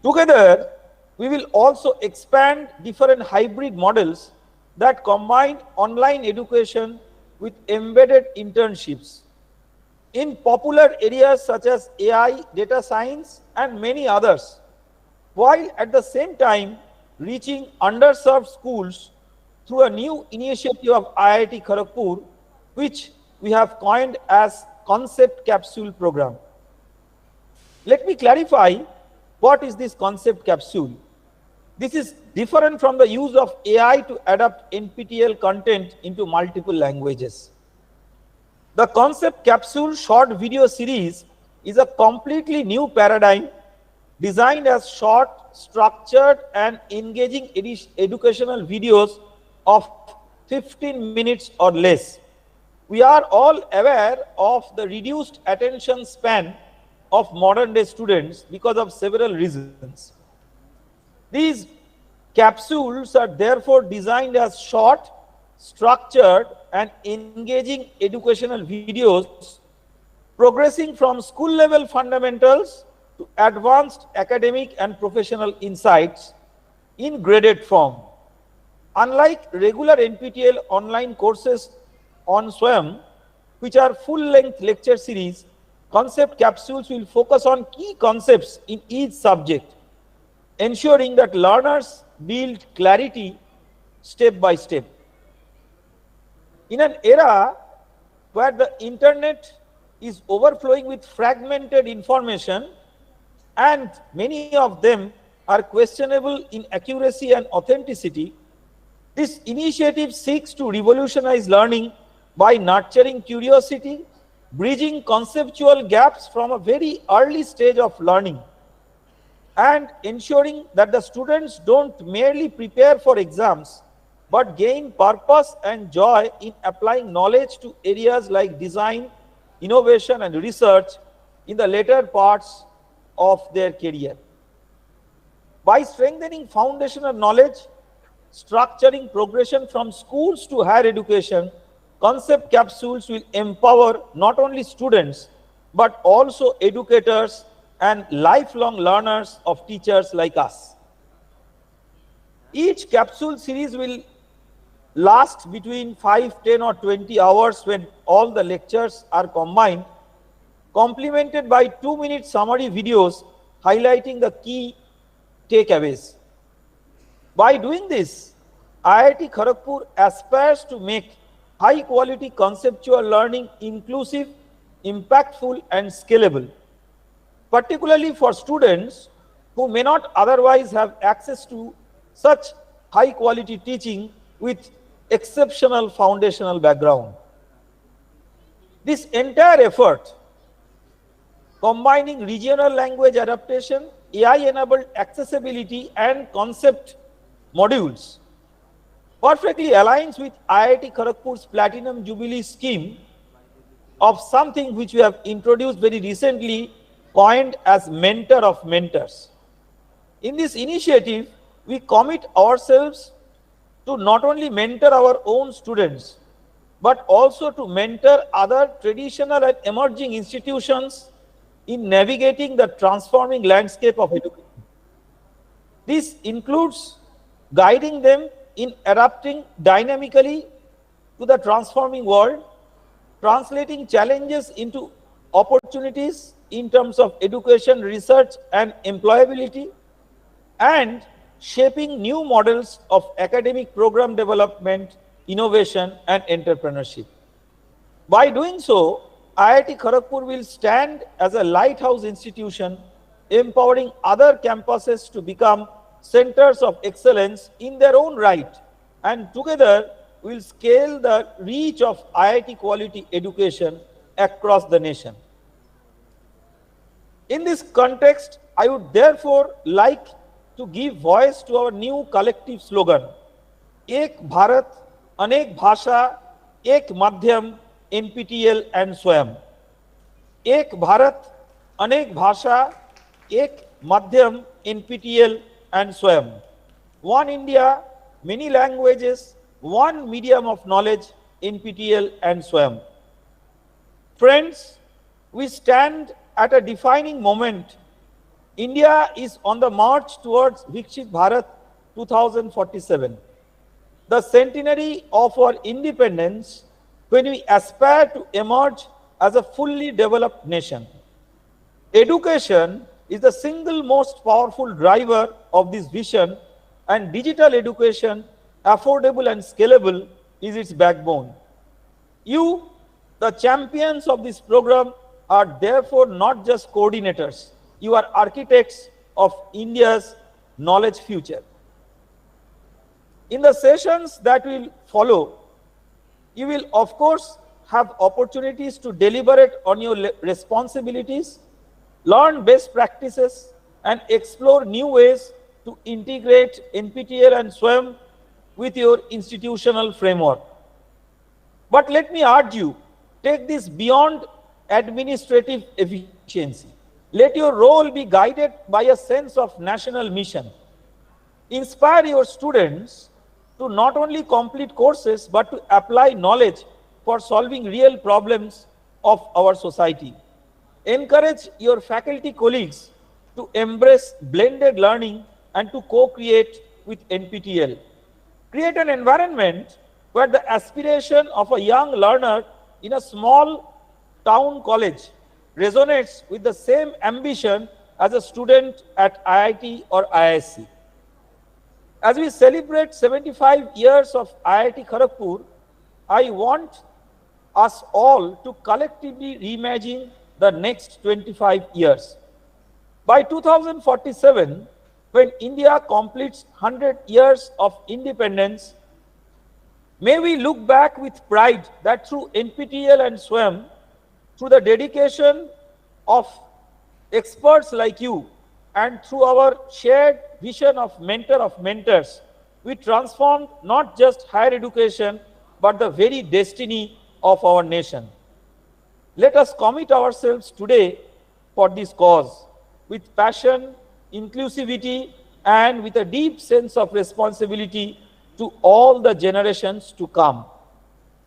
Together, we will also expand different hybrid models that combine online education with embedded internships in popular areas such as AI, data science, and many others, while at the same time reaching underserved schools through a new initiative of IIT Kharagpur, which we have coined as Concept Capsule Program. Let me clarify what is this Concept Capsule. This is different from the use of AI to adapt NPTEL content into multiple languages. The Concept Capsule short video series is a completely new paradigm designed as short, structured and engaging educational videos of 15 minutes or less. We are all aware of the reduced attention span of modern day students because of several reasons. These capsules are therefore designed as short, structured and engaging educational videos progressing from school level fundamentals to advanced academic and professional insights in graded form. Unlike regular NPTEL online courses on SWAYAM, which are full-length lecture series, Concept Capsules will focus on key concepts in each subject, ensuring that learners build clarity step by step. In an era where the internet is overflowing with fragmented information and many of them are questionable in accuracy and authenticity, this initiative seeks to revolutionize learning by nurturing curiosity, bridging conceptual gaps from a very early stage of learning, and ensuring that the students don't merely prepare for exams, but gain purpose and joy in applying knowledge to areas like design, innovation and research in the later parts of their career. By strengthening foundational knowledge, structuring progression from schools to higher education, Concept Capsules will empower not only students, but also educators and lifelong learners of teachers like us. Each capsule series will last between 5, 10 or 20 hours when all the lectures are combined, complemented by 2-minute summary videos highlighting the key takeaways. By doing this, IIT Kharagpur aspires to make high-quality conceptual learning inclusive, impactful and scalable, particularly for students who may not otherwise have access to such high-quality teaching with exceptional foundational background. This entire effort, combining regional language adaptation, AI-enabled accessibility and concept modules, perfectly aligns with IIT Kharagpur's Platinum Jubilee scheme of something which we have introduced very recently, coined as Mentor of Mentors. In this initiative, we commit ourselves to not only mentor our own students, but also to mentor other traditional and emerging institutions in navigating the transforming landscape of education. This includes guiding them in adapting dynamically to the transforming world, translating challenges into opportunities in terms of education, research, and employability, and shaping new models of academic program development, innovation, and entrepreneurship. By doing so, IIT Kharagpur will stand as a lighthouse institution, empowering other campuses to become centers of excellence in their own right, and together will scale the reach of IIT quality education across the nation. In this context, I would therefore like to give voice to our new collective slogan, Ek Bharat, Anek Bhasha, Ek Madhyam, NPTEL and SWAYAM. Ek Bharat, Anek Bhasha, Ek Madhyam, NPTEL and SWAYAM. One India, many languages, one medium of knowledge, NPTEL and SWAYAM. Friends, we stand at a defining moment. India is on the march towards Vikshit Bharat 2047, the centenary of our independence, when we aspire to emerge as a fully developed nation. Education is the single most powerful driver of this vision, and digital education, affordable and scalable, is its backbone. You, the champions of this program, are therefore not just coordinators. You are architects of India's knowledge future. In the sessions that will follow, you will of course have opportunities to deliberate on your responsibilities, learn best practices, and explore new ways to integrate NPTEL and SWAYAM with your institutional framework. But let me urge you, take this beyond administrative efficiency. Let your role be guided by a sense of national mission. Inspire your students to not only complete courses, but to apply knowledge for solving real problems of our society. Encourage your faculty colleagues to embrace blended learning and to co-create with NPTEL. Create an environment where the aspiration of a young learner in a small town college resonates with the same ambition as a student at IIT or IISc. As we celebrate 75 years of IIT Kharagpur, I want us all to collectively reimagine the next 25 years. By 2047, when India completes 100 years of independence, may we look back with pride that through NPTEL and SWAYAM, through the dedication of experts like you, and through our shared vision of mentor of mentors, we transformed not just higher education, but the very destiny of our nation. Let us commit ourselves today for this cause with passion, inclusivity, and with a deep sense of responsibility to all the generations to come.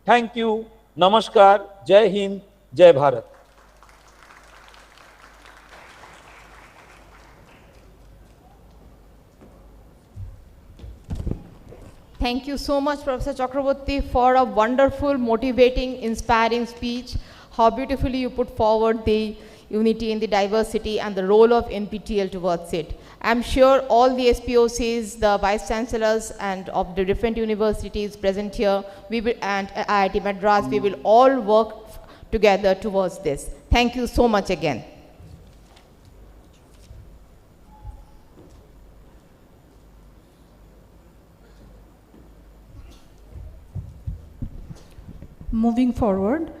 Thank you. Namaskar. Jai Hind. Jai Bharat. Thank you so much, Professor Chakraborty, for a wonderful, motivating, inspiring speech. How beautifully you put forward the unity in the diversity and the role of NPTEL towards it. I'm sure all the SPOCs, the Vice Chancellors and of the different universities present here, we will, and IIT Madras, we will all work together towards this. Thank you so much again. Moving forward,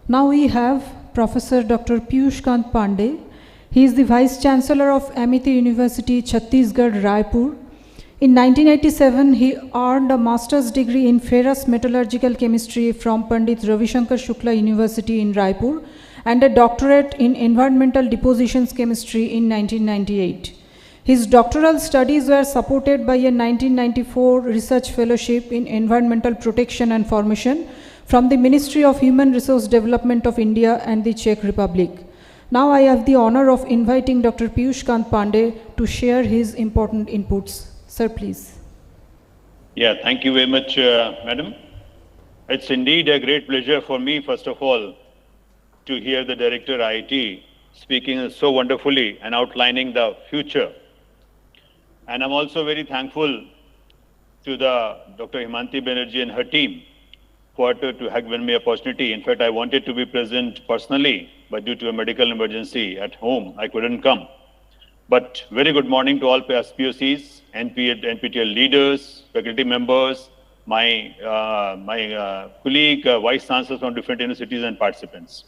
now we have Professor Dr. Piyush Kant Pandey. He is the Vice Chancellor of Amity University, Chhattisgarh, Raipur. In 1987, he earned a master's degree in ferrous metallurgical chemistry from Pandit Ravi Shankar Shukla University in Raipur and a doctorate in environmental depositions chemistry in 1998. His doctoral studies were supported by a 1994 research fellowship in environmental protection and formation from the Ministry of Human Resource Development of India and the Czech Republic. Now I have the honor of inviting Dr. Piyush Kant Pandey to share his important inputs. Sir, please. Yeah, thank you very much, Madam. It's indeed a great pleasure for me, first of all, to hear the Director IIT speaking so wonderfully and outlining the future. And I'm also very thankful to the Dr. Himanti Banerjee and her team for to have given me opportunity. In fact, I wanted to be present personally, but due to a medical emergency at home, I couldn't come. But very good morning to all SPOCs, NPTEL leaders, faculty members, my colleague, vice chancellors from different universities and participants.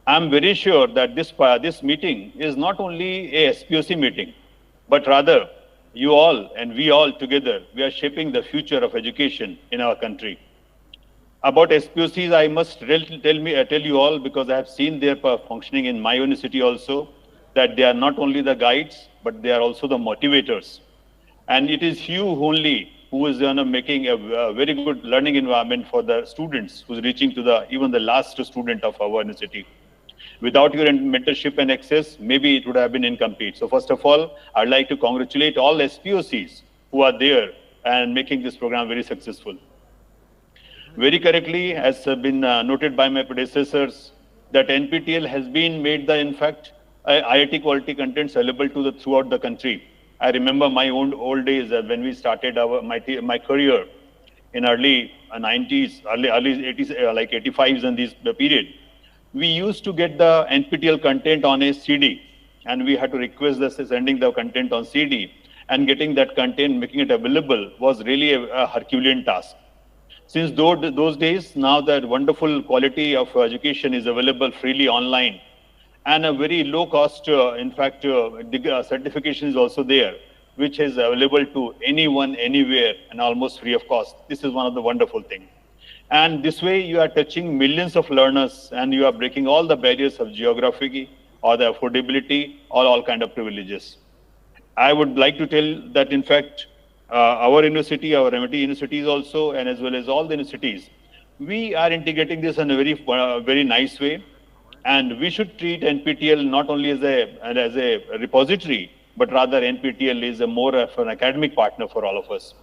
I'm very sure that this meeting is not only a SPOC meeting, but rather you all and we all together, we are shaping the future of education in our country. About SPOCs, I must tell you all, because I have seen their functioning in my university also, that they are not only the guides, but they are also the motivators. And it is you only who is making a very good learning environment for the students who's reaching to even the last student of our university. Without your mentorship and access, maybe it would have been incomplete. So first of all, I'd like to congratulate all SPOCs who are there and making this program very successful. Very correctly, as been noted by my predecessors, that NPTEL has been made in fact, IIT quality contents available to throughout the country. I remember my own old days when we started my career in early 90s, early 80s, like 85s and this period. We used to get the NPTEL content on a CD, and we had to request sending the content on CD, and getting that content, making it available was really a Herculean task. Since those days, now that wonderful quality of education is available freely online, and a very low cost, in fact, certification is also there, which is available to anyone, anywhere, and almost free of cost. This is one of the wonderful things. And this way, you are touching millions of learners, and you are breaking all the barriers of geography or the affordability or all kind of privileges. I would like to tell that, in fact, our university, our MIT universities also, and as well as all the universities, we are integrating this in a very nice way. And we should treat NPTEL not only as a repository, but rather NPTEL is more of an academic partner for all of us.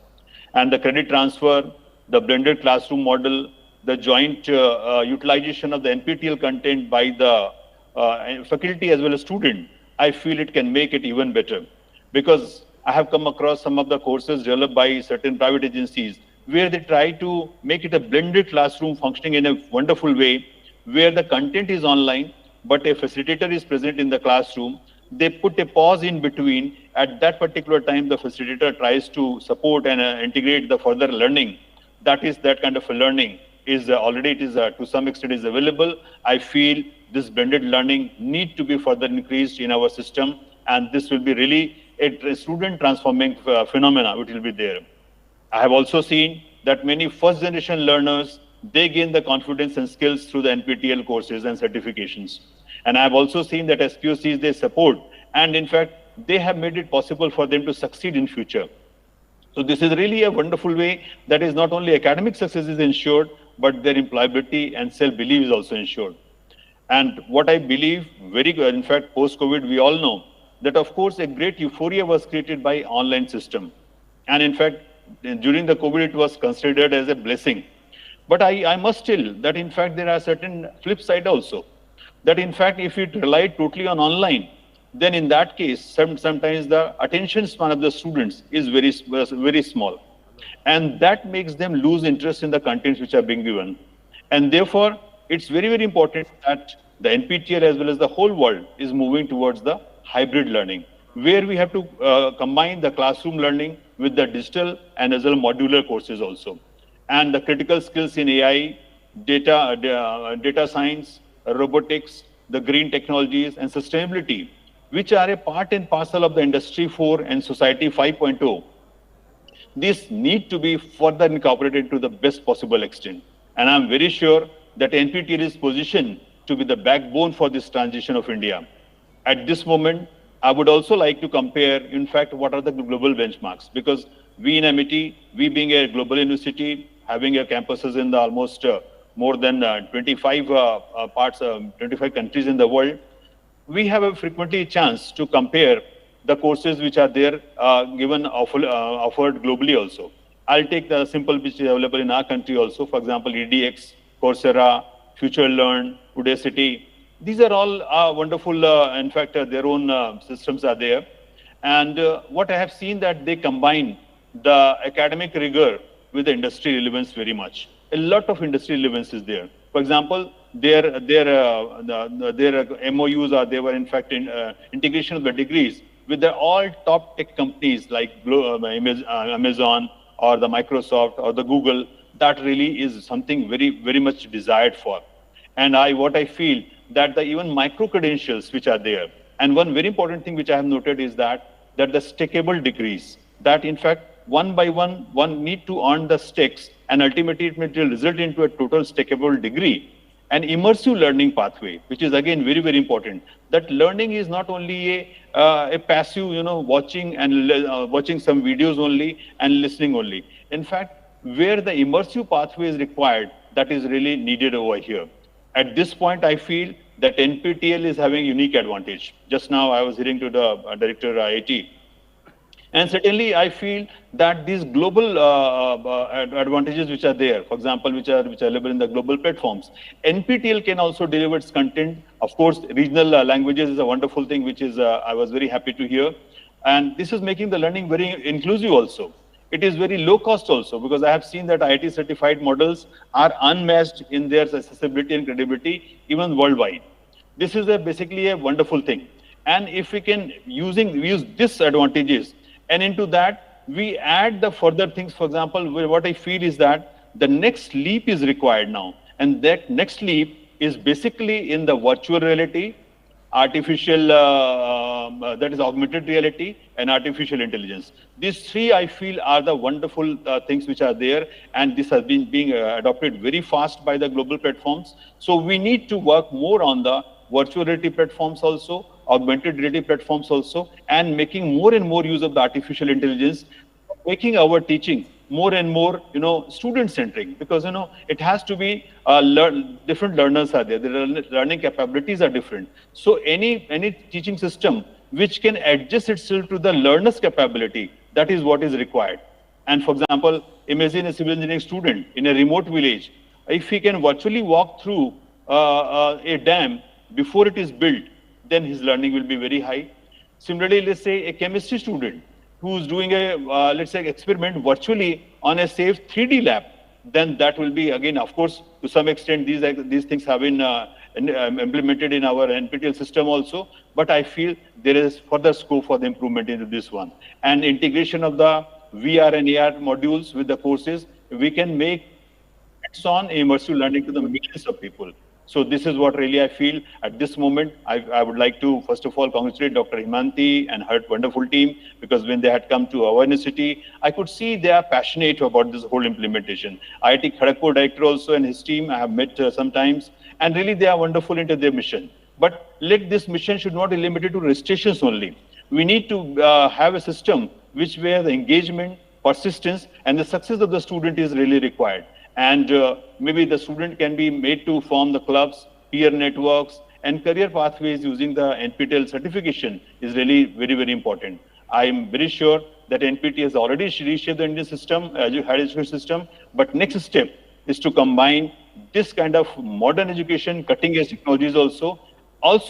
And the credit transfer, the blended classroom model, the joint utilization of the NPTEL content by the faculty as well as student, I feel it can make it even better. Because I have come across some of the courses developed by certain private agencies where they try to make it a blended classroom functioning in a wonderful way, where the content is online, but a facilitator is present in the classroom. They put a pause in between. At that particular time, the facilitator tries to support and integrate the further learning. That kind of a learning is already to some extent is available. I feel this blended learning need to be further increased in our system, and this will be really a student transforming phenomena which will be there. I have also seen that many first generation learners, they gain the confidence and skills through the NPTEL courses and certifications. And I have also seen that SPOCs they support, and in fact, they have made it possible for them to succeed in future. So this is really a wonderful way that is not only academic success is ensured, but their employability and self-belief is also ensured. And what I believe very good, in fact, post-COVID, we all know that of course a great euphoria was created by online system. And in fact, during the COVID, it was considered as a blessing. But I must tell that in fact, there are certain flip side also. That in fact, if it relied totally on online, then in that case, sometimes the attention span of the students is very small. And that makes them lose interest in the contents which are being given. And therefore, it's very, very important that the NPTEL as well as the whole world is moving towards the hybrid learning, where we have to combine the classroom learning with the digital and as well modular courses also. And the critical skills in AI, data science, robotics, the green technologies and sustainability, which are a part and parcel of the Industry 4 and Society 5.0, these need to be further incorporated to the best possible extent. And I'm very sure that NPTEL is positioned to be the backbone for this transition of India. At this moment, I would also like to compare, in fact, what are the global benchmarks? Because we in MIT, we being a global university, having campuses in the almost more than 25 25 countries in the world, we have a frequently chance to compare the courses which are there offered globally also. I'll take the simple which is available in our country also. For example, EDX, Coursera, Future Learn, Udacity. These are all wonderful, in fact, their own systems are there. And what I have seen that they combine the academic rigor with the industry relevance very much. A lot of industry relevance is there. For example, their MOUs are, they were in fact integration of the degrees with the all top tech companies like Amazon or the Microsoft or the Google. That really is something very much desired for. And what I feel that the even micro credentials which are there. And one very important thing which I have noted is that the stackable degrees, that in fact, one by one need to earn the stakes and ultimately it will result into a total stackable degree. An immersive learning pathway, which is again very important. That learning is not only a passive, watching and watching some videos only and listening only. In fact, where the immersive pathway is required, that is really needed over here. At this point, I feel that NPTEL is having unique advantage. Just now, I was hearing to the director IIT. And certainly, I feel that these global advantages which are there, for example, which are available in the global platforms, NPTEL can also deliver its content. Of course, regional languages is a wonderful thing, which is I was very happy to hear. And this is making the learning very inclusive also. It is very low cost also, because I have seen that IIT certified models are unmatched in their accessibility and credibility, even worldwide. This is basically a wonderful thing. And if we can use these advantages, and into that, we add the further things. For example, what I feel is that the next leap is required now. And that next leap is basically in the virtual reality, artificial, that is augmented reality, and artificial intelligence. These three, I feel, are the wonderful things which are there. And this has been being adopted very fast by the global platforms. So we need to work more on the virtual reality platforms also, augmented reality platforms also, and making more and more use of the artificial intelligence, making our teaching more and more, student-centric, because, it has to be, different learners are there, the learning capabilities are different. So any teaching system which can adjust itself to the learner's capability, that is what is required. And for example, imagine a civil engineering student in a remote village. If he can virtually walk through a dam before it is built, then his learning will be very high. Similarly, let's say a chemistry student who's doing a, let's say, experiment virtually on a safe 3D lab, then that will be, again, of course, to some extent, these things have been implemented in our NPTEL system also, but I feel there is further scope for the improvement into this one. And integration of the VR and AR modules with the courses, we can make hands-on immersive learning to the millions of people. So this is what really I feel at this moment. I would like to, first of all, congratulate Dr. Himanti and her wonderful team, because when they had come to our university, I could see they are passionate about this whole implementation. IIT Kharagpur director also and his team I have met sometimes, and really they are wonderful into their mission. But this mission should not be limited to restrictions only. We need to have a system where the engagement, persistence, and the success of the student is really required. And maybe the student can be made to form the clubs, peer networks, and career pathways using the NPTEL certification is really very important. I am very sure that NPTEL has already reshaped the Indian system, higher education system, but next step is to combine this kind of modern education, cutting-edge technologies also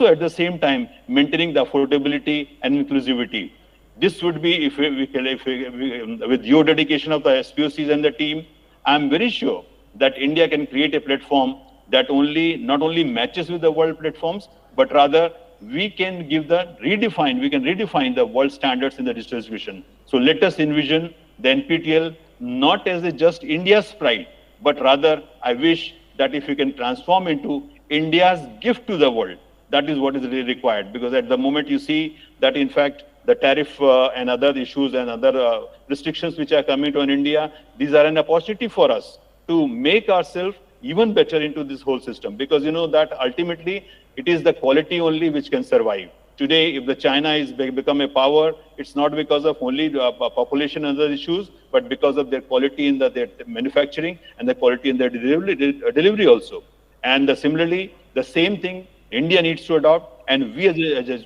at the same time maintaining the affordability and inclusivity. This would be, with your dedication of the SPOCs and the team, I'm very sure that India can create a platform that not only matches with the world platforms, but rather we can redefine the world standards in the digital education. So let us envision the NPTEL not as just India's pride, but rather I wish that if we can transform into India's gift to the world, that is what is really required. Because at the moment you see that in fact, the tariff and other issues and other restrictions which are coming on India, these are an opportunity for us to make ourselves even better into this whole system, because you know that ultimately it is the quality only which can survive. Today, if the China is become a power, it's not because of only population and other issues, but because of their quality in their manufacturing and the quality in their delivery also. And similarly, the same thing India needs to adopt, and we as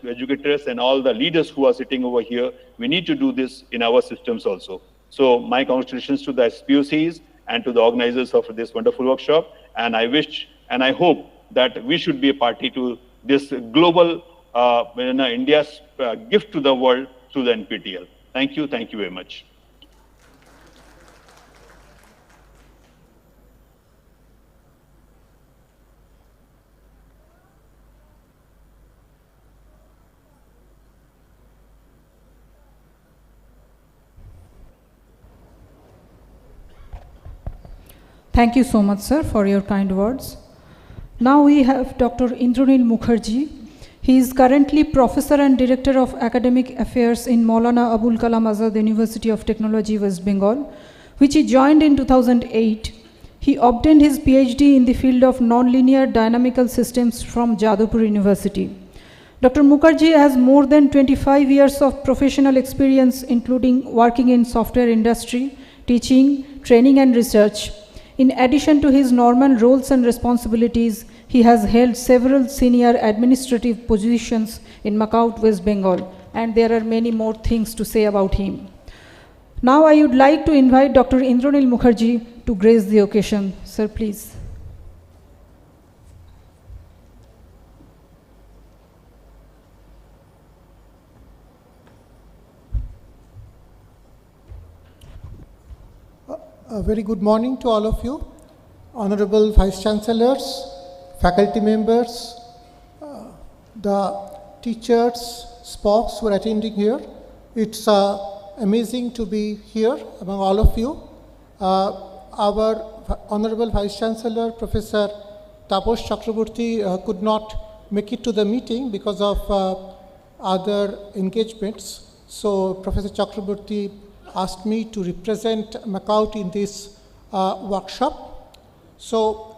educators and all the leaders who are sitting over here, we need to do this in our systems also. So my congratulations to the SPOCs and to the organizers of this wonderful workshop, and I wish and I hope that we should be a party to this global India's gift to the world through the NPTEL. Thank you very much. Thank you so much, sir, for your kind words. Now we have Dr. Indranil Mukherjee. He is currently Professor and Director of Academic Affairs in Maulana Abul Kalam Azad University of Technology, West Bengal, which he joined in 2008. He obtained his PhD in the field of nonlinear dynamical systems from Jadavpur University. Dr. Mukherjee has more than 25 years of professional experience, including working in software industry, teaching, training and research. In addition to his normal roles and responsibilities, he has held several senior administrative positions in Macau, West Bengal, and there are many more things to say about him. Now I would like to invite Dr. Indranil Mukherjee to grace the occasion. Sir, please. A very good morning to all of you, Honorable Vice Chancellors, faculty members, the teachers, SPOCs who are attending here. It's amazing to be here among all of you. Our Honorable Vice Chancellor, Professor Taposh Chakraborty, could not make it to the meeting because of other engagements. So Professor Chakraborty asked me to represent Macau in this workshop. So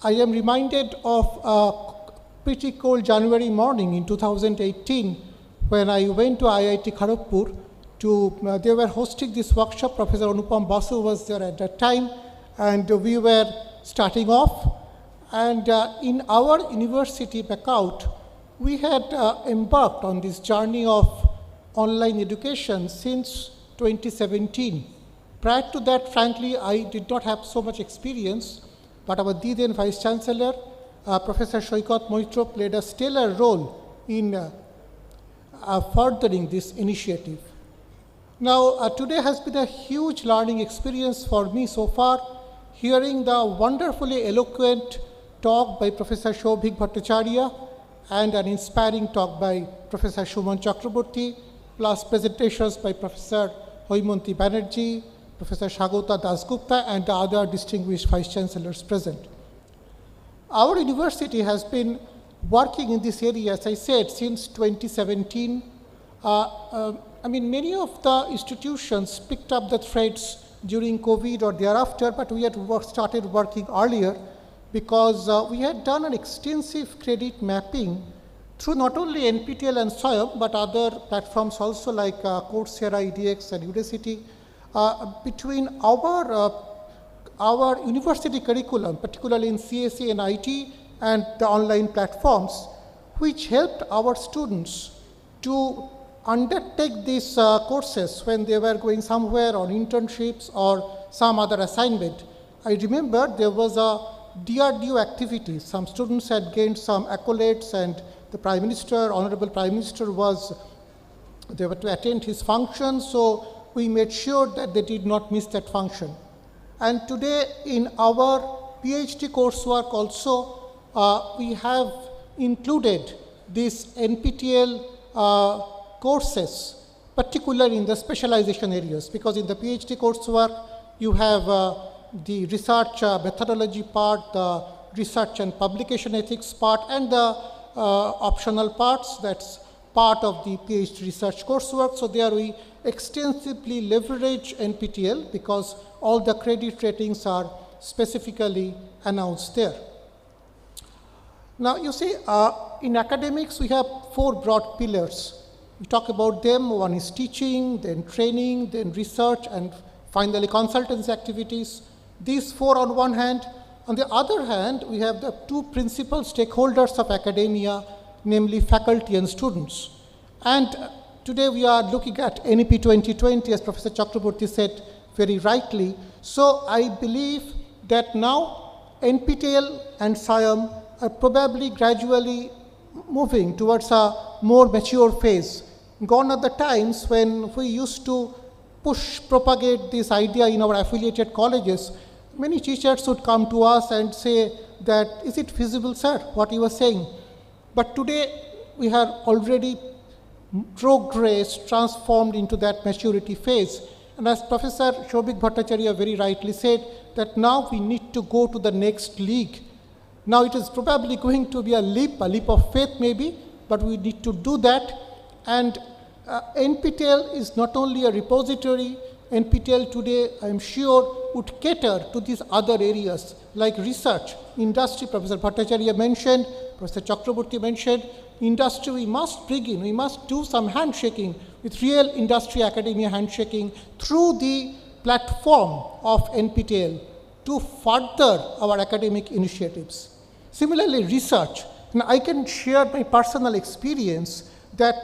I am reminded of a pretty cold January morning in 2018 when I went to IIT Kharagpur to, they were hosting this workshop. Professor Anupam Basu was there at that time, and we were starting off. And in our university, Macau, we had embarked on this journey of online education since 2017. Prior to that, frankly, I did not have so much experience, but our then Vice Chancellor, Professor Shoikat Moitro, played a stellar role in furthering this initiative. Now, today has been a huge learning experience for me so far, hearing the wonderfully eloquent talk by Professor Shobhik Bhattacharya and an inspiring talk by Professor Shuman Chakraborty, plus presentations by Professor Hoimonti Banerjee, Professor Shagota Dasgupta, and the other distinguished Vice Chancellors present. Our university has been working in this area, as I said, since 2017. I mean, many of the institutions picked up the threads during COVID or thereafter, but we had started working earlier because we had done an extensive credit mapping through not only NPTEL and SWAYAM, but other platforms also like Coursera, edX, and Udacity, between our university curriculum, particularly in CSE and IT, and the online platforms, which helped our students to undertake these courses when they were going somewhere on internships or some other assignment. I remember there was a DRDO activity. Some students had gained some accolades, and the Prime Minister, Honorable Prime Minister, they were to attend his function, so we made sure that they did not miss that function. And today in our PhD coursework also, we have included these NPTEL courses, particularly in the specialization areas, because in the PhD coursework, you have the research methodology part, the research and publication ethics part, and the optional parts, that's part of the PhD research coursework. So there we extensively leverage NPTEL because all the credit ratings are specifically announced there. Now you see, in academics we have 4 broad pillars. We talk about them. One is teaching, then training, then research, and finally consultancy activities. These 4 on one hand. On the other hand, we have the 2 principal stakeholders of academia, namely faculty and students. And today we are looking at NEP 2020, as Professor Chakraborty said very rightly. So I believe that now NPTEL and SWAYAM are probably gradually moving towards a more mature phase. Gone are the times when we used to propagate this idea in our affiliated colleges. Many teachers would come to us and say that, is it feasible, sir, what you were saying? But today we have already progressed, transformed into that maturity phase. And as Professor Shobik Bhattacharya very rightly said, that now we need to go to the next league. Now it is probably going to be a leap of faith maybe, but we need to do that. And NPTEL is not only a repository. NPTEL today, I am sure, would cater to these other areas like research, industry. Professor Bhattacharya mentioned, Professor Chakraborty mentioned, industry we must bring in, we must do some handshaking with real industry academia handshaking through the platform of NPTEL to further our academic initiatives. Similarly, research. And I can share my personal experience that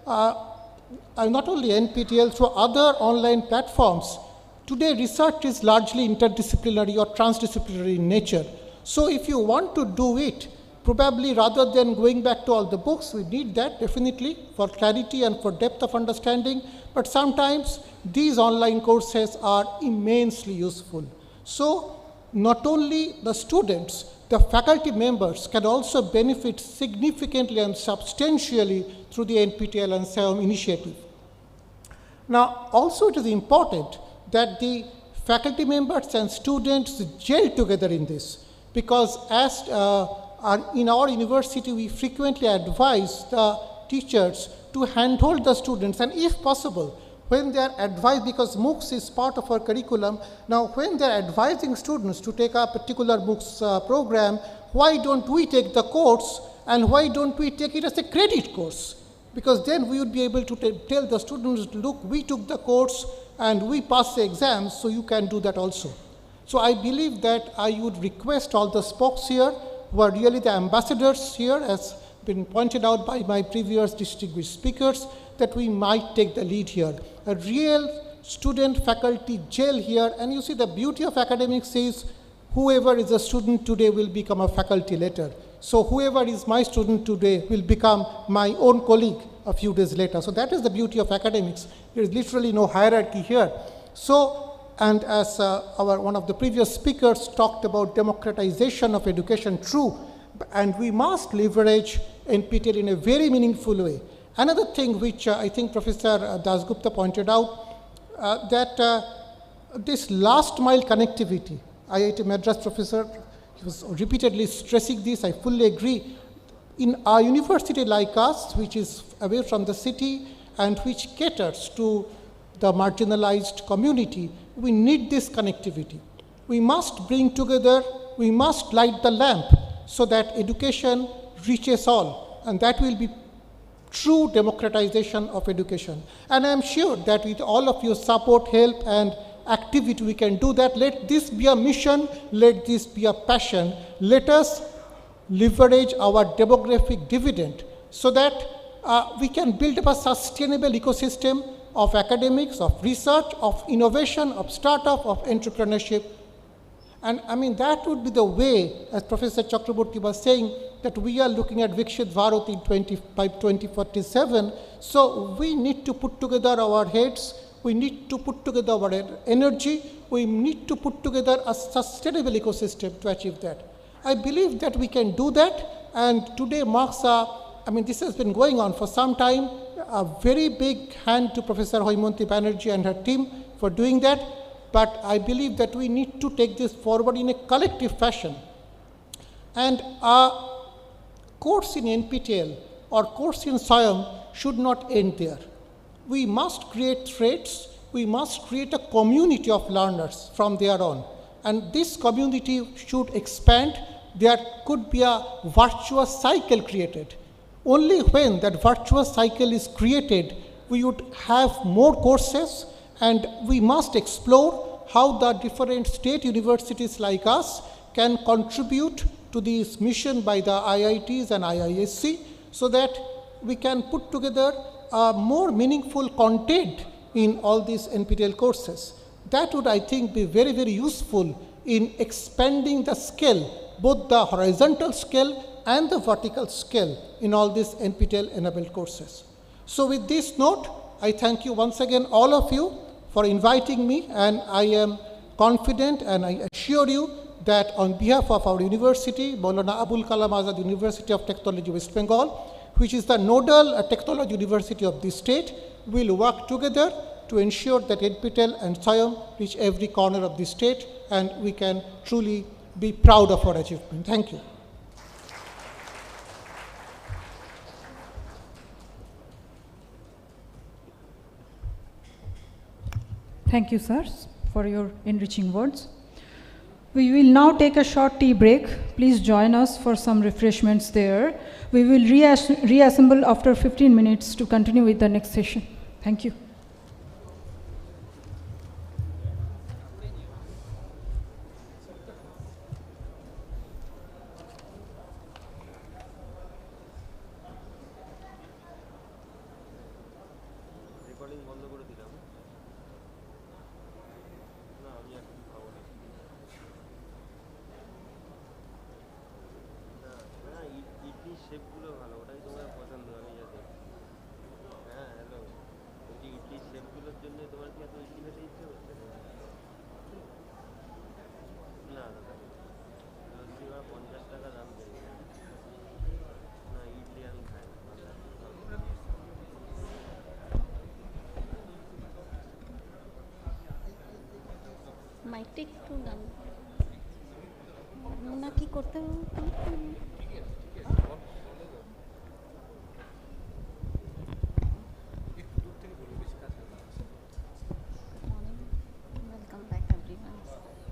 not only NPTEL, through other online platforms, today research is largely interdisciplinary or transdisciplinary in nature. So if you want to do it, probably rather than going back to all the books, we need that definitely for clarity and for depth of understanding, but sometimes these online courses are immensely useful. So not only the students, the faculty members can also benefit significantly and substantially through the NPTEL and SWAYAM initiative. Now, also it is important that the faculty members and students gel together in this, because as in our university, we frequently advise the teachers to handhold the students, and if possible, when they are advised, because MOOCs is part of our curriculum, now when they are advising students to take a particular MOOCs program, why don't we take the course and why don't we take it as a credit course? Because then we would be able to tell the students, look, we took the course and we passed the exams, so you can do that also. So I believe that I would request all the SPOCs here, who are really the ambassadors here, as been pointed out by my previous distinguished speakers, that we might take the lead here. A real student-faculty gel here, and you see the beauty of academics is whoever is a student today will become a faculty later. So whoever is my student today will become my own colleague a few days later. So that is the beauty of academics. There is literally no hierarchy here. So, and as one of the previous speakers talked about democratization of education, true, and we must leverage NPTEL in a very meaningful way. Another thing which I think Professor Dasgupta pointed out, that this last mile connectivity, IIT Madras professor, he was repeatedly stressing this, I fully agree. In a university like us, which is away from the city and which caters to the marginalized community, we need this connectivity. We must bring together, we must light the lamp so that education reaches all, and that will be true democratization of education. And I'm sure that with all of your support, help, and activity, we can do that. Let this be a mission, let this be a passion. Let us leverage our demographic dividend so that we can build up a sustainable ecosystem of academics, of research, of innovation, of startup, of entrepreneurship. And I mean, that would be the way, as Professor Chakraborty was saying, that we are looking at Vikshit Bharat in by 2047. So we need to put together our heads, we need to put together our energy, we need to put together a sustainable ecosystem to achieve that. I believe that we can do that, and today marks this has been going on for some time. A very big hand to Professor Hoymonti Banerjee and her team for doing that, but I believe that we need to take this forward in a collective fashion. And a course in NPTEL or course in SWAYAM should not end there. We must create threads, we must create a community of learners from there on. And this community should expand. There could be a virtuous cycle created. Only when that virtuous cycle is created, we would have more courses, and we must explore how the different state universities like us can contribute to this mission by the IITs and IISc, so that we can put together more meaningful content in all these NPTEL courses. That would, I think, be very, very useful in expanding the scale, both the horizontal scale and the vertical scale in all these NPTEL enabled courses. So with this note, I thank you once again, all of you, for inviting me, and I am confident and I assure you that on behalf of our university, Maulana Abul Kalam Azad University of Technology, West Bengal, which is the nodal technology university of this state, will work together to ensure that NPTEL and SWAYAM reach every corner of the state, and we can truly be proud of our achievement. Thank you. Thank you, sir, for your enriching words. We will now take a short tea break. Please join us for some refreshments there. We will reassemble after 15 minutes to continue with the next session. Thank you. মাইকটা একটু না কি করতে হবে welcome back everyone ঠিক আছে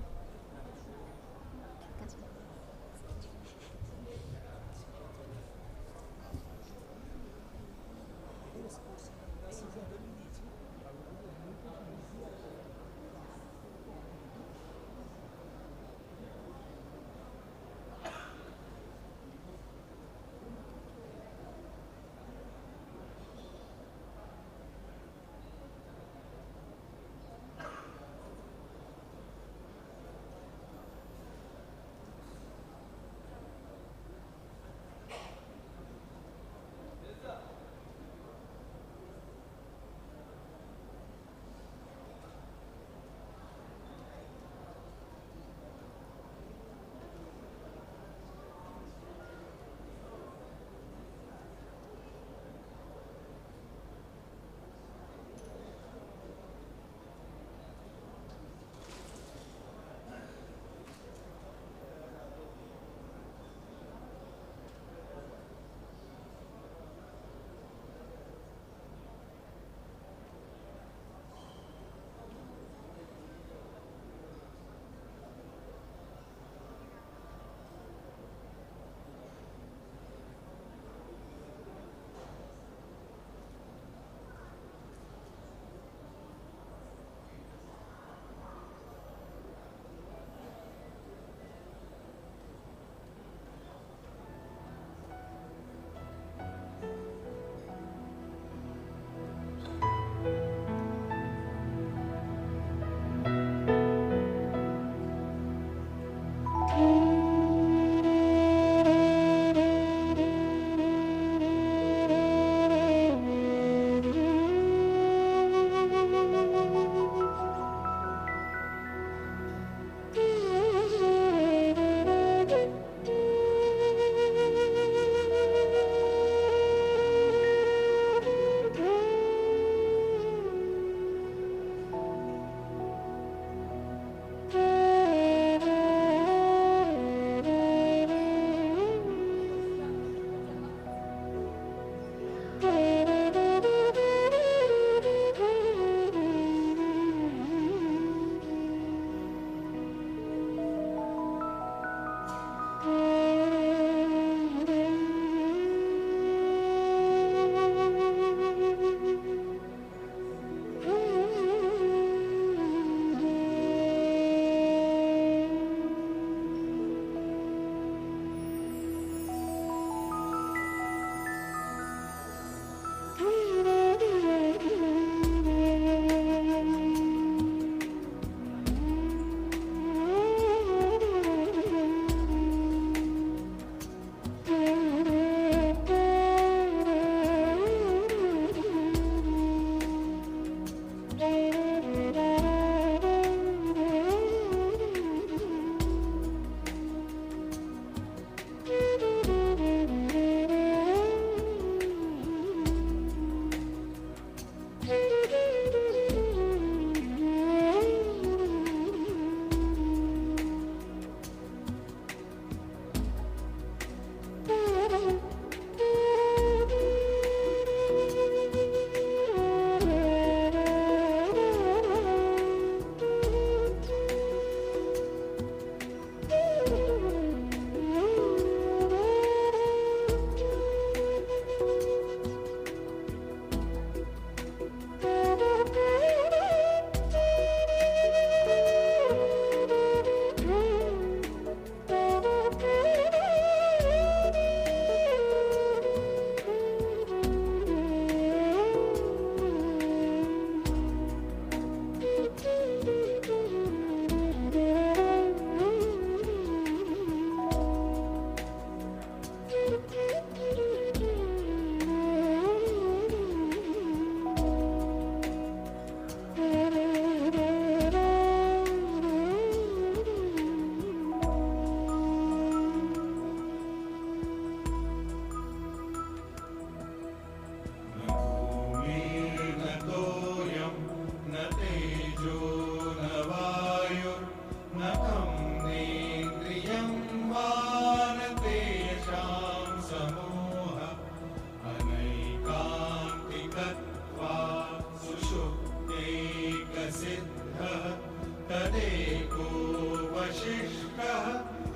एकः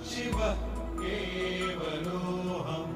शिवः केवलोऽहम्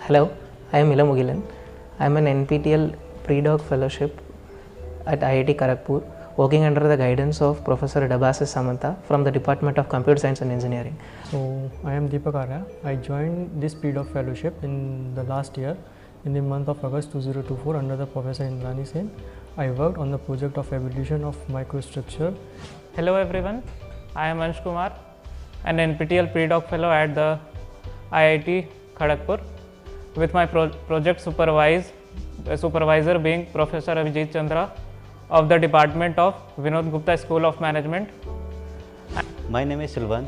Hello, I am Ila Mugilan. I am an NPTEL Pre-Doc Fellowship at IIT Kharagpur, working under the guidance of Professor Dabasis Samantha from the Department of Computer Science and Engineering. So, I am Deepak Arya. I joined this Pre-Doc Fellowship in the last year in the month of August 2024 under the Professor Indrani Sen. I worked on the project of evolution of microstructure. Hello everyone, I am Ansh Kumar, an NPTEL Pre-Doc Fellow at the IIT Kharagpur, with my project supervisor being Professor Abhijit Chandra of the Department of Vinod Gupta School of Management. My name is Silvan.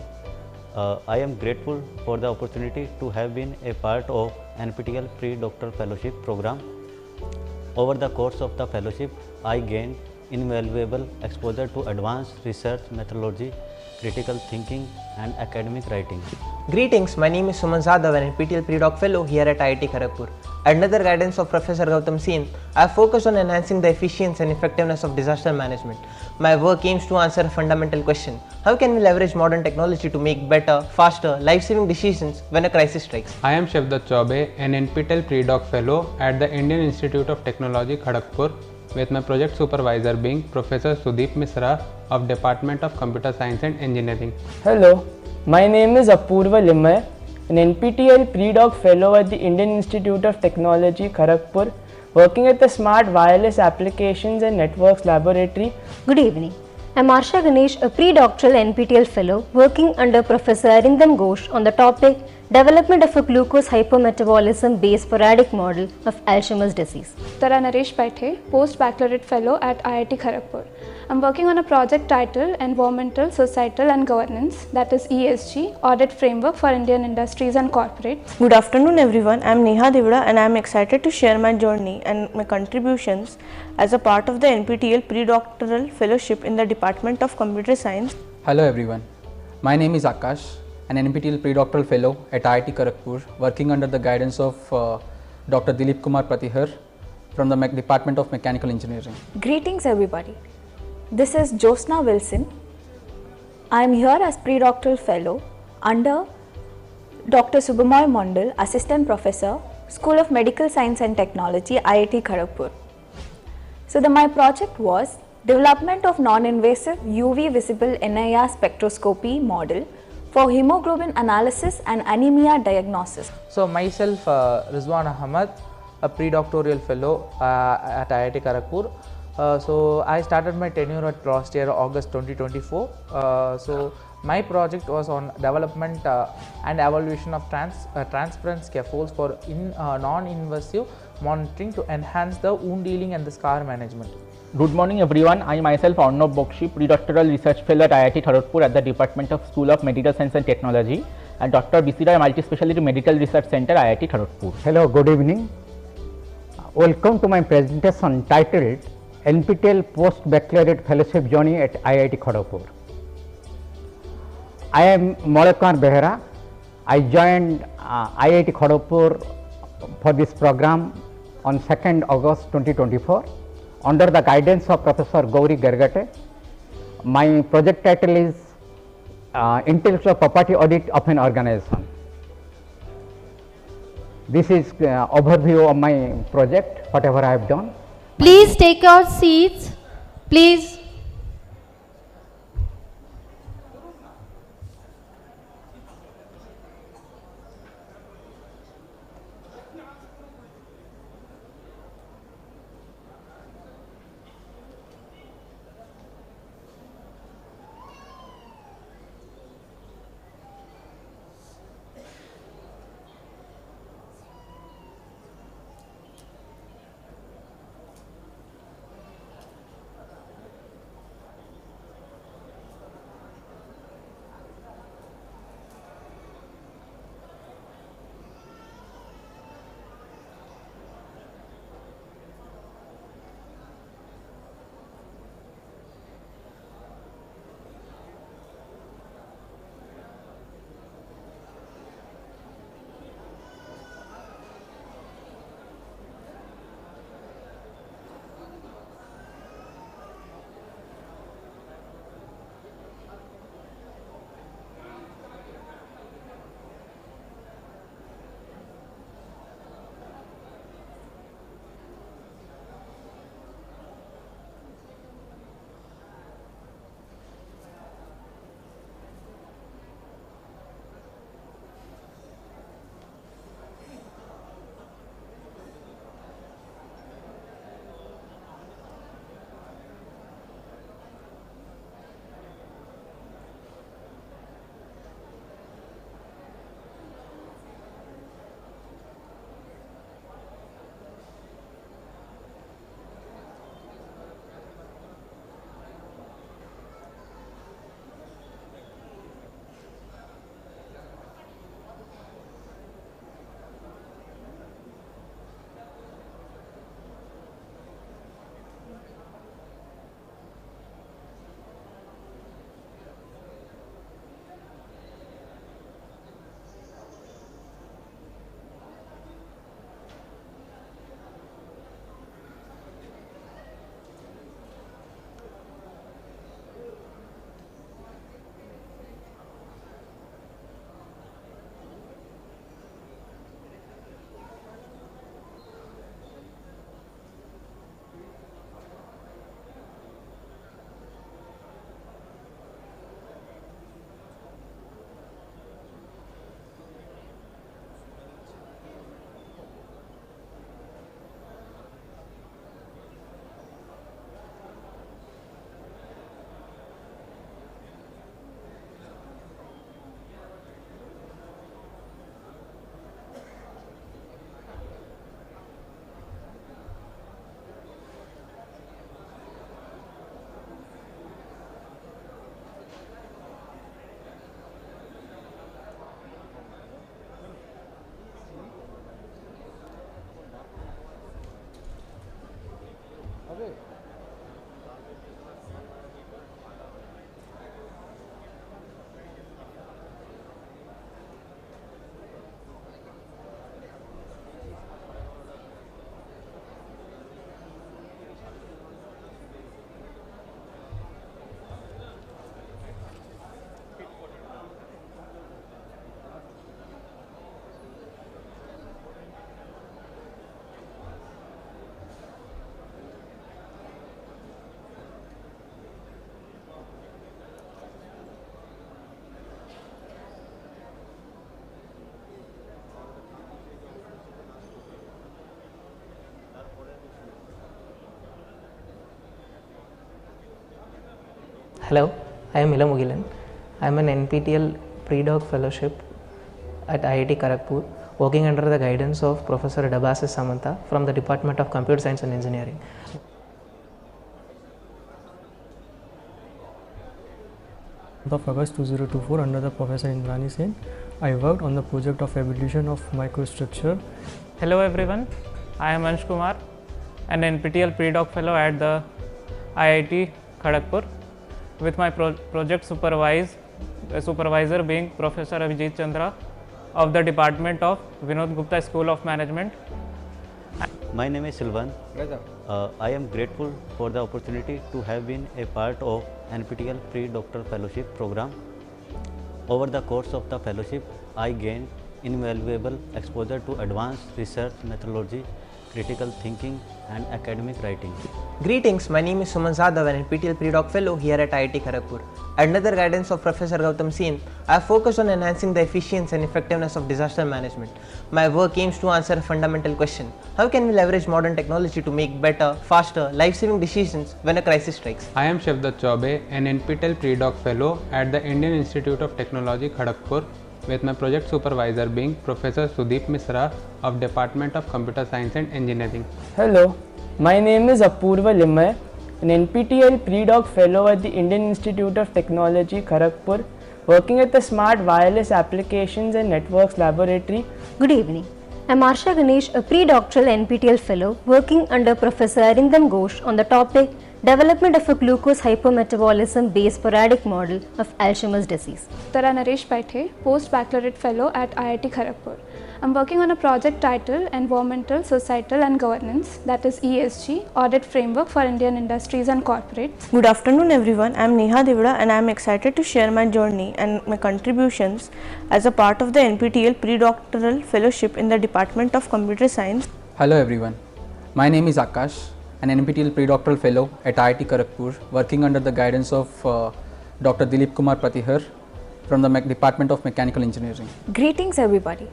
I am grateful for the opportunity to have been a part of NPTEL Pre-Doctoral Fellowship program. Over the course of the fellowship, I gained invaluable exposure to advanced research methodology, critical thinking and academic writing. Greetings, my name is Suman Zadav, an NPTEL Pre-Doc Fellow here at IIT Kharagpur. Under the guidance of Professor Gautam Sen, I have focused on enhancing the efficiency and effectiveness of disaster management. My work aims to answer a fundamental question: how can we leverage modern technology to make better, faster, life-saving decisions when a crisis strikes? I am Shavdat Chaube, an NPTEL Pre-Doc Fellow at the Indian Institute of Technology, Kharagpur, with my project supervisor being Professor Sudeep Misra of Department of Computer Science and Engineering. Hello, my name is Apurva Limay, an NPTEL Pre-Doc Fellow at the Indian Institute of Technology, Kharagpur, working at the Smart Wireless Applications and Networks Laboratory. Good evening. I am Arsha Ganesh, a pre-doctoral NPTEL Fellow working under Professor Arindam Ghosh on the topic Development of a Glucose Hypermetabolism Based Sporadic Model of Alzheimer's Disease. Tara Naresh Paithe, Post-Baccalaureate Fellow at IIT Kharagpur. I am working on a project titled Environmental, Societal and Governance, that is ESG, Audit Framework for Indian Industries and Corporates. Good afternoon everyone, I am Neha Devda and I am excited to share my journey and my contributions as a part of the NPTEL Pre-Doctoral Fellowship in the Department of Computer Science. Hello everyone, my name is Akash, an NPTEL Pre-Doctoral Fellow at IIT Kharagpur, working under the guidance of Dr. Dilip Kumar Pratihar from the Department of Mechanical Engineering. Greetings everybody. This is Josna Wilson. I am here as Pre-Doctoral Fellow under Dr. Subhamoy Mondal, Assistant Professor, School of Medical Science and Technology, IIT Kharagpur. So my project was development of non-invasive UV visible NIR spectroscopy model for hemoglobin analysis and anemia diagnosis. So myself Rizwan Ahmad, a pre-doctoral fellow at IIT Kharagpur. So I started my tenure at last year August 2024. So my project was on development and evaluation of transparent scaffolds for non-invasive monitoring to enhance the wound healing and the scar management. Good morning everyone, I myself Arnav Bokshi, Pre-Doctoral Research Fellow at IIT Kharagpur at the Department of School of Medical Science and Technology, and Dr. B.C. Rai Multi-Speciality Medical Research Center, IIT Kharagpur. Hello, good evening. Welcome to my presentation titled NPTEL Post-Baccalaureate Fellowship Journey at IIT Kharagpur. I am Molekar Behera. I joined IIT Kharagpur for this program on 2nd August 2024 under the guidance of Professor Gauri Gargate. My project title is Intellectual Property Audit of an Organization. This is overview of my project, whatever I have done. Please take your seats, please. Hello, I am Ilamugilan. I am an NPTEL pre-doc fellowship at IIT Kharagpur, working under the guidance of Professor Dabasis Samantha from the Department of Computer Science and Engineering. Of August 2024, under the Professor Indrani Sen, I worked on the project of evolution of microstructure. Hello everyone, I am Ansh Kumar, an NPTEL pre-doc fellow at the IIT Kharagpur, with my project supervisor being Professor Abhijit Chandra of the Department of Vinod Gupta School of Management. My name is Silvan. I am grateful for the opportunity to have been a part of NPTEL pre-doctoral fellowship program. Over the course of the fellowship, I gained invaluable exposure to advanced research methodology, critical thinking and academic writing. Greetings, my name is Suman Zadav, an NPTEL pre-doc fellow here at IIT Kharagpur. Under the guidance of Professor Gautam Sen, I have focused on enhancing the efficiency and effectiveness of disaster management. My work aims to answer a fundamental question: how can we leverage modern technology to make better, faster, life-saving decisions when a crisis strikes? I am Shavdat Chaube, an NPTEL pre-doc fellow at the Indian Institute of Technology, Kharagpur, with my project supervisor being Professor Sudeep Misra of Department of Computer Science and Engineering. Hello, my name is Apurva Limay, an NPTEL pre-doc fellow at the Indian Institute of Technology, Kharagpur, working at the Smart Wireless Applications and Networks Laboratory. Good evening. I am Arsha Ganesh, a pre-doctoral NPTEL fellow working under Professor Arindam Ghosh on the topic Development of a Glucose Hypometabolism Based Sporadic Model of Alzheimer's Disease. Tara Naresh Paithe, Post-Baccalaureate Fellow at IIT Kharagpur. I'm working on a project titled Environmental, Societal and Governance, that is ESG, Audit Framework for Indian Industries and Corporates. Good afternoon everyone, I am Neha Divda and I am excited to share my journey and my contributions as a part of the NPTEL pre-doctoral fellowship in the Department of Computer Science. Hello everyone, my name is Akash, an NPTEL pre-doctoral fellow at IIT Kharagpur, working under the guidance of Dr. Dilip Kumar Pratihar from the Department of Mechanical Engineering. Greetings everybody.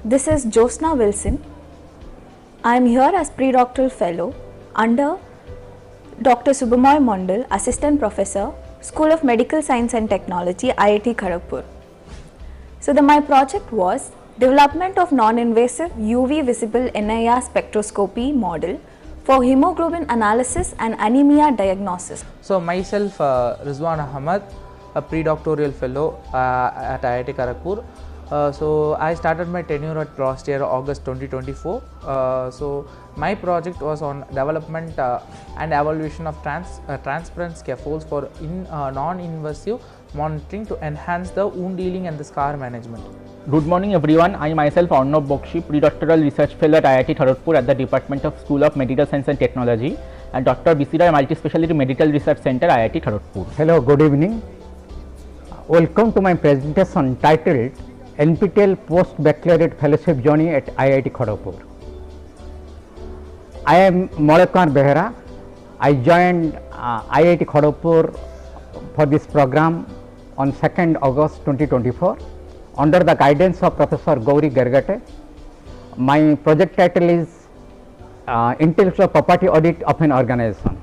This is Josna Wilson. I am here as pre-doctoral fellow under Dr. Subhamoy Mondal, Assistant Professor, School of Medical Science and Technology, IIT Kharagpur. So my project was development of non-invasive UV visible NIR spectroscopy model for hemoglobin analysis and anemia diagnosis. So myself Rizwan Ahmad, a pre-doctoral fellow at IIT Kharagpur. So I started my tenure at last year August 2024. So my project was on development and evaluation of transparent scaffolds for non-invasive monitoring to enhance the wound healing and the scar management. Good morning everyone, I myself Arnav Bokshi, pre-doctoral research fellow at IIT Kharagpur at the Department of School of Medical Science and Technology, and Dr. B.C. Roy Multi-Speciality Medical Research Center, IIT Kharagpur. Hello, good evening. Welcome to my presentation titled NPTEL Post-Baccalaureate Fellowship Journey at IIT Kharagpur. I am Molekar Behera. I joined IIT Kharagpur for this program on 2nd August 2024 under the guidance of Professor Gauri Gargate. My project title is Intellectual Property Audit of an Organization.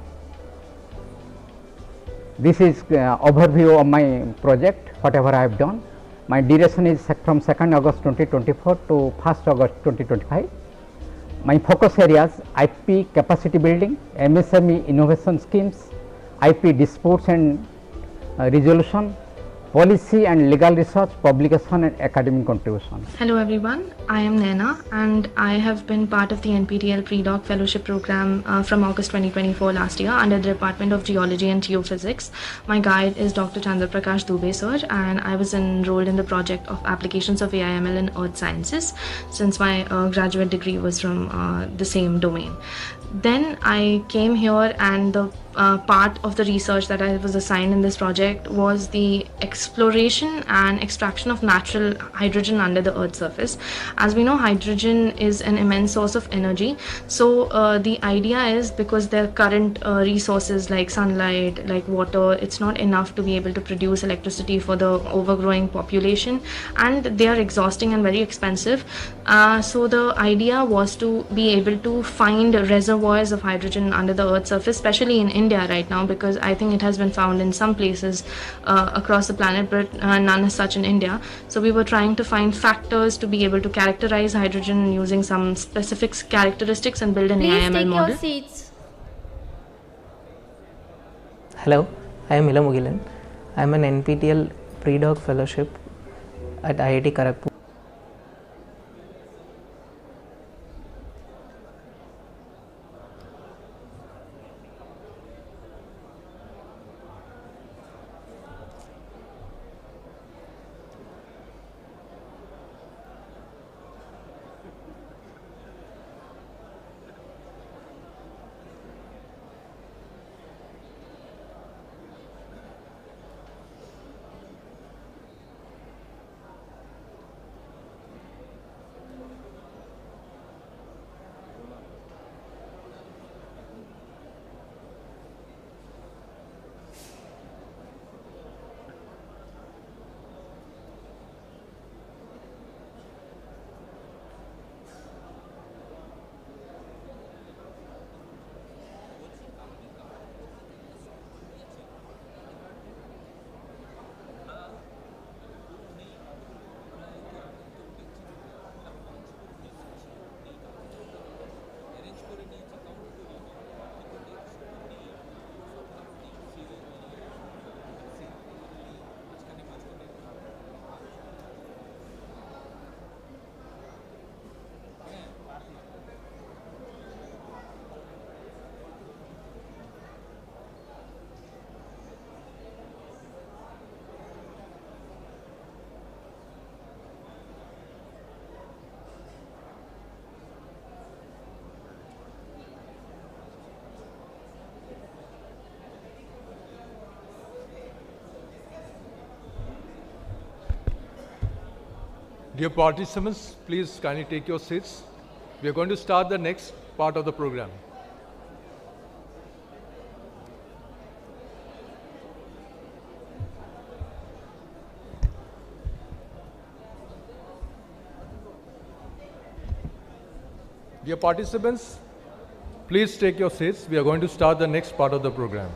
This is overview of my project, whatever I have done. My duration is from 2nd August 2024 to 1st August 2025. My focus areas: IP capacity building, MSME innovation schemes, IP disputes and resolution, policy and legal research, publication and academic contribution. Hello everyone, I am Naina and I have been part of the NPTEL Pre-Doc Fellowship Program from August 2024 last year under the Department of Geology and Geophysics. My guide is Dr. Chandra Prakash Dubey sir, and I was enrolled in the project of applications of AI/ML in Earth Sciences since my graduate degree was from the same domain. Then I came here and the part of the research that I was assigned in this project was the exploration and extraction of natural hydrogen under the Earth's surface. As we know, hydrogen is an immense source of energy. So the idea is, because their current resources like sunlight, like water, it's not enough to be able to produce electricity for the overgrowing population, and they are exhausting and very expensive. So the idea was to be able to find reservoirs of hydrogen under the Earth's surface, especially in India right now, because I think it has been found in some places across the planet, but none as such in India. So we were trying to find factors to be able to characterize hydrogen using some specific characteristics and build an AI/ML model. Please take your seats. Hello, I am Ila Mugilan. I am an NPTEL Pre-Doc Fellowship at IIT Kharagpur. Dear participants, please kindly take your seats. We are going to start the next part of the program. Dear participants, please take your seats. We are going to start the next part of the program.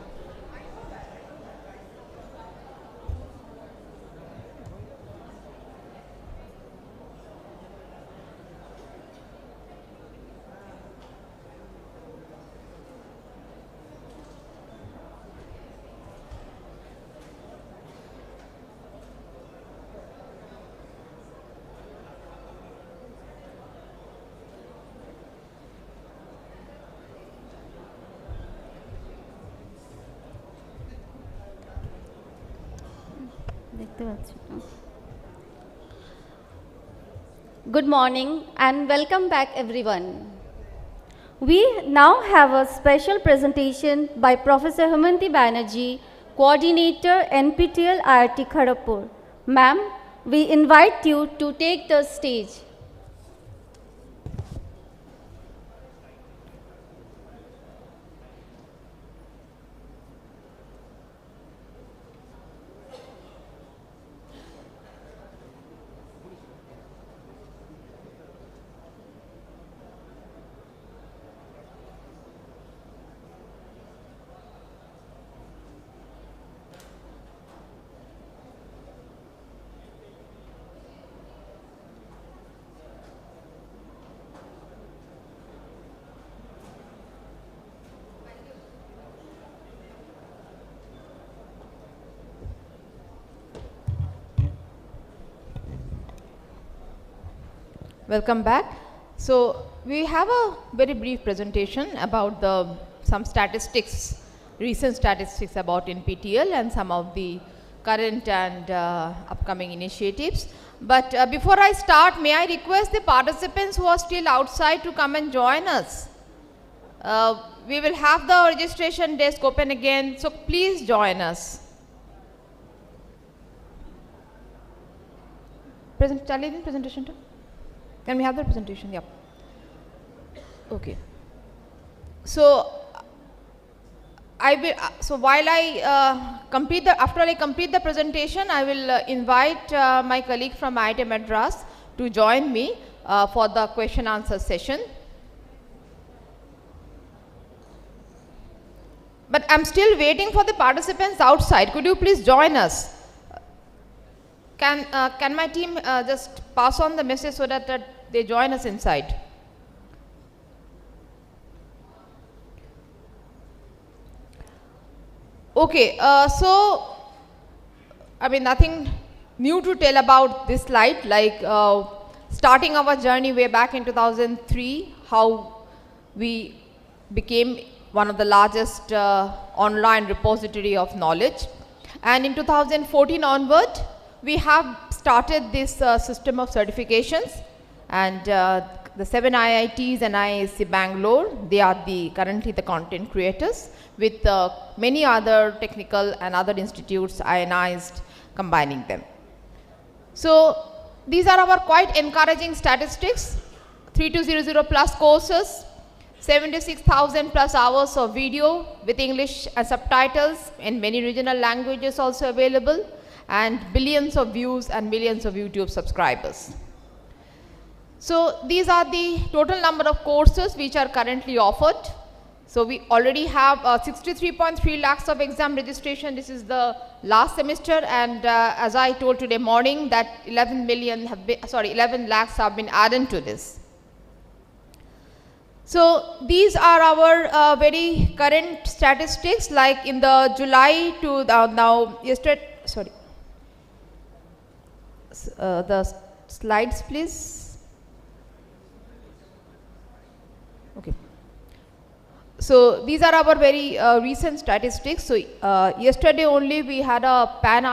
Good morning and welcome back everyone. We now have a special presentation by Professor Hemanti Banerjee, Coordinator NPTEL IIT Kharagpur. Ma'am, we invite you to take the stage. Welcome back. So we have a very brief presentation about some statistics, recent statistics about NPTEL and some of the current and upcoming initiatives. But before I start, may I request the participants who are still outside to come and join us. We will have the registration desk open again, so please join us. Presentation too? Can we have the presentation? Yep. Okay. So I will. So while I after I complete the presentation, I will invite my colleague from IIT Madras to join me for the question answer session. But I'm still waiting for the participants outside. Could you please join us? Can my team just pass on the message so that they join us inside? Okay, so I mean nothing new to tell about this slide, like starting our journey way back in 2003, how we became one of the largest online repository of knowledge, and in 2014 onward we have started this system of certifications, and the 7 IITs and IISc Bangalore, they are currently the content creators, with many other technical and other institutes ionized, combining them. So these are our quite encouraging statistics: 3200 plus courses, 76,000 plus hours of video with English and subtitles in many regional languages also available, and billions of views and millions of YouTube subscribers. So these are the total number of courses which are currently offered. So we already have 63.3 lakhs of exam registration. This is the last semester, and as I told today morning, that 11 lakhs have been added to this. So these are our very current statistics, like in the July to now yesterday, the slides please. Okay. So these are our very recent statistics. So yesterday only we had a Pan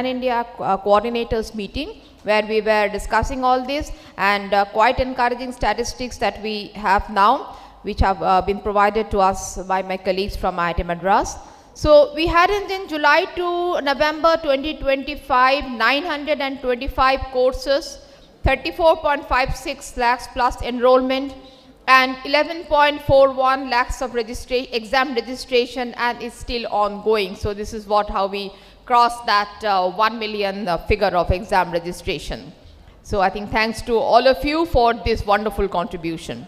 India coordinators meeting where we were discussing all this, and quite encouraging statistics that we have now, which have been provided to us by my colleagues from IIT Madras. So we had in July to November 2025, 925 courses, 34.56 lakhs plus enrollment, and 11.41 lakhs of exam registration, and is still ongoing. So this is how we crossed that 1 million figure of exam registration. So I think thanks to all of you for this wonderful contribution.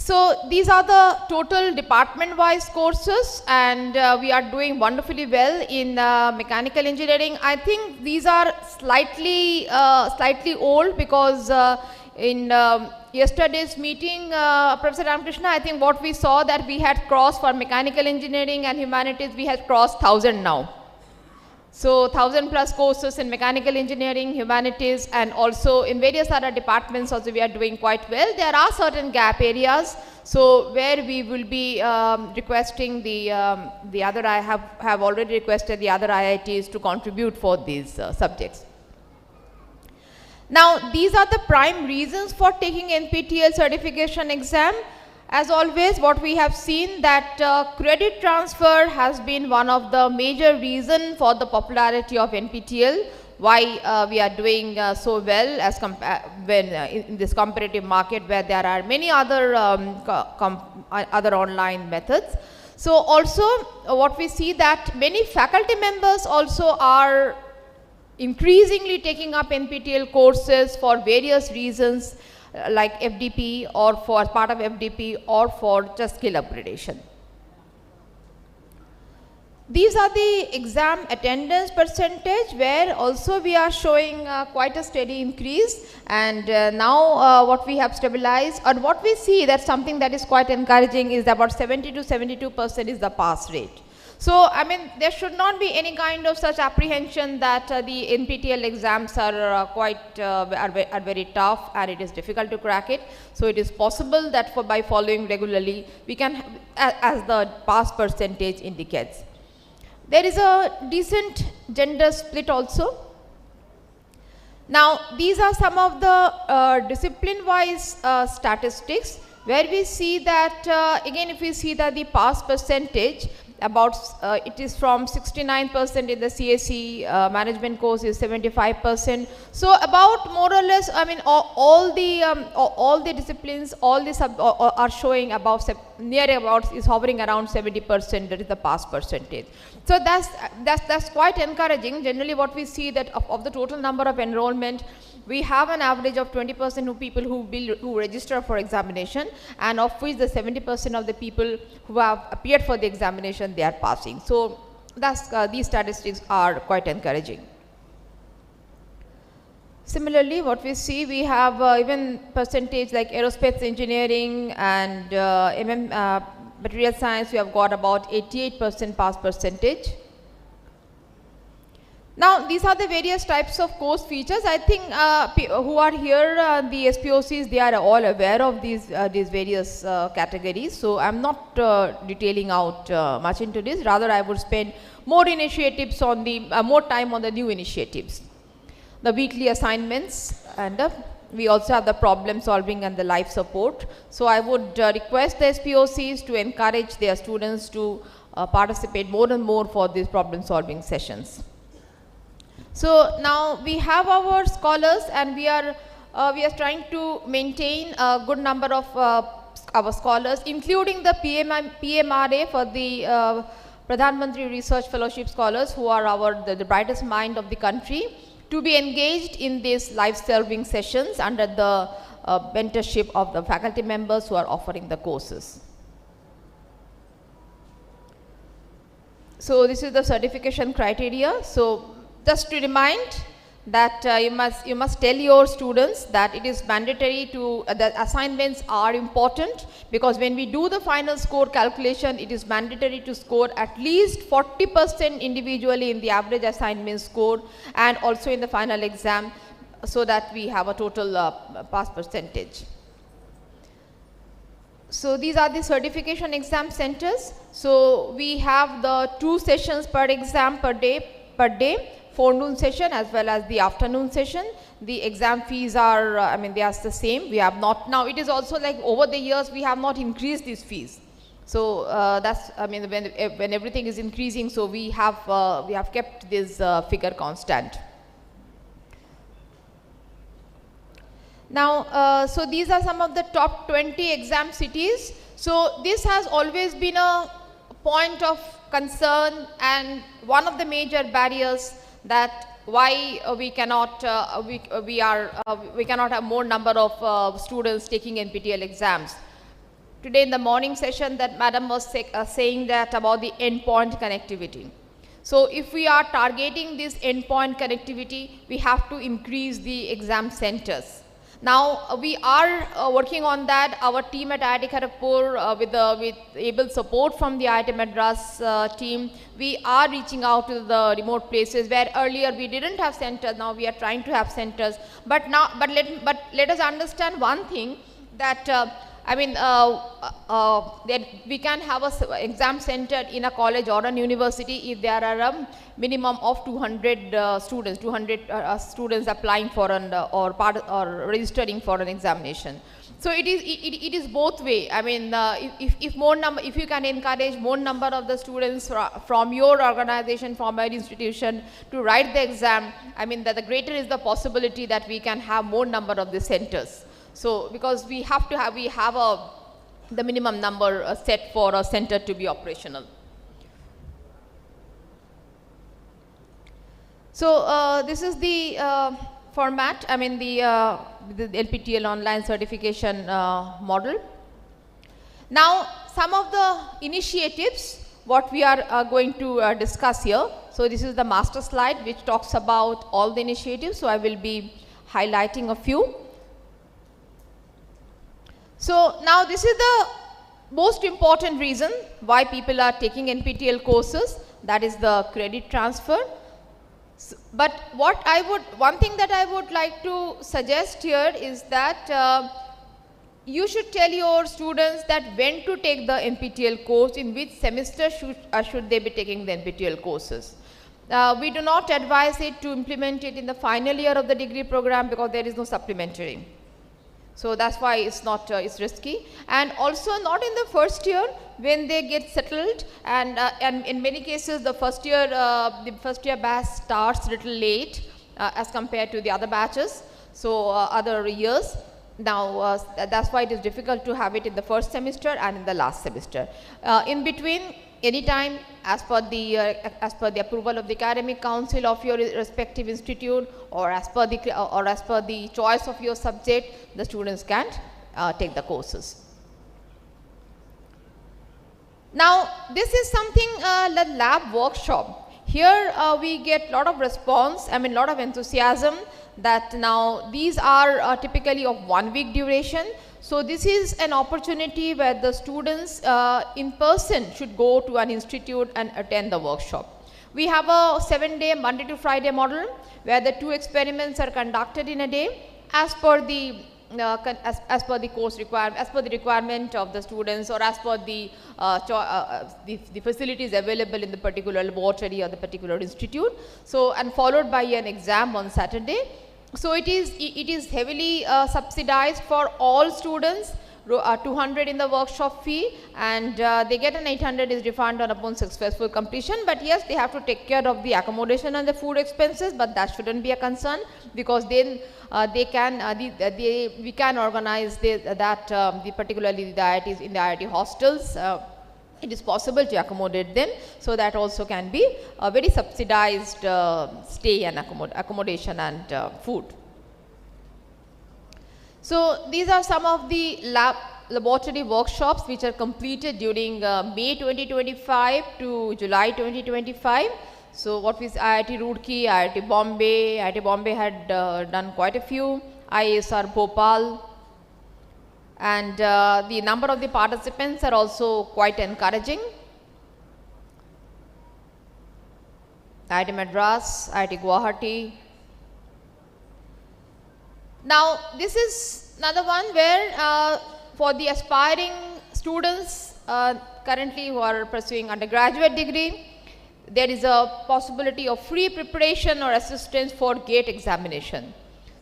So these are the total department-wise courses, and we are doing wonderfully well in mechanical engineering. I think these are slightly old, because in yesterday's meeting, Professor Ramakrishna, I think what we saw that we had crossed for mechanical engineering and humanities, we had crossed 1,000 now. So 1,000 plus courses in mechanical engineering, humanities, and also in various other departments also we are doing quite well. There are certain gap areas, so where we will be requesting the other, I have already requested the other IITs to contribute for these subjects. Now these are the prime reasons for taking NPTEL certification exam. As always, what we have seen that credit transfer has been one of the major reasons for the popularity of NPTEL, why we are doing so well as in this competitive market where there are many other other online methods. So also what we see that many faculty members also are increasingly taking up NPTEL courses for various reasons, like FDP or for part of FDP or for just skill upgradation. These are the exam attendance percentage, where also we are showing quite a steady increase, and now what we have stabilized, and what we see that something that is quite encouraging is about 70 to 72% is the pass rate. So, I mean, there should not be any kind of such apprehension that the NPTEL exams are are very tough and it is difficult to crack it. So, it is possible that by following regularly, we can, as the pass percentage indicates. There is a decent gender split also. Now, these are some of the discipline-wise statistics, where we see that, again, if we see that the pass percentage, about it is from 69% in the CSE management course is 75%. So about more or less, I mean, all the disciplines, all the are showing about near about is hovering around 70%. That is the pass percentage. So that's quite encouraging. Generally, what we see that of the total number of enrollment, we have an average of 20% of people who register for examination, and of which the 70% of the people who have appeared for the examination, they are passing. So that's, these statistics are quite encouraging. Similarly, what we see, we have even percentage like aerospace engineering and material science, we have got about 88% pass percentage. Now, these are the various types of course features. I think who are here, the SPOCs, they are all aware of these various categories. So, I am not detailing out much into this. Rather, I would spend more initiatives on the, more time on the new initiatives. The weekly assignments, and we also have the problem solving and the life support. So, I would request the SPOCs to encourage their students to participate more and more for these problem solving sessions. So now we have our scholars, and we are trying to maintain a good number of our scholars, including the PMRA for the Pradhan Mantri Research Fellowship scholars, who are the brightest mind of the country, to be engaged in these life serving sessions under the mentorship of the faculty members who are offering the courses. So this is the certification criteria. So just to remind that you must tell your students that it is mandatory to, the assignments are important, because when we do the final score calculation, it is mandatory to score at least 40% individually in the average assignment score and also in the final exam, so that we have a total pass percentage. So these are the certification exam centers. So we have the 2 sessions per exam per day, forenoon session as well as the afternoon session. The exam fees are, I mean, they are the same. We have not, now it is also like over the years we have not increased these fees. So that's, I mean, when everything is increasing, so we have kept this figure constant. Now, so these are some of the top 20 exam cities. So this has always been a point of concern and one of the major barriers that why we cannot have more number of students taking NPTEL exams. Today in the morning session, that madam was saying that about the endpoint connectivity. So if we are targeting this endpoint connectivity, we have to increase the exam centers. Now we are working on that. Our team at IIT Kharagpur, with able support from the IIT Madras team, we are reaching out to the remote places where earlier we didn't have centers. Now we are trying to have centers. But let us understand one thing, that I mean, that we can have an exam center in a college or a university if there are a minimum of 200 students, 200 students applying for an or registering for an examination. So it is both way. I mean, if you can encourage more number of the students from your organization, from your institution to write the exam, I mean, that the greater is the possibility that we can have more number of the centers. So because we have the minimum number set for a center to be operational. So this is the format, I mean the NPTEL online certification model. Now some of the initiatives what we are going to discuss here. So this is the master slide which talks about all the initiatives. So I will be highlighting a few. So now this is the most important reason why people are taking NPTEL courses, that is the credit transfer. But one thing that I would like to suggest here is that you should tell your students that when to take the NPTEL course, in which semester should they be taking the NPTEL courses. We do not advise it to implement it in the final year of the degree program because there is no supplementary. So that's why it's not, it's risky, and also not in the first year when they get settled, and in many cases the first year batch starts a little late as compared to the other batches, so other years. Now that's why it is difficult to have it in the first semester and in the last semester. In between, anytime as per the approval of the academic council of your respective institute, or as per the choice of your subject, the students can take the courses. Now this is something the lab workshop. Here we get lot of response, I mean lot of enthusiasm, that now these are typically of 1 week duration. So this is an opportunity where the students in person should go to an institute and attend the workshop. We have a 7-day Monday to Friday model where the 2 experiments are conducted in a day as per the course requirement, as per the requirement of the students, or as per the facilities available in the particular laboratory or the particular institute. So, and followed by an exam on Saturday. So it is heavily subsidized for all students, 200 in the workshop fee, and they get an 800 is refunded upon successful completion. But yes, they have to take care of the accommodation and the food expenses, but that shouldn't be a concern, because then we can organize particularly the IITs in the IIT hostels. It is possible to accommodate them, so that also can be a very subsidized stay and accommodation and food. So these are some of the laboratory workshops which are completed during May 2025 to July 2025. So what was IIT Roorkee, IIT Bombay had done quite a few, IISR Bhopal, and the number of the participants are also quite encouraging. IIT Madras, IIT Guwahati. Now this is another one where for the aspiring students currently who are pursuing undergraduate degree, there is a possibility of free preparation or assistance for GATE examination.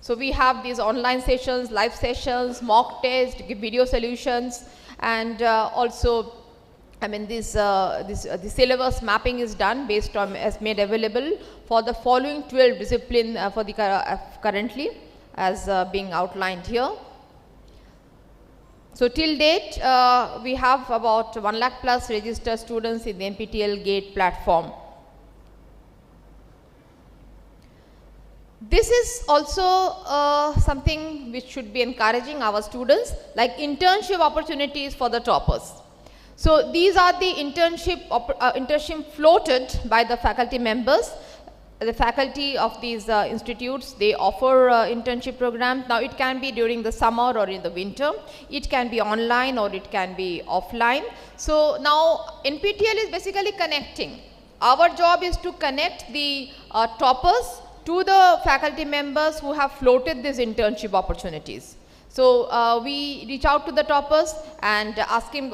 So we have these online sessions, live sessions, mock tests, video solutions, and also, I mean, the syllabus mapping is done based on, as made available for the following 12 disciplines for the currently as being outlined here. So till date, we have about 1 lakh plus registered students in the NPTEL GATE platform. This is also something which should be encouraging our students, like internship opportunities for the toppers. So these are the internship floated by the faculty members. The faculty of these institutes, they offer internship programs. Now it can be during the summer or in the winter. It can be online or it can be offline. So now NPTEL is basically connecting. Our job is to connect the toppers to the faculty members who have floated these internship opportunities. So we reach out to the toppers and ask them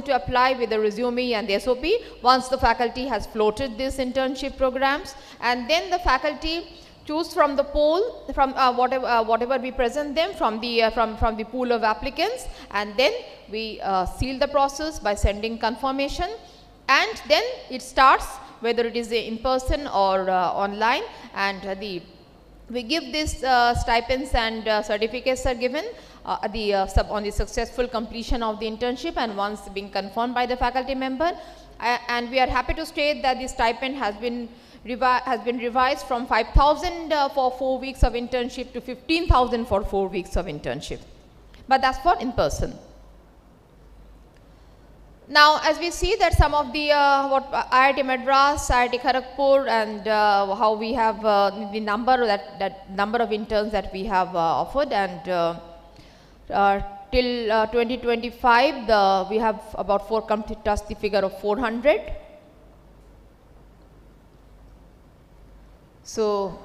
to apply with the resume and the SOP once the faculty has floated these internship programs, and then the faculty choose from the pool, from whatever we present them from the pool of applicants, and then we seal the process by sending confirmation, and then it starts, whether it is in person or online, and we give these stipends and certificates are given on the successful completion of the internship and once being confirmed by the faculty member. And we are happy to state that the stipend has been revised from 5,000 for 4 weeks of internship to 15,000 for 4 weeks of internship. But that's for in person. Now, as we see that some of the IIT Madras, IIT Kharagpur, and how we have the number of interns that we have offered, and till 2025, we have about touched the figure of 400. So,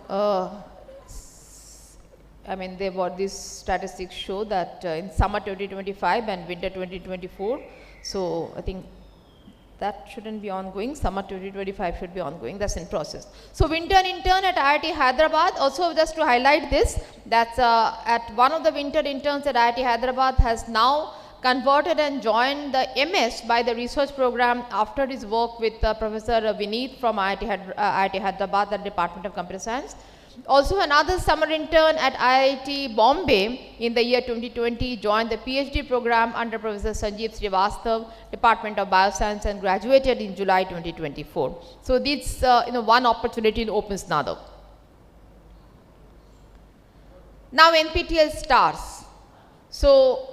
I mean, these statistics show that in summer 2025 and winter 2024, so I think that shouldn't be ongoing. Summer 2025 should be ongoing. That's in process. So, winter intern at IIT Hyderabad. Also, just to highlight this, that's at one of the winter interns at IIT Hyderabad has now converted and joined the MS by the research program after his work with Professor Vineet from IIT Hyderabad, the Department of Computer Science. Also, another summer intern at IIT Bombay in the year 2020 joined the PhD program under Professor Sanjeev Srivastav, Department of Bioscience, and graduated in July 2024. So, this one opportunity opens another. Now, NPTEL stars. So,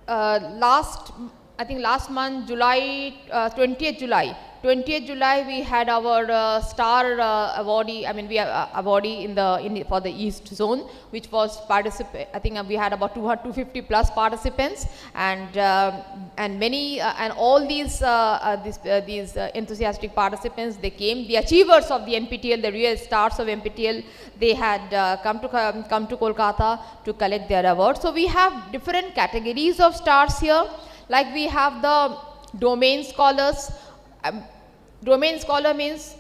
last month, 20th July, we had our star awardee. I mean, we are awardee for the East Zone, which was I think we had about 250 plus participants, and many and all these enthusiastic participants, they came. The achievers of the NPTEL, the real stars of NPTEL, they had come to Kolkata to collect their awards. So we have different categories of stars here. Like we have the domain scholars. Domain scholar means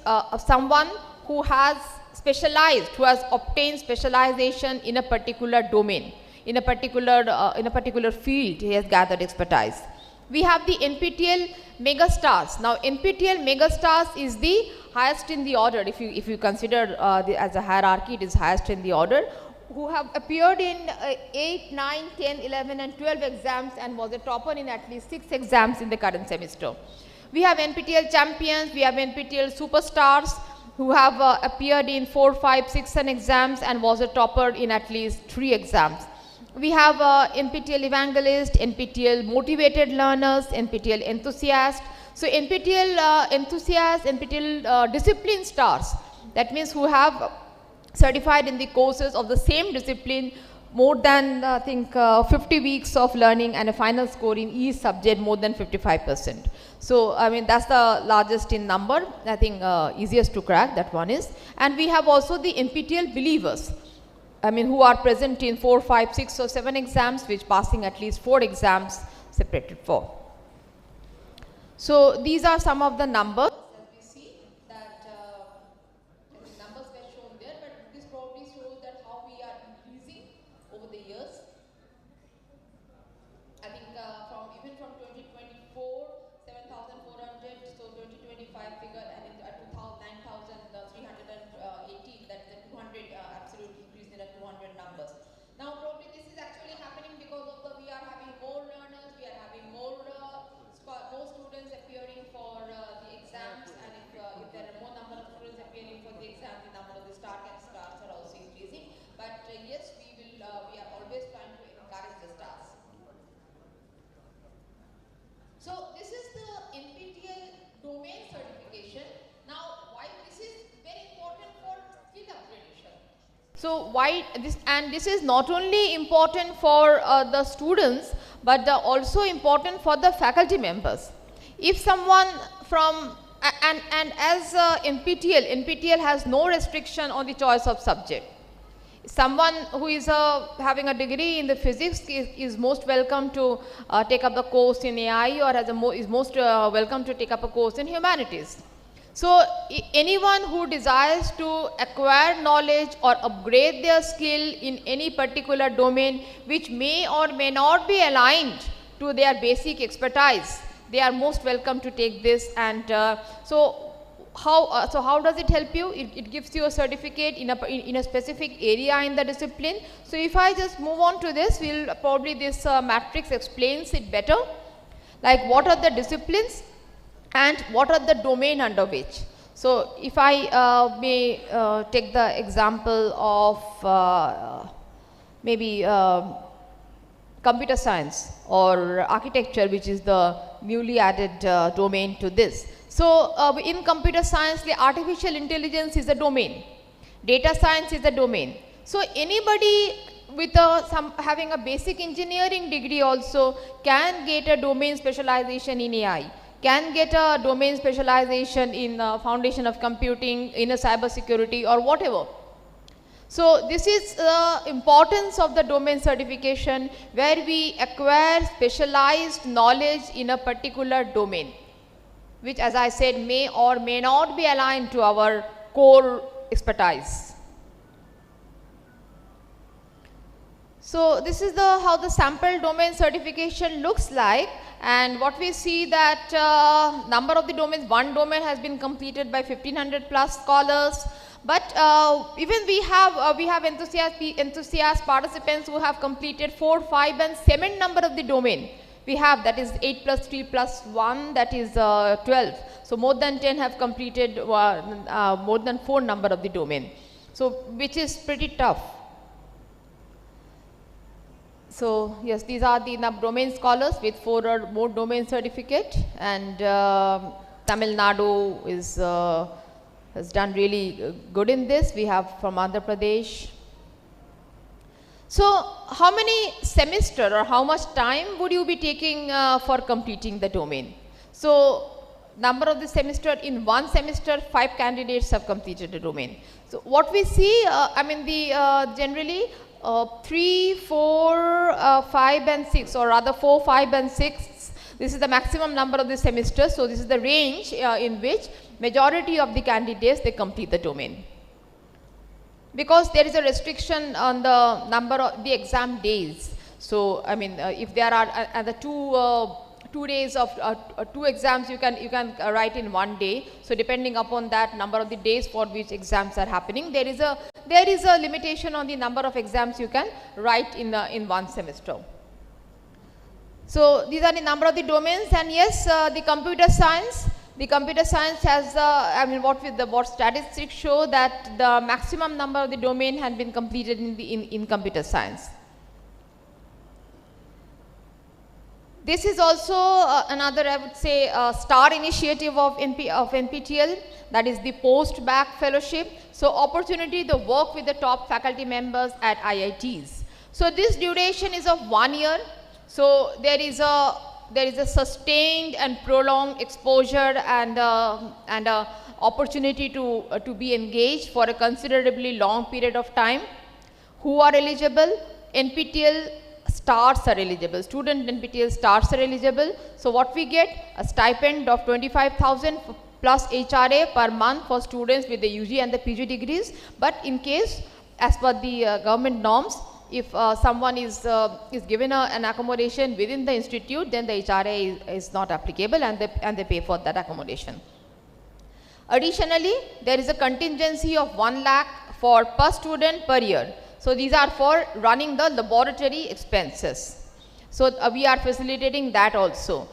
someone who has specialized, who has obtained specialization in a particular domain, in a particular field. He has gathered expertise. We have the NPTEL megastars. Now, NPTEL megastars is the highest in the order. If you consider as a hierarchy, it is highest in the order, who have appeared in 8, 9, 10, 11 and 12 exams and was a topper in at least 6 exams in the current semester. We have NPTEL champions, we have NPTEL superstars who have appeared in 4, 5, 6 exams and was a topper in at least 3 exams. We have NPTEL evangelist, NPTEL motivated learners, NPTEL enthusiast. So, NPTEL enthusiasts, NPTEL discipline stars, that means who have certified in the courses of the same discipline more than I think 50 weeks of learning and a final score in each subject more than 55%. So, I mean that's the largest in number, I think easiest to crack, that one is. And we have also the NPTEL believers, I mean who are present in 4, 5, 6 or 7 exams, which passing at least 4 exams separated for. So, these are some of the numbers. So, why this, and this is not only important for the students, but also important for the faculty members. If someone from, and as NPTEL has no restriction on the choice of subject. Someone who is having a degree in the physics is most welcome to take up the course in AI, or is most welcome to take up a course in humanities. So, anyone who desires to acquire knowledge or upgrade their skill in any particular domain which may or may not be aligned to their basic expertise, they are most welcome to take this. And so how does it help you? It gives you a certificate in a specific area in the discipline. So, if I just move on to this, probably this matrix explains it better, like what are the disciplines and what are the domain under which. So, if I may take the example of maybe computer science or architecture, which is the newly added domain to this. So, in computer science, the artificial intelligence is a domain, data science is a domain. So, anybody with having a basic engineering degree also can get a domain specialization in AI, can get a domain specialization in foundation of computing, in a cyber security or whatever. So this is the importance of the domain certification, where we acquire specialized knowledge in a particular domain, which, as I said, may or may not be aligned to our core expertise. So this is how the sample domain certification looks like, and what we see that number of the domains, one domain has been completed by 1500 plus scholars. But even we have enthusiast participants who have completed 4, 5 and 7 number of the domain. We have, that is 8 plus 3 plus 1, that is 12. So more than 10 have completed more than 4 number of the domain. So which is pretty tough. So yes, these are the domain scholars with 4 or more domain certificate, and Tamil Nadu is has done really good in this. We have from Andhra Pradesh. So how many semester or how much time would you be taking for completing the domain? So number of the semester, in one semester 5 candidates have completed the domain. So what we see, I mean generally 3, 4, 5 and 6, or rather 4, 5 and 6. This is the maximum number of the semesters. So this is the range in which majority of the candidates, they complete the domain. Because there is a restriction on the number of the exam days. So I mean if there are the 2 days of 2 exams, you can write in one day. So depending upon that number of the days for which exams are happening, there is a limitation on the number of exams you can write in one semester. So these are the number of the domains, and yes, the computer science has I mean what statistics show that the maximum number of the domain had been completed in computer science. This is also another, I would say, star initiative of NPTEL, that is the post-bac fellowship. So opportunity to work with the top faculty members at IITs. So this duration is of 1 year. So there is a sustained and prolonged exposure and opportunity to be engaged for a considerably long period of time. Who are eligible? NPTEL stars are eligible. Student NPTEL stars are eligible. So what we get? A stipend of 25,000 plus HRA per month for students with the UG and the PG degrees. But in case, as per the government norms, if someone is given an accommodation within the institute, then the HRA is not applicable, and they pay for that accommodation. Additionally, there is a contingency of 1 lakh for per student per year. So these are for running the laboratory expenses. So we are facilitating that also.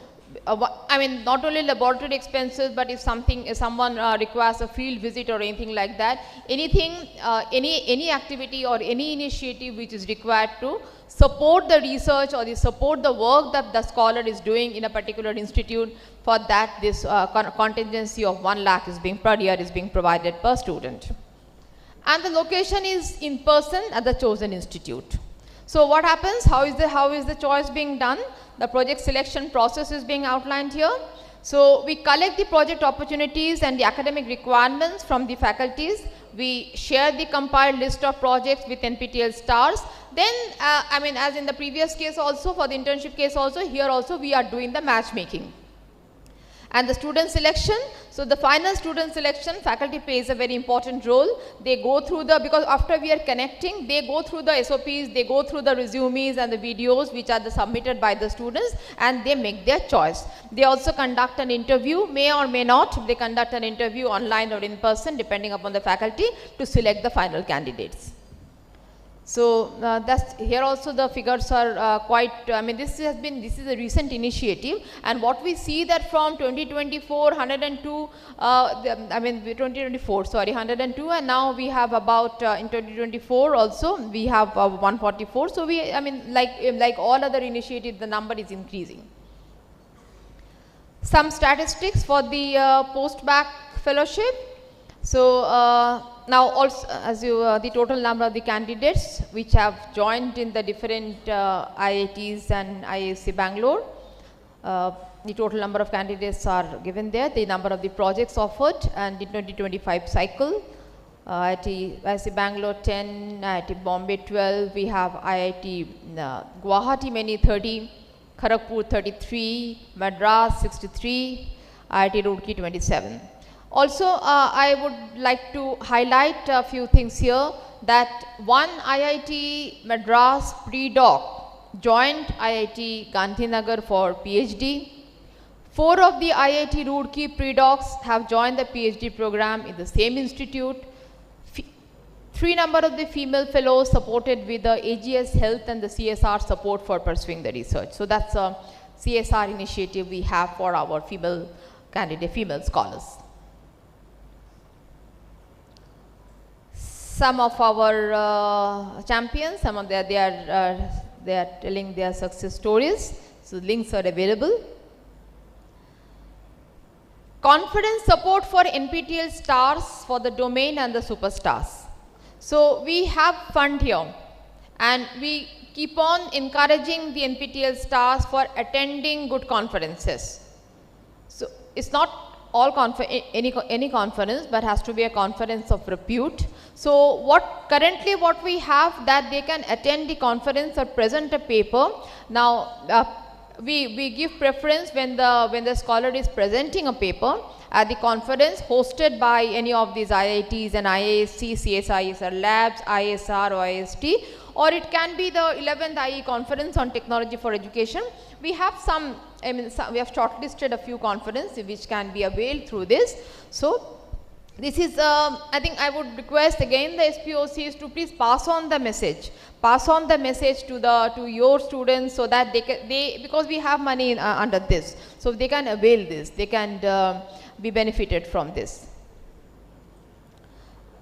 I mean, not only laboratory expenses, but if someone requires a field visit or anything like that, any activity or any initiative which is required to support the research or support the work that the scholar is doing in a particular institute, for that this contingency of 1 lakh is being per year is being provided per student. And the location is in person at the chosen institute. So what happens? How is the choice being done? The project selection process is being outlined here. So we collect the project opportunities and the academic requirements from the faculties. We share the compiled list of projects with NPTEL stars. Then, I mean, as in the previous case also, for the internship case also, here also we are doing the matchmaking. And the student selection, so the final student selection, faculty plays a very important role. They go through because after we are connecting, they go through the SOPs, they go through the resumes and the videos which are submitted by the students, and they make their choice. They also conduct an interview, may or may not, they conduct an interview online or in person depending upon the faculty to select the final candidates. So here also the figures are quite, I mean this is a recent initiative, and what we see that from 2024 102, I mean 2024 sorry 102, and now we have about in 2024 also we have 144. So we, I mean like all other initiatives, the number is increasing. Some statistics for the post-bac fellowship. So now also as you the total number of the candidates which have joined in the different IITs and IISc Bangalore, the total number of candidates are given there, the number of the projects offered, and the 2025 cycle. IIT Bangalore 10, IIT Bombay 12, we have IIT Guwahati many 30, Kharagpur 33, Madras 63, IIT Roorkee 27. Also, I would like to highlight a few things here, that one IIT Madras pre-doc joined IIT Gandhinagar for PhD. 4 of the IIT Roorkee pre-docs have joined the PhD program in the same institute. 3 number of the female fellows supported with the AGS Health and the CSR support for pursuing the research. So that's a CSR initiative we have for our female candidate, female scholars. Some of our champions, some of they are telling their success stories. So links are available. Confidence support for NPTEL stars for the domain and the superstars. So we have fund here, and we keep on encouraging the NPTEL stars for attending good conferences. So it's not all any conference, but has to be a conference of repute. So currently what we have, that they can attend the conference or present a paper. Now we give preference when the scholar is presenting a paper at the conference hosted by any of these IITs and IISc, CSISR labs, ISR or IST, or it can be the 11th IE conference on technology for education. We have we have shortlisted a few conferences which can be availed through this. So this is, I think I would request again the SPOCs to please pass on the message. Pass on the message to your students, so that because we have money under this, so they can avail this, they can be benefited from this.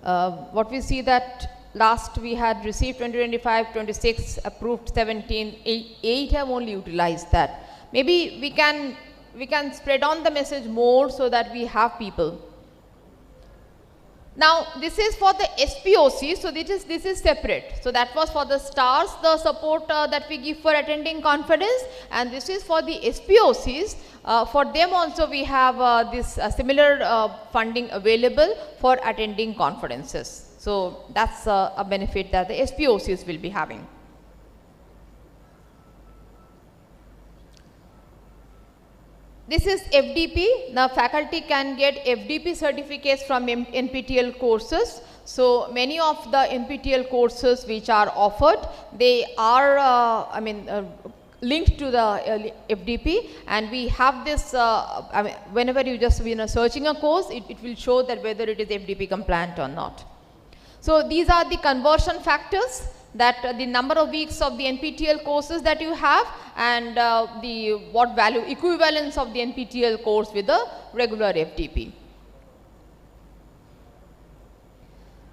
What we see that last we had received 2025, 26 approved 17, 8 have only utilized that. Maybe we can spread on the message more so that we have people. Now this is for the SPOC, so this is separate. So that was for the stars, the support that we give for attending conference, and this is for the SPOCs. For them also we have this similar funding available for attending conferences. So that's a benefit that the SPOCs will be having. This is FDP. Now faculty can get FDP certificates from NPTEL courses. So many of the NPTEL courses which are offered, they are linked to the FDP, and we have this, whenever you just searching a course, it will show that whether it is FDP compliant or not. So these are the conversion factors, that the number of weeks of the NPTEL courses that you have, and what value equivalence of the NPTEL course with the regular FDP.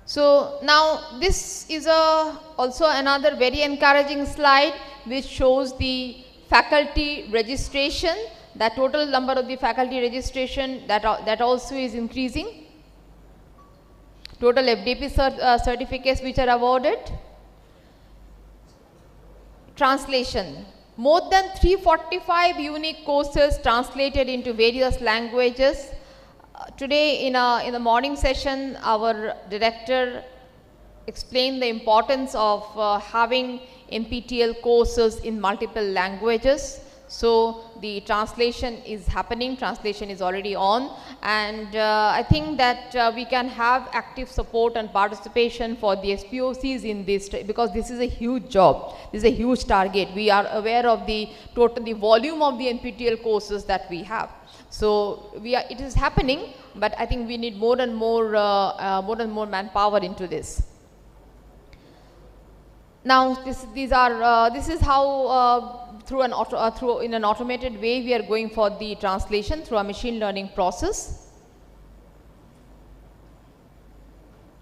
So now this is also another very encouraging slide which shows the faculty registration, the total number of the faculty registration that also is increasing. Total FDP certificates which are awarded. Translation. More than 345 unique courses translated into various languages. Today in the morning session, our director explained the importance of having NPTEL courses in multiple languages. So the translation is happening, translation is already on, and I think that we can have active support and participation for the SPOCs in this, because this is a huge job, this is a huge target. We are aware of the volume of the NPTEL courses that we have. So it is happening, but I think we need more and more manpower into this. Now this is how in an automated way we are going for the translation through a machine learning process.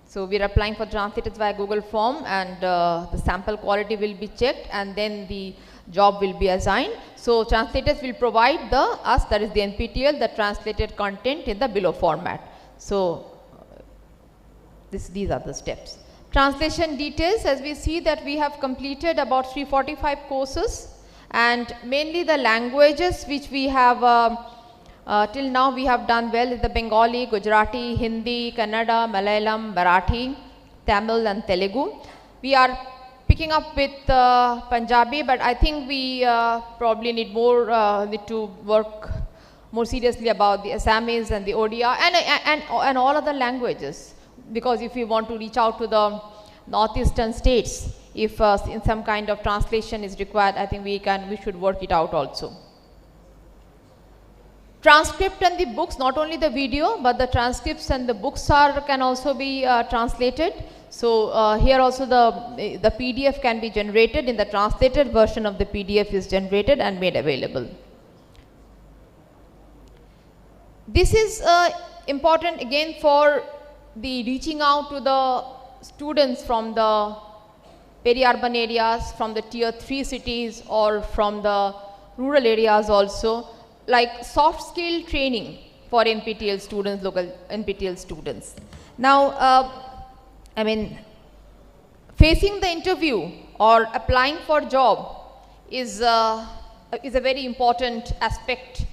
So we are applying for translators via Google form, and the sample quality will be checked, and then the job will be assigned. So translators will provide us, that is the NPTEL, the translated content in the below format. So These are the steps. Translation details, as we see that we have completed about 345 courses, and mainly the languages which we have till now we have done well is the Bengali, Gujarati, Hindi, Kannada, Malayalam, Marathi, Tamil and Telugu. We are picking up with Punjabi, but I think we probably need to work more seriously about the Assamese and the Odia and all other languages, because if we want to reach out to the northeastern states, if in some kind of translation is required, I think we should work it out also. Transcript and the books, not only the video, but the transcripts and the books can also be translated. So here also the PDF can be generated. In the translated version of the PDF is generated and made available. This is important again for the reaching out to the students from the peri-urban areas, from the tier 3 cities or from the rural areas also, like soft skill training for NPTEL students, local NPTEL students. Now, I mean, facing the interview or applying for job is a very important aspect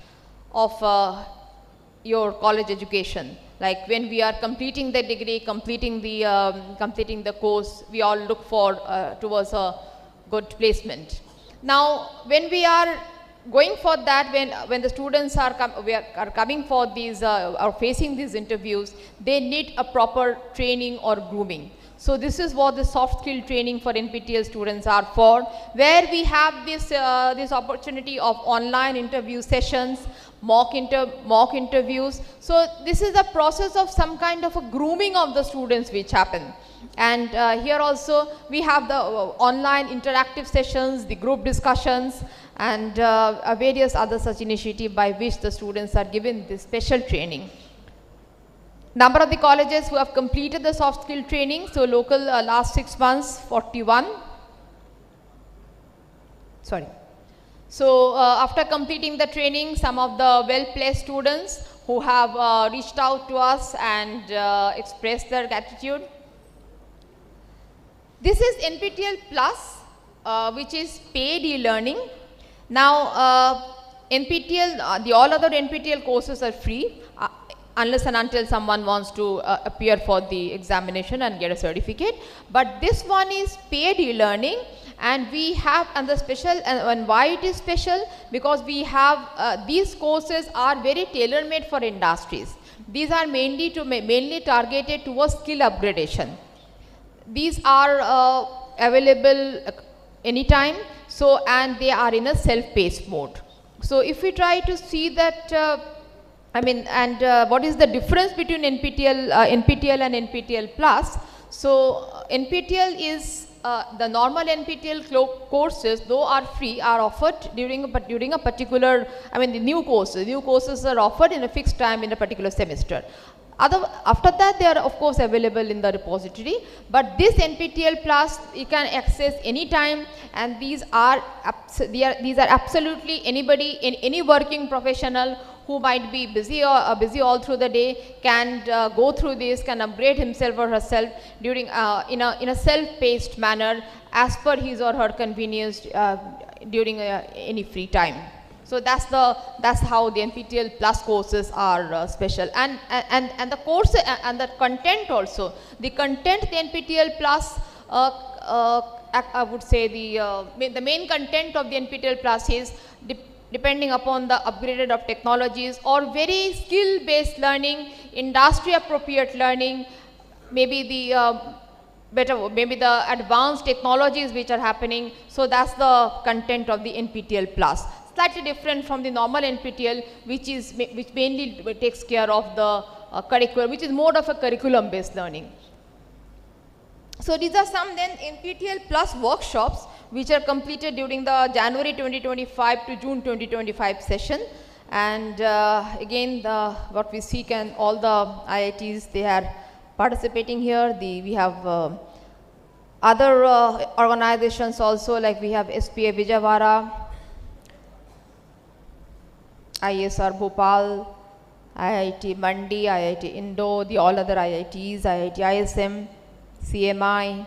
of your college education. Like when we are completing the degree, completing the course, we all look for towards a good placement. Now, when we are going for that, when the students are coming for these or facing these interviews, they need a proper training or grooming. So this is what the soft skill training for NPTEL students are for, where we have this opportunity of online interview sessions, mock interviews. So this is a process of some kind of a grooming of the students which happen. And here also we have the online interactive sessions, the group discussions, and various other such initiatives by which the students are given this special training. Number of the colleges who have completed the soft skill training, so local last 6 months 41. Sorry. So after completing the training, some of the well-placed students who have reached out to us and expressed their gratitude. This is NPTEL Plus, which is paid e-learning. Now, NPTEL, all other NPTEL courses are free, unless and until someone wants to appear for the examination and get a certificate. But this one is paid e-learning, and we have, and the special, and why it is special, because we have, these courses are very tailor-made for industries. These are mainly targeted towards skill upgradation. These are available anytime, so, and they are in a self-paced mode. So if we try to see that, I mean, and what is the difference between NPTEL and NPTEL Plus? So NPTEL is the normal NPTEL courses, though are free, are offered during a particular, I mean, the new courses are offered in a fixed time in a particular semester. After that, they are of course available in the repository, but this NPTEL Plus you can access anytime, and these are absolutely anybody, any working professional who might be busy all through the day can go through this, can upgrade himself or herself during in a self-paced manner as per his or her convenience during any free time. So that's how the NPTEL Plus courses are special, and the course and the content also. The content, the NPTEL Plus, I would say the main content of the NPTEL Plus is depending upon the upgraded of technologies or very skill-based learning, industry-appropriate learning, maybe the advanced technologies which are happening. So that's the content of the NPTEL Plus. Slightly different from the normal NPTEL, which mainly takes care of the curriculum, which is more of a curriculum-based learning. So these are some then NPTEL Plus workshops which are completed during the January 2025 to June 2025 session. And again, what we see, can all the IITs, they are participating here. We have other organizations also, like we have SPA Vijayawada, ISR Bhopal, IIT Mandi, IIT Indo, the all other IITs, IIT ISM, CMI.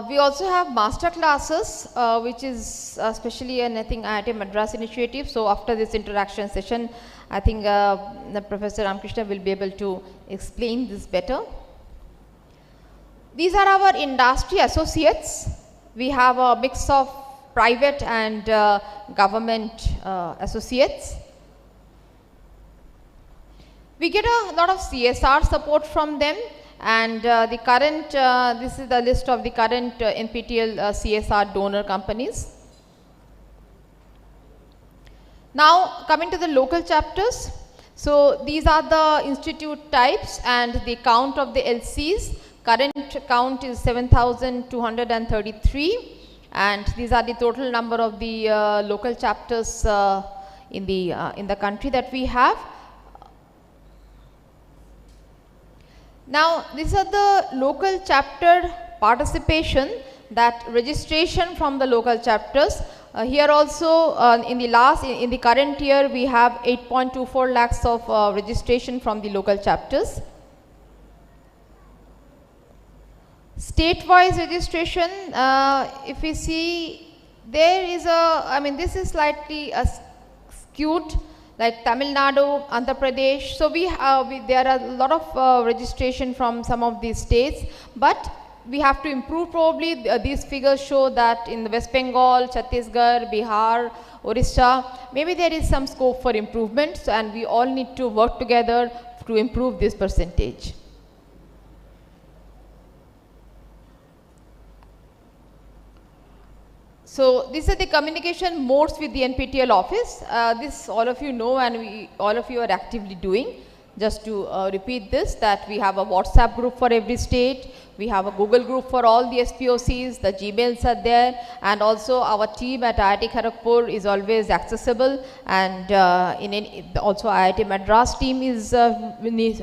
We also have master classes, which is especially an IIT Madras initiative. So after this interaction session, I think the Professor Ramkrishna will be able to explain this better. These are our industry associates. We have a mix of private and government associates. We get a lot of CSR support from them, and the current, this is the list of the current NPTEL CSR donor companies. Now coming to the local chapters. So these are the institute types and the count of the LCs. Current count is 7,233, and these are the total number of the local chapters in the country that we have. Now these are the local chapter participation, that registration from the local chapters. Here also in the current year we have 8.24 lakhs of registration from the local chapters. State-wise registration, if we see, there is a, I mean this is slightly skewed, like Tamil Nadu, Andhra Pradesh. So there are a lot of registration from some of these states, but we have to improve probably. These figures show that in the West Bengal, Chhattisgarh, Bihar, Orissa, maybe there is some scope for improvement, so, and we all need to work together to improve this percentage. So these are the communication modes with the NPTEL office. This all of you know, and all of you are actively doing. Just to repeat this, that we have a WhatsApp group for every state, we have a Google group for all the SPOCs, the Gmails are there, and also our team at IIT Kharagpur is always accessible, and also IIT Madras team is, we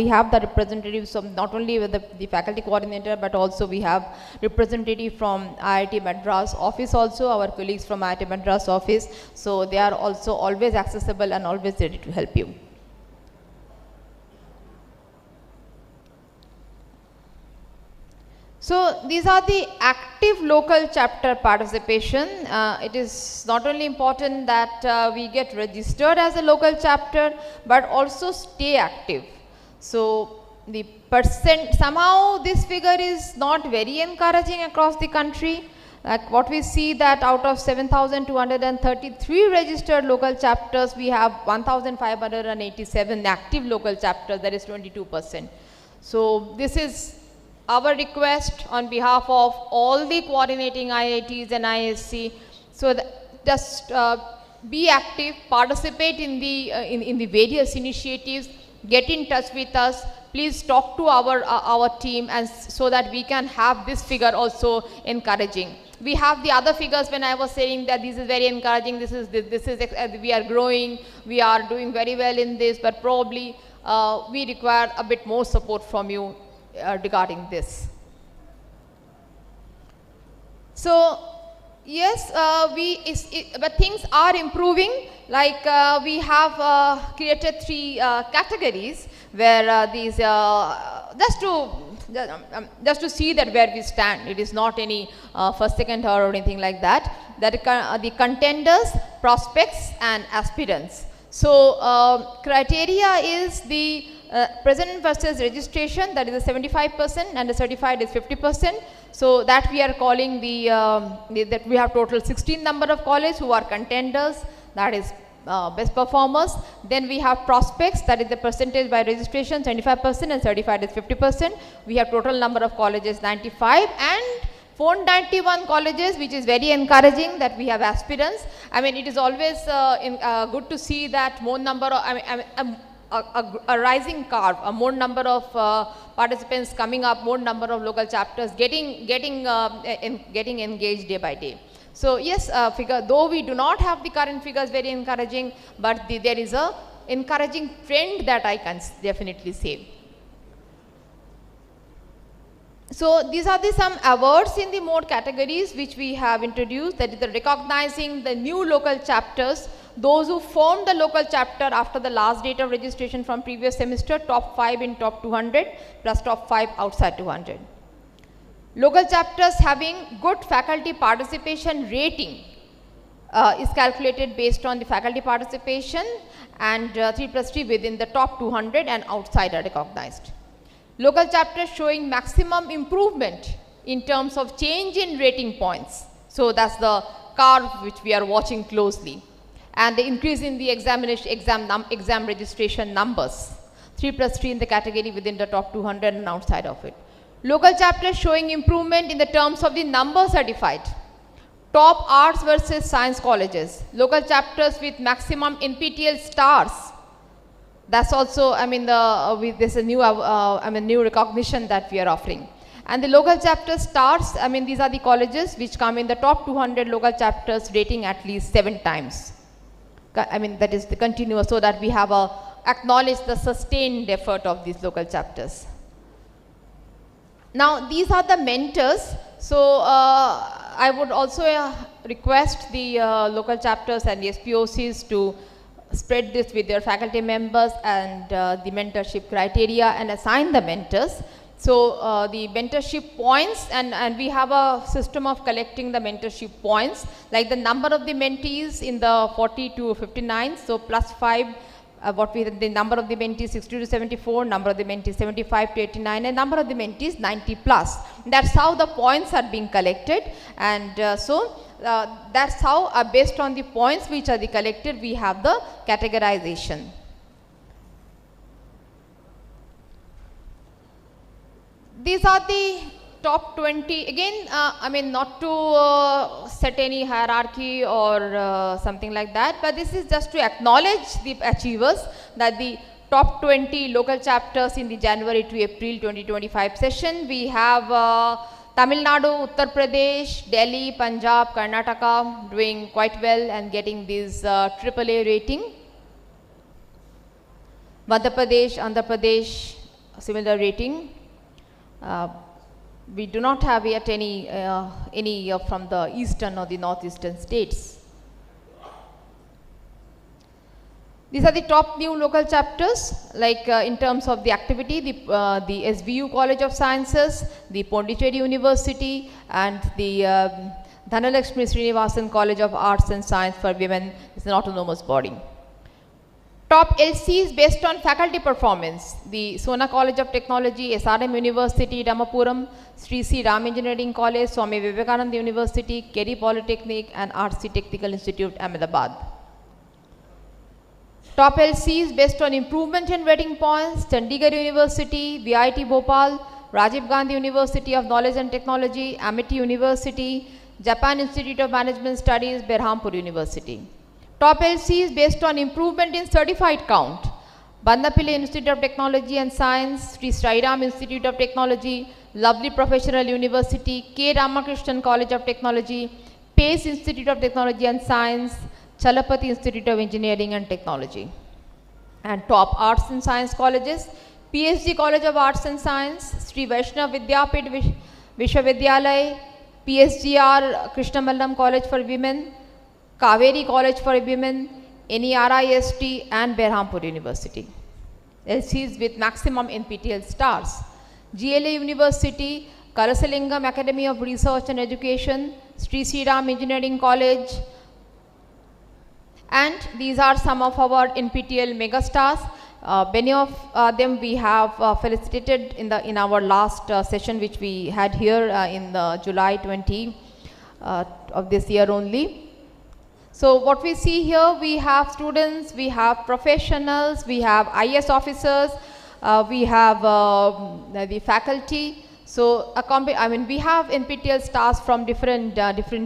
have the representatives of not only with the faculty coordinator, but also we have representative from IIT Madras office also, our colleagues from IIT Madras office, so they are also always accessible and always ready to help you. So these are the active local chapter participation. It is not only important that we get registered as a local chapter, but also stay active. So the percent, somehow this figure is not very encouraging across the country. Like what we see, that out of 7,233 registered local chapters, we have 1,587 active local chapters, that is 22%. So this is our request on behalf of all the coordinating IITs and ISC. So just be active, participate in the various initiatives, get in touch with us, please talk to our team, and so that we can have this figure also encouraging. We have the other figures when I was saying that this is very encouraging, this is we are growing, we are doing very well in this, but probably we require a bit more support from you regarding this. So yes, but things are improving. Like we have created 3 categories where these just to see that where we stand. It is not any first, second, or anything like that. That the contenders, prospects, and aspirants. So criteria is the present versus registration, that is the 75%, and the certified is 50%. So that we are calling that we have total 16 number of colleges who are contenders, that is best performers. Then we have prospects, that is the percentage by registration 75%, and certified is 50%. We have total number of colleges 95, and 491 colleges, which is very encouraging that we have aspirants. I mean, it is always good to see that more number of, a rising curve, a more number of participants coming up, more number of local chapters getting engaged day by day. So yes, figure, though we do not have the current figures very encouraging, but there is a encouraging trend that I can definitely say. So these are the some awards in the mode categories which we have introduced, that is the recognizing the new local chapters, those who formed the local chapter after the last date of registration from previous semester, top 5 in top 200 plus top 5 outside 200. Local chapters having good faculty participation rating is calculated based on the faculty participation, and 3+3 within the top 200 and outside are recognized. Local chapters showing maximum improvement in terms of change in rating points. So that's the curve which we are watching closely, and the increase in the exam registration numbers, 3+3 in the category within the top 200 and outside of it. Local chapters showing improvement in the terms of the number certified. Top arts versus science colleges, local chapters with maximum NPTEL stars. That's also, I mean, there's a new, new recognition that we are offering. And the local chapter stars, I mean, these are the colleges which come in the top 200 local chapters rating at least 7 times. I mean, that is the continuous, so that we have acknowledge the sustained effort of these local chapters. Now, these are the mentors. So, I would also request the local chapters and the SPOCs to spread this with their faculty members and the mentorship criteria and assign the mentors. So, the mentorship points, and we have a system of collecting the mentorship points, like the number of the mentees in the 40 to 59, so +5. The number of the mentees 60 to 74, number of the mentees 75 to 89, and number of the mentees 90 plus. That's how the points are being collected, and that's how based on the points which are collected, we have the categorization. These are the top 20. Again, I mean, not to set any hierarchy or something like that, but this is just to acknowledge the achievers, that the top 20 local chapters in the January to April 2025 session, we have Tamil Nadu, Uttar Pradesh, Delhi, Punjab, Karnataka doing quite well and getting this AAA rating. Madhya Pradesh, Andhra Pradesh, similar rating. We do not have yet any from the eastern or the northeastern states. These are the top new local chapters, like in terms of the activity, the SVU College of Sciences, the Pondicherry University, and the Dhanalakshmi Srinivasan College of Arts and Science for Women is an autonomous body. Top LCs based on faculty performance, the Sona College of Technology, SRM University, Ramapuram, Sri C. Ram Engineering College, Swami Vivekananda University, Kerry Polytechnic, and RC Technical Institute, Ahmedabad. Top LCs based on improvement in rating points, Chandigarh University, VIT Bhopal, Rajiv Gandhi University of Knowledge and Technology, Amity University, Japan Institute of Management Studies, Berhampur University. Top LCs based on improvement in certified count, Bandapille Institute of Technology and Science, Sri Sairam Institute of Technology, Lovely Professional University, K. Ramakrishnan College of Technology, Pace Institute of Technology and Science, Chalapati Institute of Engineering and Technology. And top arts and science colleges, PhD College of Arts and Science, Sri Vaishnav Vidyapit Vishwavidyalaya, PSGR Krishnamallam College for Women, Kaveri College for Women, NERIST, and Berhampur University. LCs with maximum NPTEL stars, GLA University, Kalasalingam Academy of Research and Education, Sri Sriram Engineering College, and these are some of our NPTEL megastars. Many of them we have felicitated in our last session which we had here in the July 20 of this year only. So what we see here, we have students, we have professionals, we have IS officers, we have the faculty. So I mean, we have NPTEL stars from different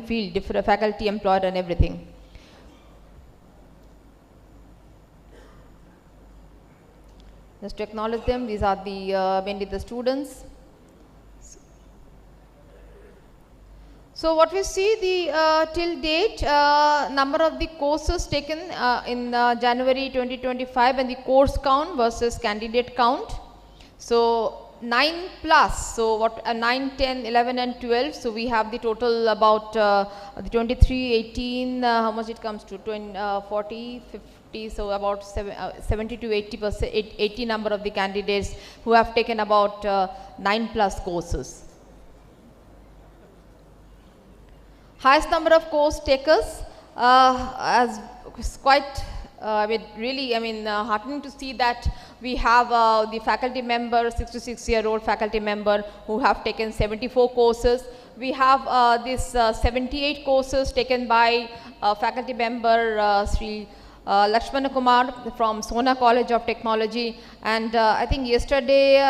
field, different faculty, employed, and everything. Just to acknowledge them, these are the mainly the students. So what we see, the till date number of the courses taken in January 2025 and the course count versus candidate count. So 9 plus, so what 9, 10, 11 and 12, so we have the total about the 23, 18, how much it comes to, 20, 40, 50, so about 70 to 80%, 80 number of the candidates who have taken about 9 plus courses. Highest number of course takers, as quite heartening to see that we have the faculty member, 66-year-old faculty member who have taken 74 courses. We have this 78 courses taken by faculty member Sri Lakshmana Kumar from Sona College of Technology, and I think yesterday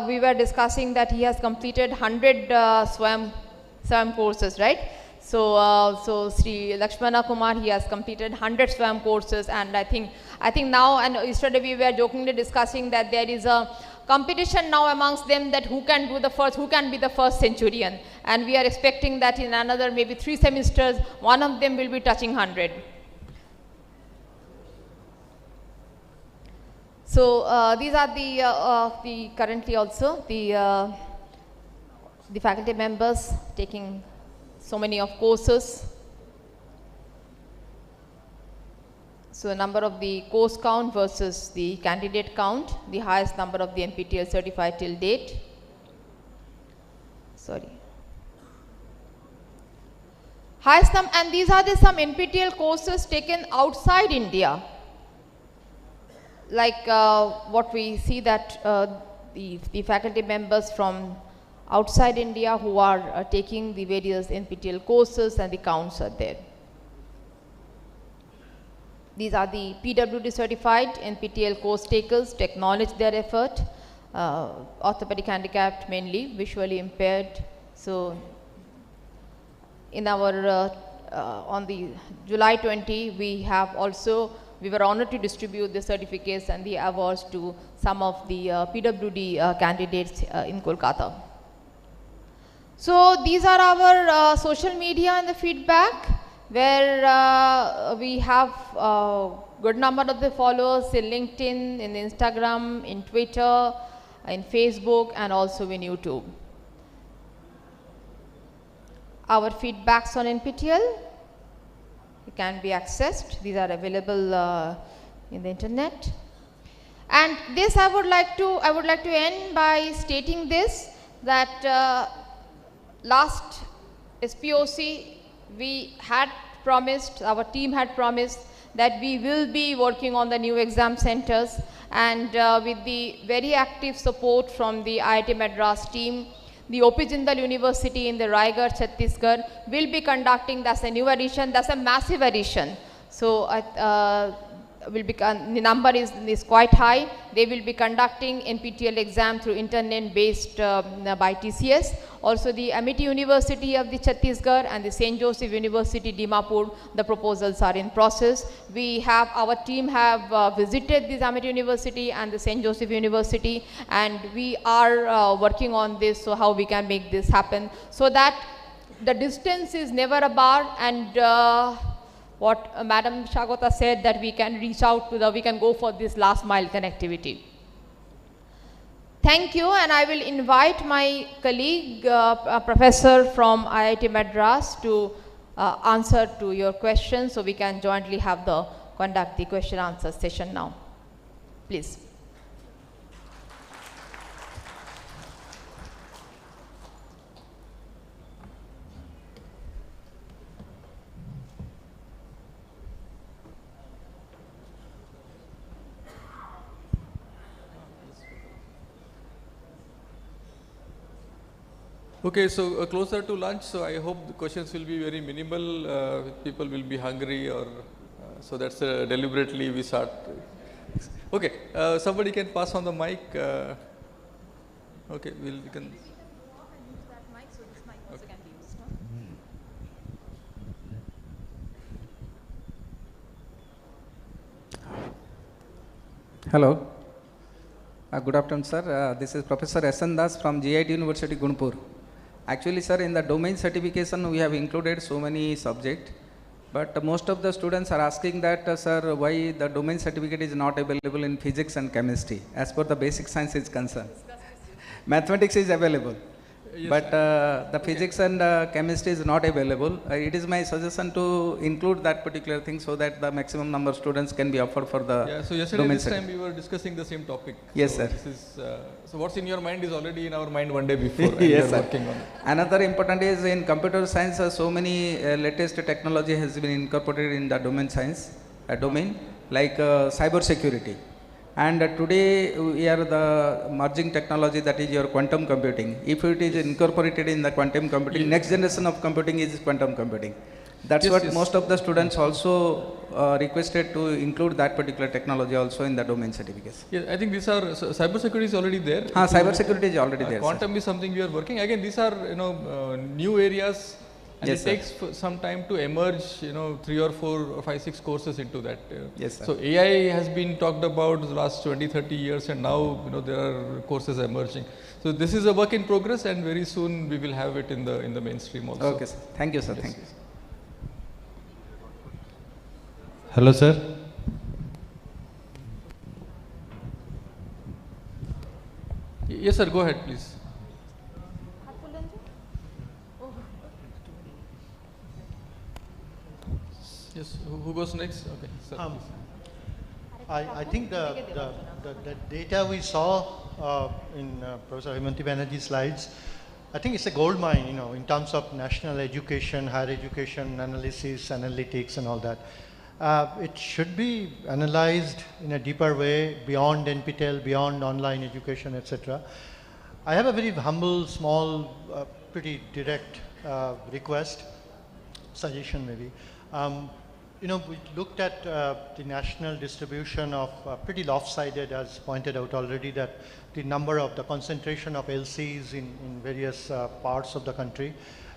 we were discussing that he has completed 100 SWAYAM courses, right? So Sri Lakshmana Kumar, he has completed 100 SWAYAM courses, and I think now, and yesterday we were jokingly discussing that there is a competition now amongst them that who can be the first centurion, and we are expecting that in another maybe 3 semesters, one of them will be touching 100. So these are the currently also the faculty members taking so many of courses. So the number of the course count versus the candidate count, the highest number of the NPTEL certified till date. Sorry. Highest number, and these are some NPTEL courses taken outside India. Like what we see that the faculty members from outside India who are taking the various NPTEL courses, and the counts are there. These are the PWD certified NPTEL course takers to acknowledge their effort, orthopedic handicapped, mainly visually impaired. So in our on the July 20, we were honored to distribute the certificates and the awards to some of the PWD candidates in Kolkata. So these are our social media and the feedback, where we have good number of the followers in LinkedIn, in Instagram, in Twitter, in Facebook, and also in YouTube. Our feedbacks on NPTEL can be accessed. These are available in the internet. And this I would like to end by stating this, that last SPOC we had promised, our team had promised that we will be working on the new exam centers, and with the very active support from the IIT Madras team, the OP Jindal University in the Raigad, Chhattisgarh will be conducting, that's a new addition, that's a massive addition. So the number is quite high. They will be conducting NPTEL exam through internet based by TCS. Also the Amity University of the Chhattisgarh and the St. Joseph University Dimapur, the proposals are in process. Our team have visited this Amity University and the St. Joseph University, and we are working on this, so how we can make this happen, so that the distance is never a bar, and what Madam Shagota said, that we can reach out to we can go for this last mile connectivity. Thank you, and I will invite my colleague, professor from IIT Madras, to answer to your questions, so we can jointly conduct the question answer session now. Please. Okay, so closer to lunch, so I hope the questions will be very minimal. People will be hungry, or so that's deliberately we start. Okay, somebody can pass on the mic. Okay, we can. Hello. Good afternoon, sir. This is Professor S.N. Das from GIT University, Gunpur. Actually, sir, in the domain certification, we have included so many subjects, but most of the students are asking that, sir, why the domain certificate is not available in physics and chemistry, as per the basic science is concerned. Mathematics is available. Yes, But the physics and chemistry is not available. It is my suggestion to include that particular thing so that the maximum number of students can be offered for the Yeah, so yesterday domain this study. time we were discussing the same topic. Yes, so sir. This is, so what's in your mind is already in our mind one day before and Yes, we sir. are working on it. Another important is in computer science, so many latest technology has been incorporated in the domain science domain, like cyber security. And today we are the merging technology, that is your quantum computing. If it is incorporated in the quantum computing, next generation of computing is quantum computing. That's what most of the students also requested to include that particular technology also in the domain certificates. Yeah, I think these are, cyber security is already there. Cyber security is already there. Quantum is something we are working. Again, these are, new areas. And Yes, it takes some time to emerge, 3 or 4 or 5, 6 courses into that. Yes, sir. So AI has been talked about the last 20, 30 years, and now, there are courses emerging. So this is a work in progress, and very soon we will have it in the mainstream also. Okay, sir. Thank you, sir. Yes. Thank you. Hello, sir. Yes, sir. Go ahead, please. Yes, who goes next? Okay, sir, I think the data we saw in Professor Hemanti Banerjee's slides, I think it's a gold mine, in terms of national education, higher education, analysis, analytics and all that. It should be analyzed in a deeper way beyond NPTEL, beyond online education, etc. I have a very humble, small, pretty direct request, suggestion maybe. We looked at the national distribution of pretty lopsided, as pointed out already, that the number of the concentration of LCs in various parts of the country,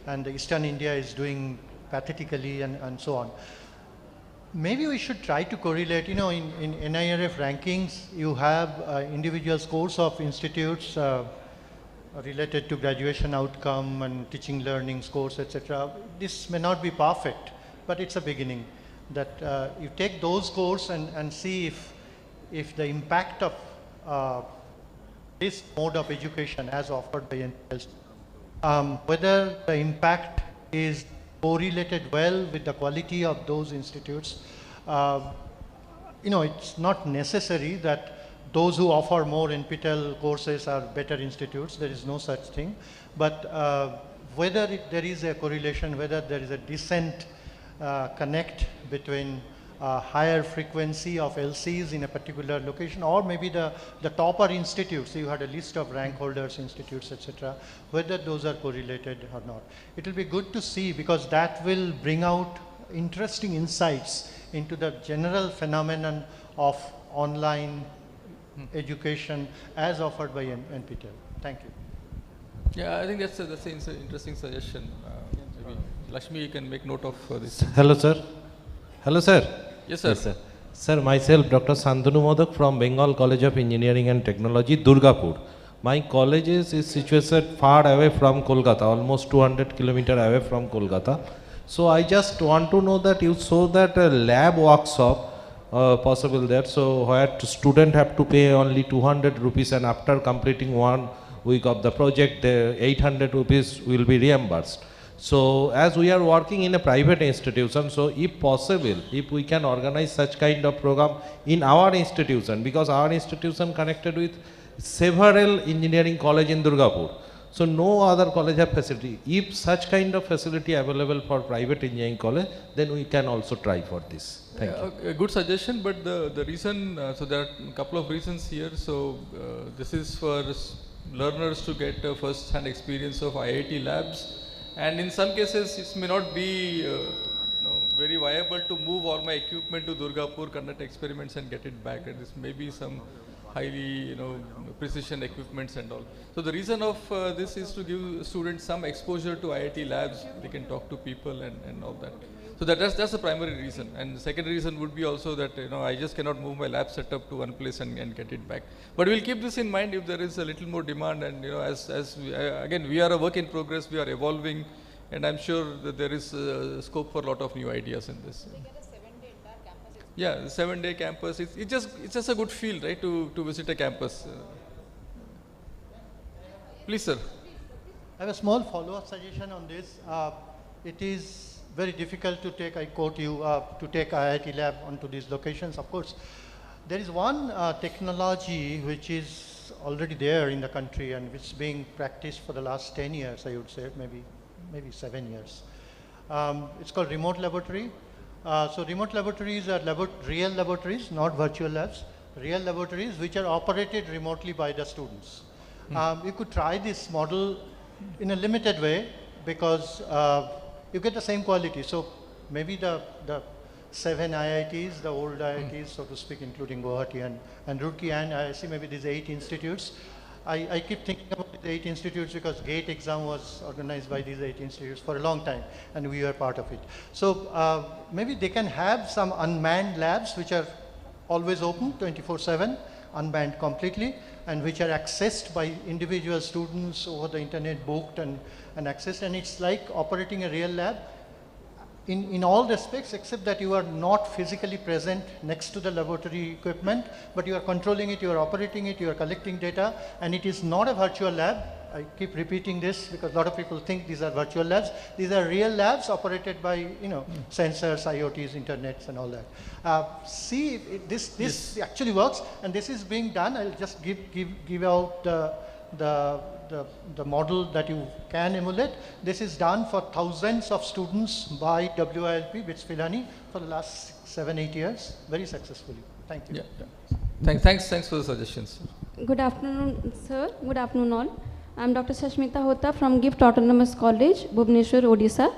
and Eastern India is doing pathetically and so on. Maybe we should try to correlate, in NIRF rankings, you have individual scores of institutes related to graduation outcome and teaching learning scores, etc. This may not be perfect, but it's a beginning. That you take those scores and see if the impact of this mode of education as offered by NPTEL, whether the impact is correlated well with the quality of those institutes. It's not necessary that those who offer more NPTEL courses are better institutes. There is no such thing. But whether there is a correlation, whether there is a decent connect between higher frequency of LCs in a particular location, or maybe the topper institutes, you had a list of rank holders, institutes, etc., whether those are correlated or not. It will be good to see, because that will bring out interesting insights into the general phenomenon of online education as offered by NPTEL. Thank you. Yeah, I think that's an interesting suggestion. Maybe Lakshmi, you can make note of this. Hello, sir. Hello, sir. Yes, sir. Yes, sir. Sir, myself, Dr. Santanu Modak from Bengal College of Engineering and Technology, Durgapur. My college is situated far away from Kolkata, almost 200 kilometers away from Kolkata. So I just want to know that you saw that a lab workshop possible there. So where student have to pay only 200 rupees, and after completing 1 week of the project, the 800 rupees will be reimbursed. So as we are working in a private institution, so if possible, if we can organize such kind of program in our institution, because our institution connected with several engineering college in Durgapur. So no other college have facility. If such kind of facility available for private engineering college, then we can also try for this. Thank you. A good suggestion, but the reason, so there are a couple of reasons here. So this is for learners to get a first-hand experience of IIT labs. And in some cases, it may not be very viable to move all my equipment to Durgapur, conduct experiments and get it back. And this may be some highly, precision equipments and all. So the reason of this is to give students some exposure to IIT labs. They can talk to people and all that. So that's the primary reason. And the second reason would be also that, I just cannot move my lab setup to one place and get it back. But we'll keep this in mind if there is a little more demand, and, as we, again, we are a work in progress, we are evolving, and I'm sure that there is scope for a lot of new ideas in this. Yeah, the 7-day campus, it's just a good feel, right, to visit a campus. Please, sir. I have a small follow-up suggestion on this. It is very difficult to take, I quote you, to take IIT lab onto these locations. Of course, there is one technology which is already there in the country and which is being practiced for the last 10 years, I would say, maybe 7 years. It's called remote laboratory. So remote laboratories are real laboratories, not virtual labs, real laboratories which are operated remotely by the students. You could try this model in a limited way because you get the same quality. So maybe the 7 IITs, the old IITs, so to speak, including Guwahati and Roorkee and IISc, maybe these 8 institutes. I keep thinking about the 8 institutes because GATE exam was organized by these 8 institutes for a long time and we were part of it. So maybe they can have some unmanned labs which are always open 24/7, unmanned completely, and which are accessed by individual students over the internet, booked and accessed, and it's like operating a real lab in all respects except that you are not physically present next to the laboratory equipment, but you are controlling it, you are operating it, you are collecting data, and it is not a virtual lab. I keep repeating this because a lot of people think these are virtual labs. These are real labs operated by, sensors, IoTs, internets and all that. See if this actually works, and this is being done. I'll just give out the model that you can emulate. This is done for thousands of students by WILP, BITS Pilani, for the last 7-8 years, very successfully. Thank you. Yeah. Thanks for the suggestions. Good afternoon, sir. Good afternoon, all. I'm Dr. Sashmita Hota from GIFT Autonomous College, Bhubaneswar, Odisha.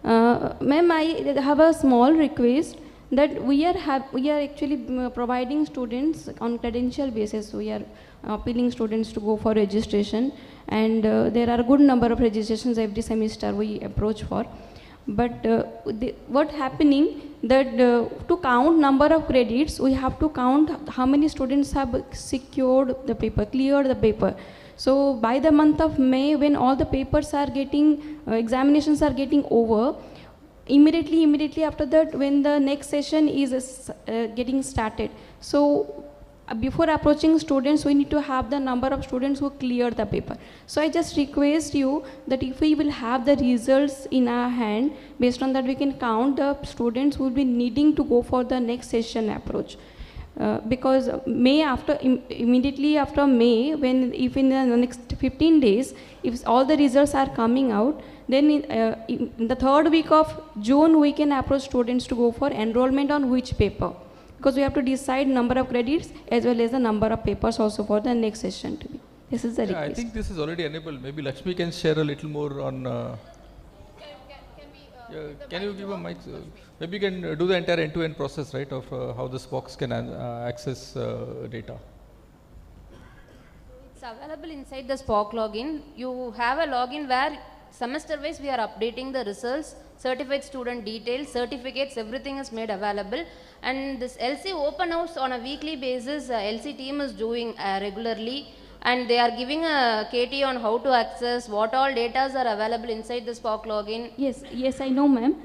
Ma'am, I have a small request that we are actually providing students on credential basis. We are appealing students to go for registration, and there are a good number of registrations every semester we approach for. But what happening that to count number of credits, we have to count how many students have secured the paper, cleared the paper. So by the month of May, when all the papers are getting, examinations are getting over, immediately after that, when the next session is getting started. So before approaching students, we need to have the number of students who cleared the paper. So I just request you that if we will have the results in our hand, based on that we can count the students who will be needing to go for the next session approach. Because immediately after May, if in the next 15 days, if all the results are coming out, then in the 3rd week of June, we can approach students to go for enrollment on which paper. Because we have to decide number of credits as well as the number of papers also for the next session to be. This is the request. I think this is already enabled. Maybe Lakshmi can share a little more on... can you give a mic? Maybe you can do the entire end-to-end process, right, of how the SPOCs can access data. It's available inside the SPOC login. You have a login where semester-wise we are updating the results, certified student details, certificates, everything is made available. And this LC open house on a weekly basis, LC team is doing regularly. And they are giving a KT on how to access, what all data are available inside the SPOC login. Yes, I know, ma'am.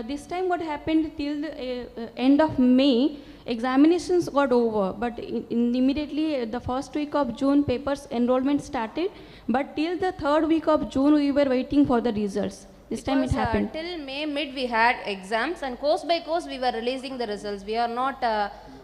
This time what happened till the end of May, examinations got over, but immediately the 1st week of June papers enrollment started, but till the 3rd week of June we were waiting for the results. This time it happened. Till May mid we had exams, and course by course we were releasing the results. We are not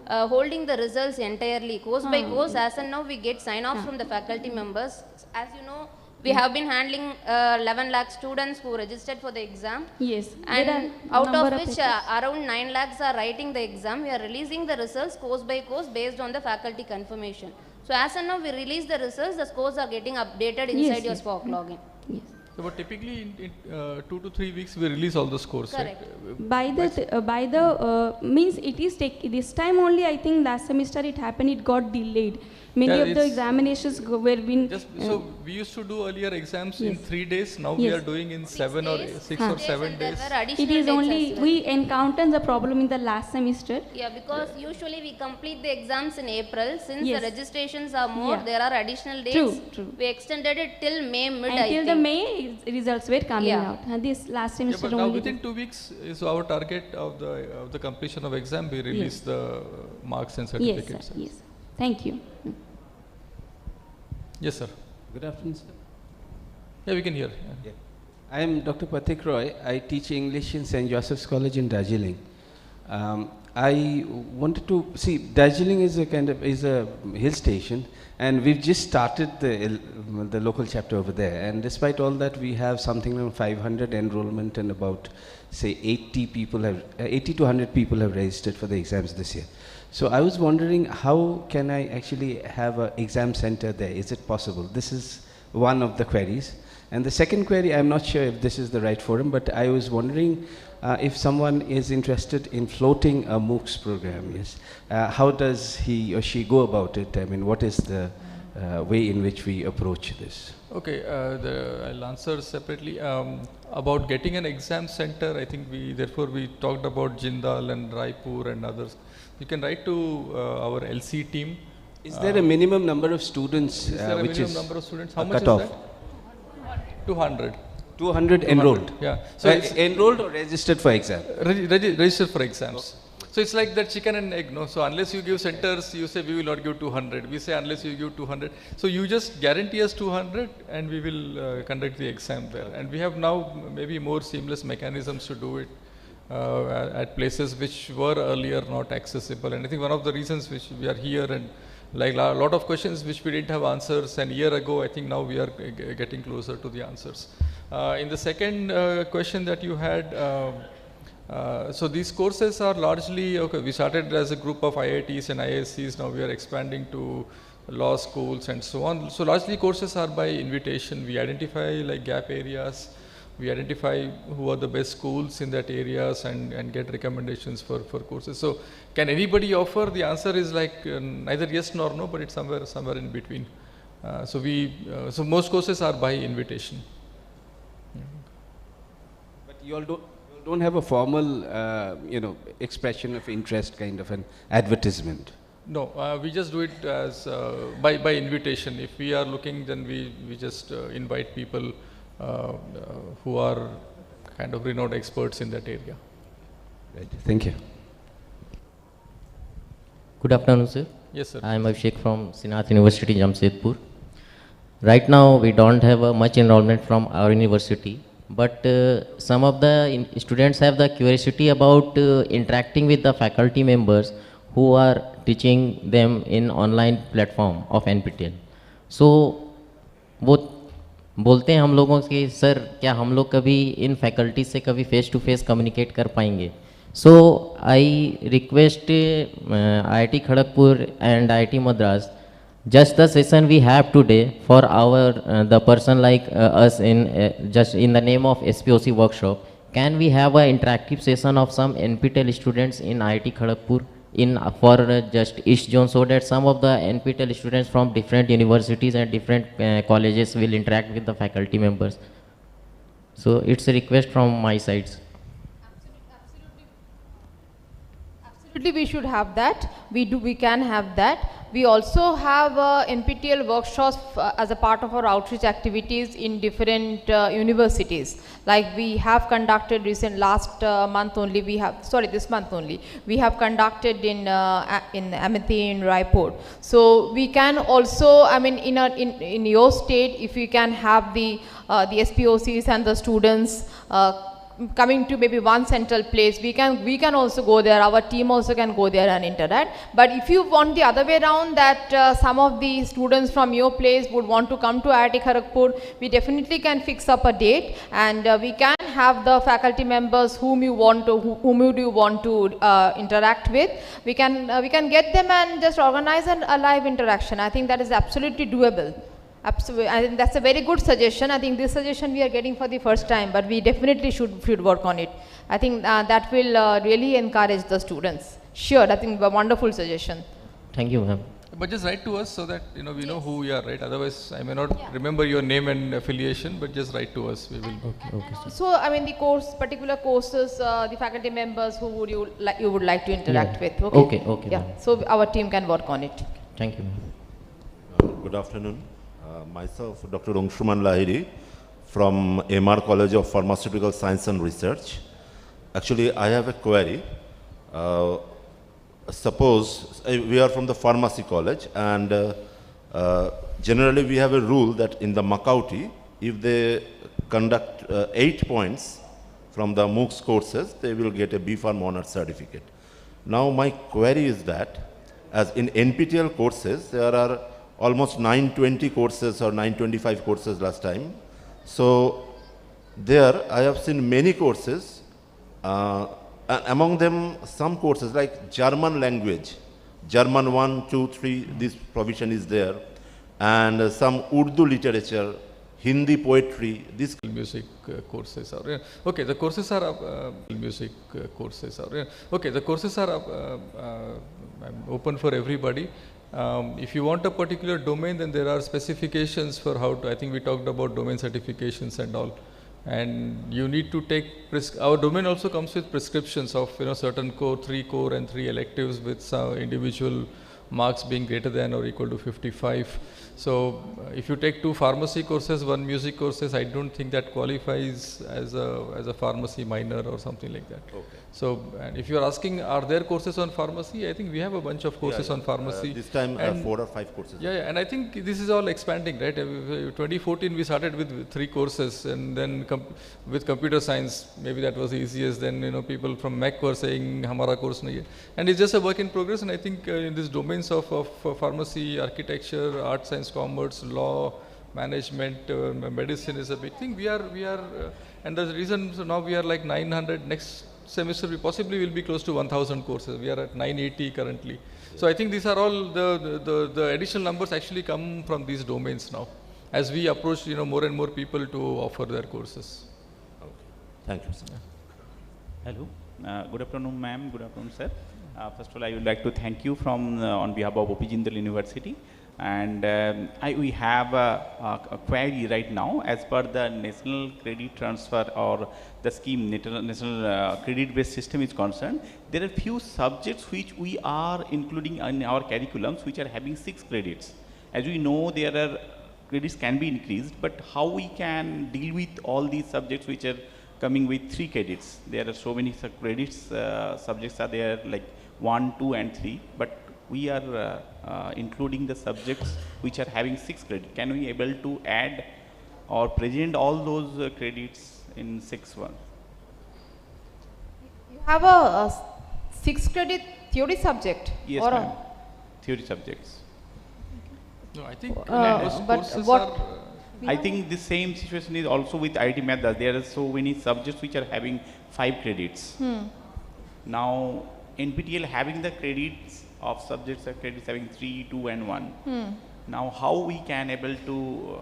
holding the results entirely. Course by course, as and now we get sign-offs from the faculty members. As you know, we have been handling 11 lakh students who registered for the exam. Yes. And out of which around 9 lakhs are writing the exam. We are releasing the results course by course based on the faculty confirmation. So as and now we release the results, the scores are getting updated inside your SPOC login. Yes. So, but typically in 2 to 3 weeks we release all the scores. Correct. Right? Means it is this time only. I think last semester it happened. It got delayed. Many of the examinations were being. So we used to do earlier exams in 3 days. Now we are doing in 7 or 6 or 7 days. It is only we encountered the problem in the last semester. Yeah, because usually we complete the exams in April. Since the registrations are more, there are additional days. True. We extended it till May mid. Until the May results were coming out. And this last semester but only. Now within 2 weeks is our target of the completion of exam. We release the marks and certificates. Yes. Thank you. Yes, sir. Good afternoon, sir. Yeah, we can hear. Yeah. I am Dr. Pathik Roy. I teach English in St. Joseph's College in Darjeeling. I wanted to see, Darjeeling is a hill station, and we've just started the local chapter over there. And despite all that, we have something around 500 enrollment, and about, say, 80 to 100 people have registered for the exams this year. So I was wondering, how can I actually have an exam center there? Is it possible? This is one of the queries. And the second query, I'm not sure if this is the right forum, but I was wondering if someone is interested in floating a MOOCs program, yes, how does he or she go about it? I mean, what is the way in which we approach this? Okay, I'll answer separately. About getting an exam center, I think we talked about Jindal and Raipur and others. You can write to our LC team. Is there a minimum number of students? Is there a which minimum is number of students? a How much cutoff? is that? 200. 200 enrolled? Yeah. So enrolled or registered for exam? Registered for exams. So it's like that chicken and egg, no? So unless you give centers, you say we will not give 200. We say unless you give 200. So you just guarantee us 200 and we will conduct the exam there. And we have now maybe more seamless mechanisms to do it at places which were earlier not accessible. And I think one of the reasons which we are here, and like a lot of questions which we didn't have answers a year ago, I think now we are getting closer to the answers. In the second question that you had, so these courses are largely, okay, we started as a group of IITs and ISCs, now we are expanding to law schools and so on. So largely courses are by invitation. We identify like gap areas, we identify who are the best schools in that areas and get recommendations for courses. So can anybody offer? The answer is like neither yes nor no, but it's somewhere in between. So most courses are by invitation. But you all don't have a formal, expression of interest, kind of an advertisement. No, we just do it as by invitation. If we are looking, then we just invite people who are kind of renowned experts in that area. Right. Thank you. Good afternoon, sir. Yes, sir. I am Abhishek from Srinath University, Jamshedpur. Right now, we don't have much enrollment from our university, but some of the students have the curiosity about interacting with the faculty members who are teaching them in online platform of NPTEL. So, वो बोलते हैं हम लोगों के, sir क्या हम लोग कभी इन फैकल्टी से कभी फेस टू फेस कम्युनिकेट कर पाएंगे? So I request IIT Kharagpur and IIT Madras, just the session we have today for our the person like us in just in the name of SPOC workshop, can we have an interactive session of some NPTEL students in IIT Kharagpur for just East Zone, so that some of the NPTEL students from different universities and different colleges will interact with the faculty members? So it's a request from my side. Absolutely, we should have that. We can have that. We also have NPTEL workshops as a part of our outreach activities in different universities. Like we have conducted this month only. This month only. We have conducted in Amity in Raipur. So we can also, I mean, in your state, if you can have the SPOCs and the students coming to maybe one central place, we can also go there. Our team also can go there and interact. But if you want the other way around, that some of the students from your place would want to come to IIT Kharagpur, we definitely can fix up a date, and we can have the faculty members whom you do you want to interact with. We can get them and just organize a live interaction. I think that is absolutely doable. Absolutely, I think that's a very good suggestion. I think this suggestion we are getting for the first time, but we definitely should work on it. I think that will really encourage the students. Sure, I think a wonderful suggestion. Thank you, ma'am. But just write to us so that we know who you are, right? Otherwise, I may not remember your name and affiliation, but just write to us. We will. Okay. So, I mean, particular courses, the faculty members who you would like to interact with. Okay. Yeah. So our team can work on it. Thank you. Good afternoon. Myself, Dr. Angshuman Lahiri from MR College of Pharmaceutical Science and Research. Actually, I have a query. Suppose we are from the pharmacy college, and generally we have a rule that in the Makauti, if they conduct 8 points from the MOOCs courses, they will get a B.Pharm honor certificate. Now my query is that, as in NPTEL courses, there are almost 920 courses or 925 courses last time. So there I have seen many courses, among them some courses like German language, German 1, 2, 3, this provision is there, and some Urdu literature, Hindi poetry, this music courses are okay. The courses are music courses are okay. The courses are open for everybody. If you want a particular domain, then there are specifications for how to. I think we talked about domain certifications and all. And you need to take, our domain also comes with prescriptions of certain core, 3 core and 3 electives with some individual marks being greater than or equal to 55. So if you take 2 pharmacy courses, 1 music courses, I don't think that qualifies as a pharmacy minor or something like that. Okay. So and if you are asking, are there courses on pharmacy? I think we have a bunch of courses on pharmacy. This time 4 or 5 courses. Yeah, and I think this is all expanding, right? 2014 we started with 3 courses, and then with computer science, maybe that was the easiest. Then people from MEC were saying, "Hamara course nahi hai." And it's just a work in progress. And I think in this domains of pharmacy, architecture, art, science, commerce, law, management, medicine is a big thing. We are, and the reason now we are like 900. Next semester we possibly will be close to 1,000 courses. We are at 980 currently. So I think these are all the additional numbers actually come from these domains now, as we approach more and more people to offer their courses. Okay. Thank you, sir. Hello. Good afternoon, ma'am. Good afternoon, sir. First of all, I would like to thank you from on behalf of OP Jindal University. And we have a query right now. As per the national credit transfer or the scheme, national credit-based system is concerned, there are few subjects which we are including in our curriculums which are having 6 credits. As we know, there are credits can be increased, but how we can deal with all these subjects which are coming with 3 credits? There are so many credits, subjects are there like 1, 2 and 3, but we are including the subjects which are having 6 credits. Can we able to add or present all those credits in 6-1? You have a 6 credit theory subject? Yes, ma'am. Theory subjects. No, I think I think the same situation is also with IIT Madras. There are so many subjects which are having 5 credits. Now NPTEL having the credits of subjects are credits having 3, 2 and 1. Now how we can able to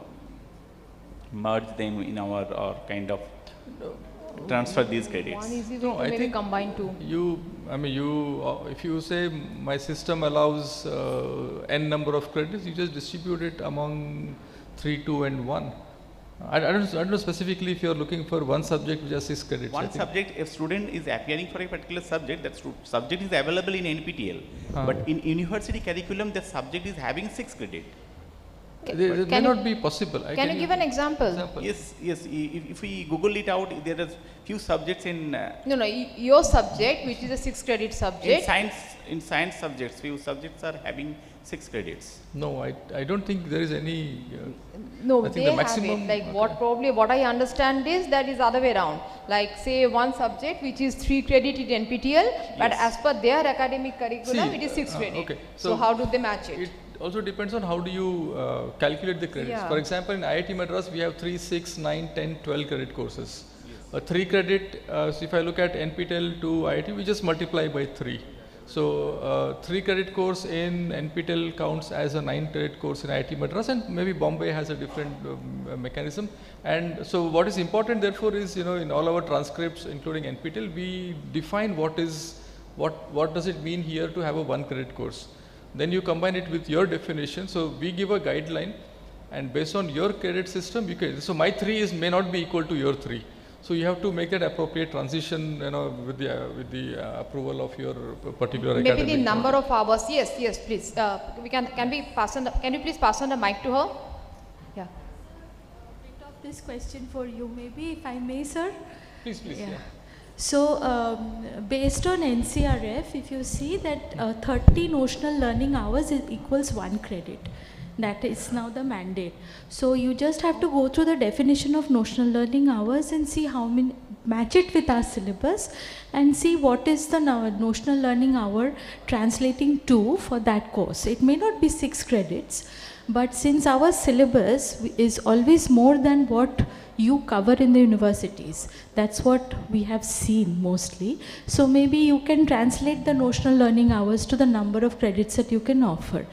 merge them in our or kind of transfer these credits? One easy way to maybe combine 2. If you say my system allows n number of credits, you just distribute it among 3, 2 and 1. I don't know specifically if you are looking for one subject which has 6 credits. One subject, if student is appearing for a particular subject, that subject is available in NPTEL. But in university curriculum, the subject is having 6 credits. It may not be possible. Can you give an example? Yes. If we Google it out, there are few subjects in. No, your subject, which is a 6 credit subject. In science subjects, few subjects are having 6 credits. No, I don't think there is any. No, they have it. Like what I understand is that is other way around. Like say one subject which is 3 credit in NPTEL, but as per their academic curriculum, it is 6 credit. Okay. So how do they match it? It also depends on how do you calculate the credits. For example, in IIT Madras, we have 3, 6, 9, 10, 12 credit courses. A 3 credit, so if I look at NPTEL to IIT, we just multiply by 3. So 3 credit course in NPTEL counts as a 9 credit course in IIT Madras, and maybe Bombay has a different mechanism. And so what is important therefore is, in all our transcripts, including NPTEL, we define what does it mean here to have a 1 credit course. Then you combine it with your definition. So we give a guideline, and based on your credit system, you can. So my 3 may not be equal to your 3. So you have to make that appropriate transition, with the approval of your particular maybe academic the number model. of hours. Yes, please. Can you please pass on the mic to her? Yeah. This question for you, maybe, if I may, sir. Please. Yeah. So, based on NCRF, if you see that 30 notional learning hours equals 1 credit. That is now the mandate. So you just have to go through the definition of notional learning hours and see how many, match it with our syllabus and see what is the notional learning hour translating to for that course. It may not be 6 credits, but since our syllabus is always more than what you cover in the universities, that's what we have seen mostly. So maybe you can translate the notional learning hours to the number of credits that you can offer.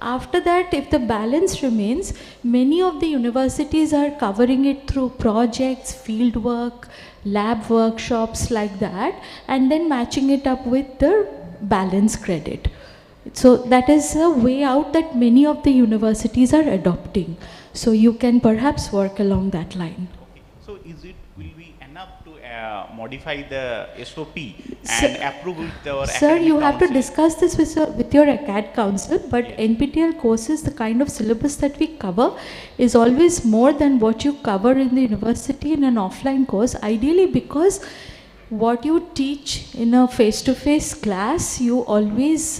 After that, if the balance remains, many of the universities are covering it through projects, field work, lab workshops like that, and then matching it up with the balance credit. So that is a way out that many of the universities are adopting. So you can perhaps work along that line. Okay. So will be enough to modify the SOP and approve with our Sir, you have council? to discuss this with your ACAD council, but NPTEL courses, the kind of syllabus that we cover is always more than what you cover in the university in an offline course, ideally because what you teach in a face-to-face class, you always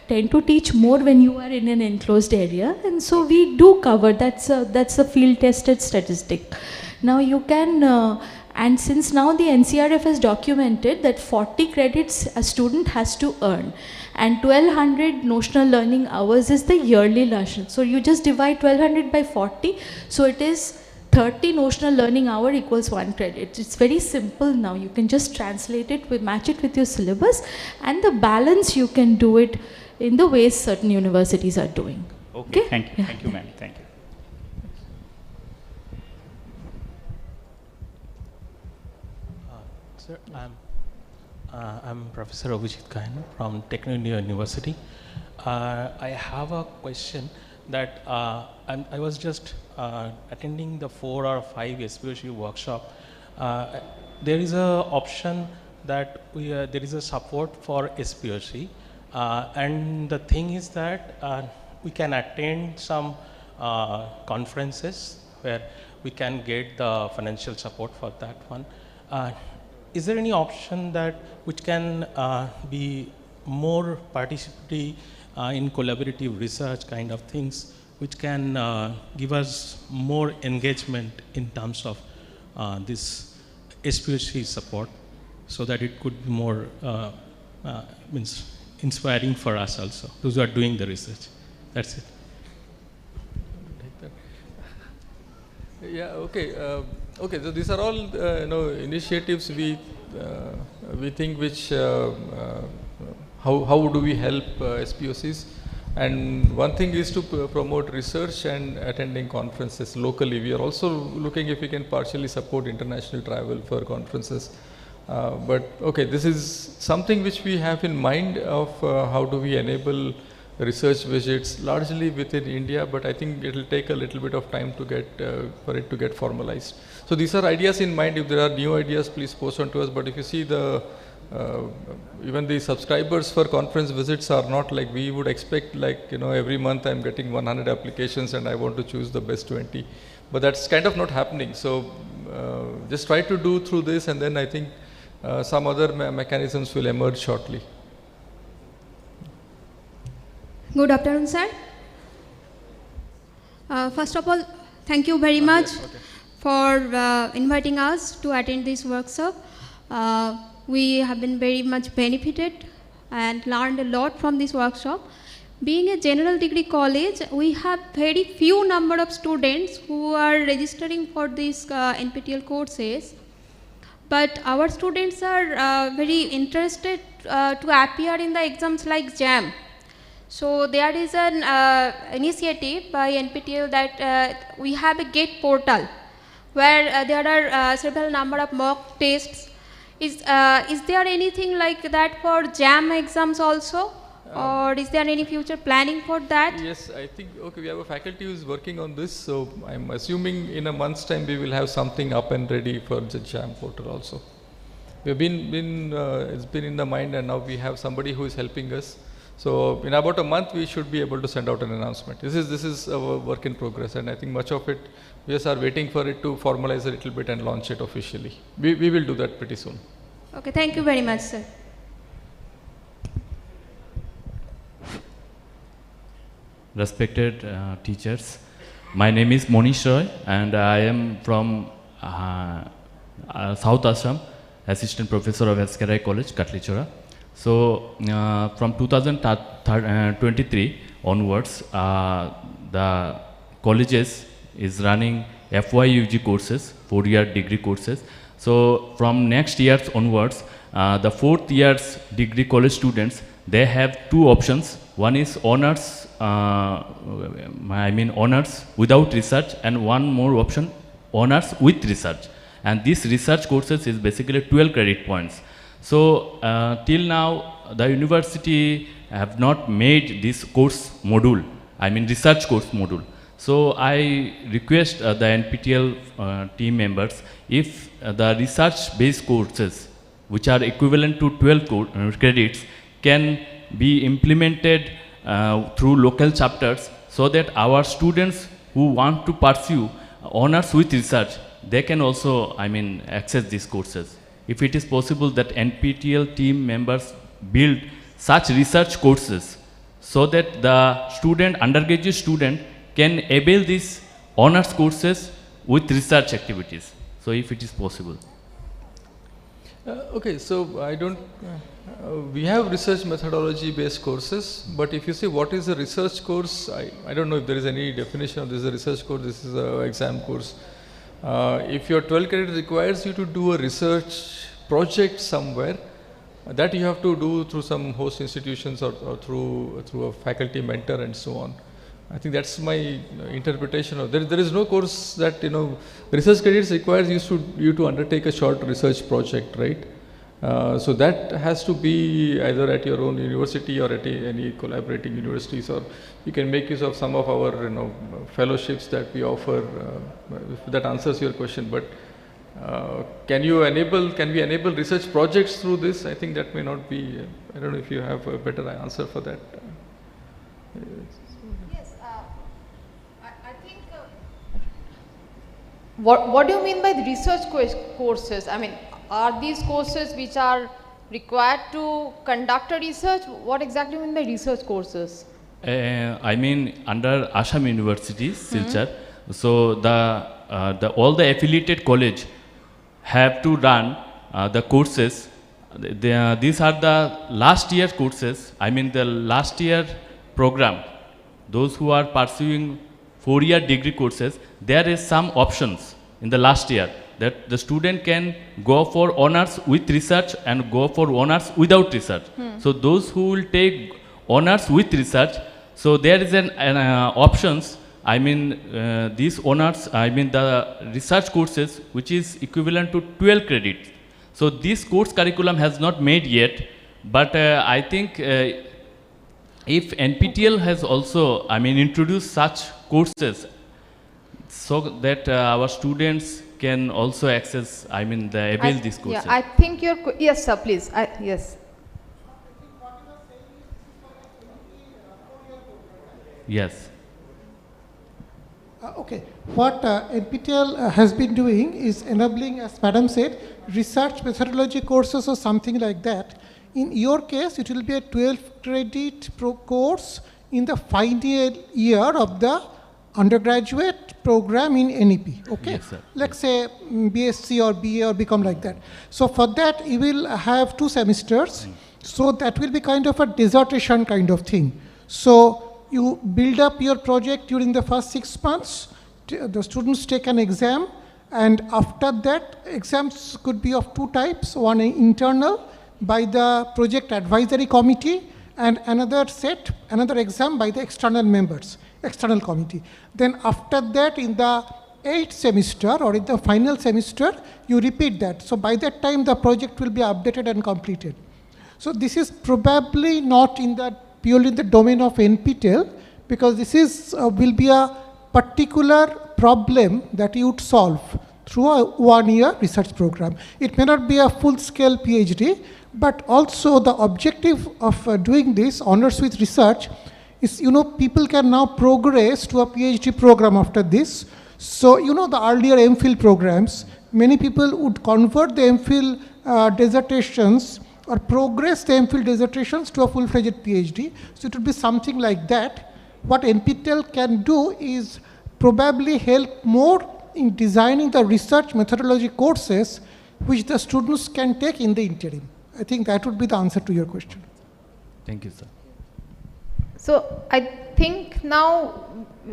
tend to teach more when you are in an enclosed area, and so we do cover, that's a field-tested statistic. Now you can, and since now the NCRF has documented that 40 credits a student has to earn, and 1200 notional learning hours is the yearly lesson. So you just divide 1200 by 40, so it is 30 notional learning hour equals 1 credit. It's very simple now. You can just translate it, match it with your syllabus, and the balance you can do it in the ways certain universities are doing. Okay, thank you. Yeah. Thank you, ma'am. Thank you. Sir, I'm Professor Abhijit Kain from Techno India University. I have a question that I was just attending the 4 or 5 SPOC workshop. There is a option that there is a support for SPOC, and the thing is that we can attend some conferences where we can get the financial support for that one. Is there any option that which can be more participatory in collaborative research kind of things, which can give us more engagement in terms of this SPOC support, so that it could be more means inspiring for us also, those who are doing the research. That's it. Yeah, okay. Okay, so these are all initiatives we think which how do we help SPOCs, and one thing is to promote research and attending conferences locally. We are also looking if we can partially support international travel for conferences, but okay, this is something which we have in mind of how do we enable research visits largely within India, but I think it will take a little bit of time to get for it to get formalized. So these are ideas in mind. If there are new ideas, please post on to us. But if you see the even the subscribers for conference visits are not like we would expect, like every month I'm getting 100 applications and I want to choose the best 20, but that's kind of not happening. So just try to do through this, and then I think some other mechanisms will emerge shortly. Good afternoon, sir. First of all, thank you very much for inviting us to attend this workshop. We have been very much benefited and learned a lot from this workshop. Being a general degree college, we have very few number of students who are registering for these NPTEL courses. But our students are very interested to appear in the exams like JAM. So there is an initiative by NPTEL that we have a GATE portal where there are several number of mock tests. Is there anything like that for JAM exams also? Or is there any future planning for that? Yes, I think, okay, we have a faculty who is working on this, so I'm assuming in a month's time we will have something up and ready for the JAM portal also. We've it's been in the mind, and now we have somebody who is helping us. So in about a month we should be able to send out an announcement. This is a work in progress, and I think much of it we just are waiting for it to formalize a little bit and launch it officially. We will do that pretty soon. Okay, thank you very much, sir. respected teachers. My name is Monish Roy and I am from South Assam, Assistant Professor of SKRI College, Katlichora. So from 2023 onwards, the colleges is running FYUG courses, 4-year degree courses. So from next years onwards, the 4th year's degree college students, they have 2 options. One is honors, honors without research, and one more option, honors with research. And this research courses is basically 12 credit points. So till now, the university have not made this course module, research course module. So I request the NPTEL team members, if the research-based courses, which are equivalent to 12 credits, can be implemented through local chapters, so that our students who want to pursue honors with research, they can also, access these courses. If it is possible that NPTEL team members build such research courses, so that the undergraduate student can avail these honors courses with research activities. So if it is possible. Okay, so I don't, we have research methodology based courses, but if you say what is a research course, I don't know if there is any definition of this is a research course, this is an exam course. If your 12 credit requires you to do a research project somewhere, that you have to do through some host institutions or through a faculty mentor and so on. I think that's my interpretation of there is no course that research credits requires you to undertake a short research project, right? So that has to be either at your own university or at any collaborating universities, or you can make use of some of our fellowships that we offer. If that answers your question, but can we enable research projects through this? I think that may not be. I don't know if you have a better answer for that. What do you mean by the research courses? Are these courses which are required to conduct a research? What exactly do you mean by research courses? Under Assam University, Silchar, so all the affiliated college have to run the courses. These are the last year courses, the last year program. Those who are pursuing 4-year degree courses, there is some options in the last year that the student can go for honors with research and go for honors without research. So those who will take honors with research, so there is an options, these honors, the research courses, which is equivalent to 12 credits. So this course curriculum has not made yet, but I think if NPTEL has also, introduced such courses, so that our students can also access, avail these courses. Yeah, I think yes, sir, please. Yes. Yes. Okay. What NPTEL has been doing is enabling, as Madam said, research methodology courses or something like that. In your case, it will be a 12-credit course in the final year of the undergraduate program in NEP. Okay. Yes, sir. Let's say BSc or BA or become like that. So for that, you will have 2 semesters. So that will be kind of a dissertation kind of thing. So you build up your project during the first 6 months. The students take an exam, and after that, exams could be of 2 types. One internal by the project advisory committee, and another exam by the external members, external committee. Then after that, in the 8th semester or in the final semester, you repeat that. So by that time, the project will be updated and completed. So this is probably not in the purely in the domain of NPTEL, because this is will be a particular problem that you would solve through a 1-year research program. It may not be a full-scale PhD, but also the objective of doing this honors with research is, people can now progress to a PhD program after this. So, the earlier MPhil programs, many people would convert the MPhil dissertations or progress the MPhil dissertations to a full-fledged PhD. So it would be something like that. what NPTEL can do is probably help more in designing the research methodology courses which the students can take in the interim. I think that would be the answer to your question. Thank you, sir. So I think now,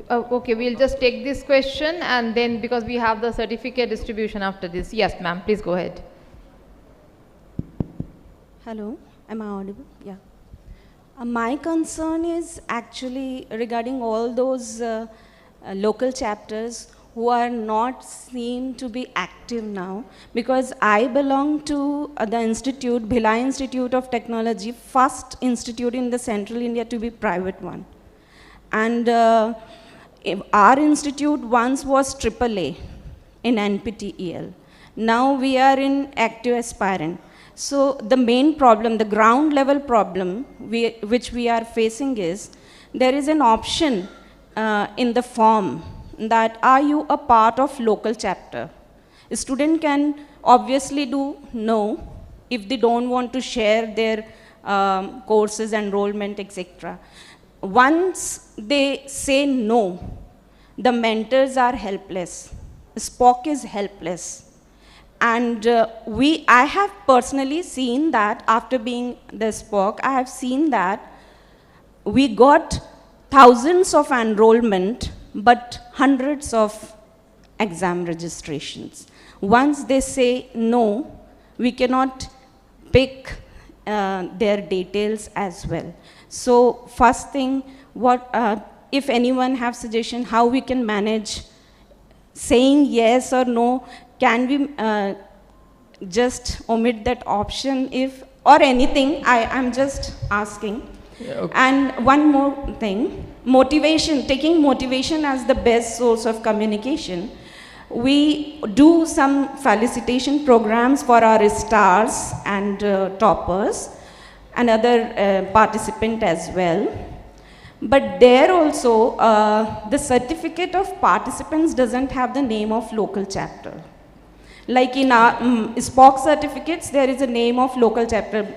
okay, we'll just take this question and then because we have the certificate distribution after this. Yes, ma'am, please go ahead. Hello, am I audible? Yeah. My concern is actually regarding all those local chapters who are not seen to be active now, because I belong to the institute, Bhilai Institute of Technology, first institute in the central India to be private one. And our institute once was AAA in NPTEL. Now we are in active aspirant. So the main problem, the ground level problem which we are facing is, there is an option in the form that are you a part of local chapter. A student can obviously do no if they don't want to share their courses, enrollment, etc. Once they say no, the mentors are helpless. SPOC is helpless. And I have personally seen that after being the SPOC, I have seen that we got thousands of enrollment, but hundreds of exam registrations. Once they say no, we cannot pick their details as well. So first thing, if anyone have suggestion how we can manage saying yes or no, can we just omit that option or anything? I'm just asking. Yeah, okay. And one more thing, motivation, taking motivation as the best source of communication. We do some felicitation programs for our stars and toppers and other participants as well. But there also, the certificate of participants doesn't have the name of local chapter. Like in our SPOC certificates, there is a name of local chapter,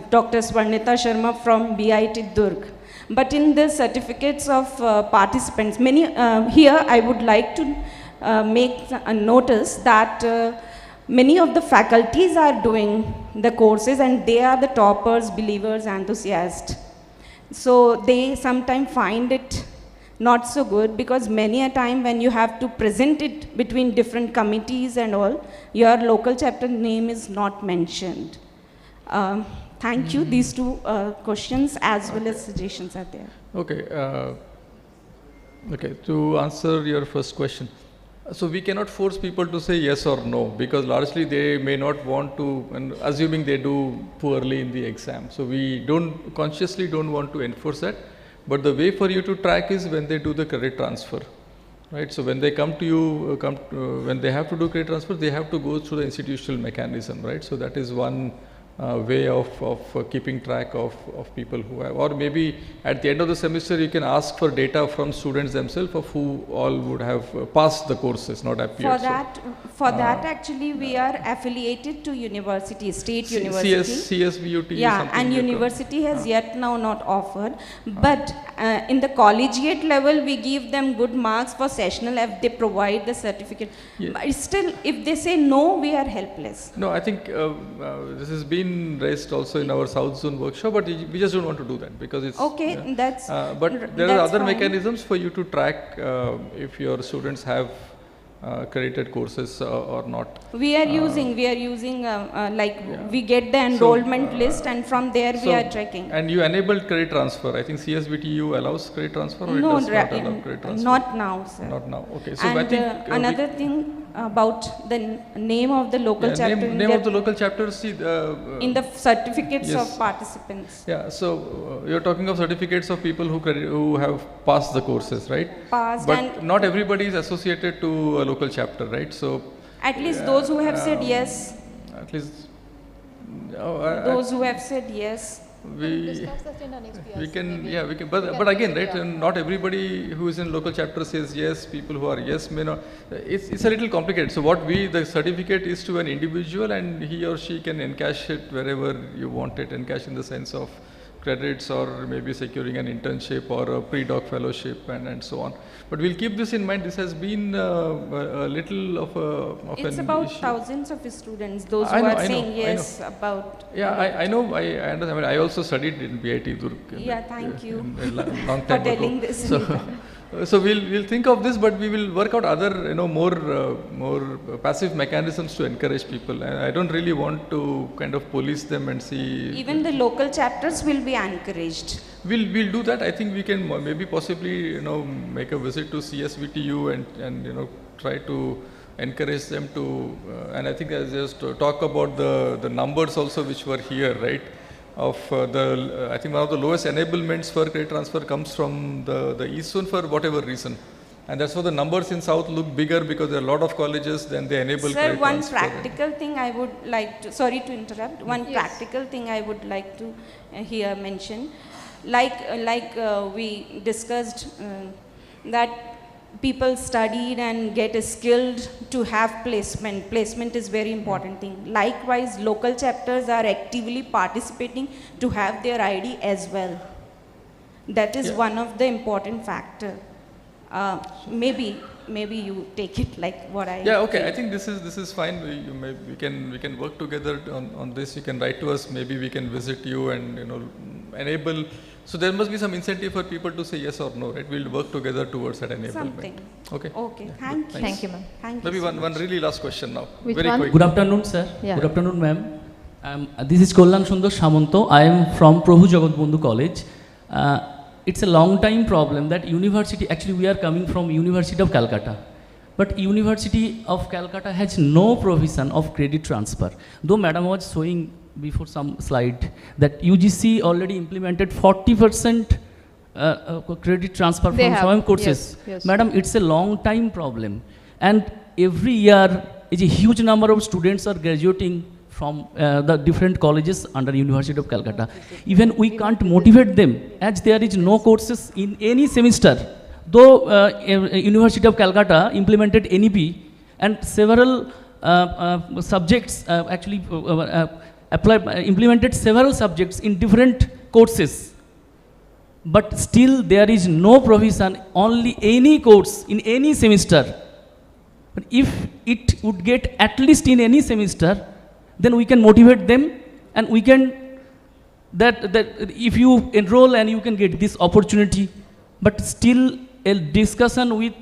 Dr. Swarnita Sharma from BIT Durg. But in the certificates of participants, many here I would like to make a notice that many of the faculties are doing the courses and they are the toppers, believers, enthusiasts. So they sometimes find it not so good, because many a time when you have to present it between different committees and all, your local chapter name is not mentioned. Thank you. These two questions as well as suggestions are there. Okay. Okay, to answer your first question. So we cannot force people to say yes or no, because largely they may not want to, and assuming they do poorly in the exam. So we consciously don't want to enforce that. But the way for you to track is when they do the credit transfer, right? So when they come to you, when they have to do credit transfer, they have to go through the institutional mechanism, right? So that is one way of keeping track of people who have, or maybe at the end of the semester you can ask for data from students themselves of who all would have passed the courses, not appeared. For that actually we are affiliated to university, state university. CSBUT. Yeah, and university has yet now not offered. But in the collegiate level we give them good marks for sessional if they provide the certificate. Yeah. But still, if they say no, we are helpless. No, I think this has been raised also in our South Zone workshop, but we just don't want to do that because it's okay. Yeah. That's but there are other mechanisms for you to track if your students have credited courses or not. We are using like we get the enrollment list and from there we are tracking. And you enabled credit transfer. I think CSBTU allows credit transfer, or no, it does not allow credit transfer? Not now, sir. Not now. Okay. So and I think another thing about the name of the local chapter. Name of the local chapter. See, in the certificates of participants. Yeah. So you're talking of certificates of people who have passed the courses, right? Passed, but and not everybody is associated to a local chapter, right? So at least those who have said yes. At least those who have said yes. We can, but again, right, and not everybody who is in local chapter says yes. People who are yes may not. It's a little complicated. So the certificate is to an individual, and he or she can encash it wherever you want it. Encash in the sense of credits or maybe securing an internship or a pre-doc fellowship and so on. But we'll keep this in mind. This has been a little of it's an about issue. thousands of students, those who are saying yes about. Yeah, I know, I understand. I mean, I also studied in BIT Durg. Yeah, thank you A long time for ago. telling this. So we'll think of this, but we will work out other, more passive mechanisms to encourage people. I don't really want to kind of police them and see. Even the local chapters will be encouraged. We'll do that. I think we can maybe possibly, make a visit to CSVTU and try to encourage them to, and I think I just talk about the numbers also which were here, right? Of I think one of the lowest enablements for credit transfer comes from the East Zone for whatever reason. And that's why the numbers in South look bigger, because there are a lot of colleges, then they enable Sir, credit one transfer. practical thing I would like to, sorry to interrupt, one practical thing I would like to here mention. Like we discussed that people studied and get skilled to have placement. Placement is very important thing. Likewise, local chapters are actively participating to have their ID as well. That is one of the important factor. Maybe you take it like what I. Yeah, okay. think. I think this is fine. We can work together on this. You can write to us. Maybe we can visit you and enable. So there must be some incentive for people to say yes or no, right? We'll work together towards that enablement. Something. Okay. Okay. Yeah. Thank you. Thank you, ma'am. Thank Maybe you so one really last question now. Which Very one? quick. Good afternoon, sir. Yeah. Good afternoon, ma'am. This is Kollan Sundar Shamanto. I am from Prabhu Jagatbandhu College. It's a long time problem that university, actually we are coming from University of Calcutta. But University of Calcutta has no provision of credit transfer. Though Madam was showing before some slide that UGC already implemented 40% credit transfer They from have. SWAYAM courses. Yes, yes. Madam, it's a long time problem. And every year, a huge number of students are graduating from the different colleges under University of Calcutta. Even we can't motivate them, as there is no courses in any semester. Though University of Calcutta implemented NEP and several subjects implemented several subjects in different courses. But still there is no provision, only any course in any semester. But if it would get at least in any semester, then we can motivate them, and we can, that if you enroll and you can get this opportunity. But still a discussion with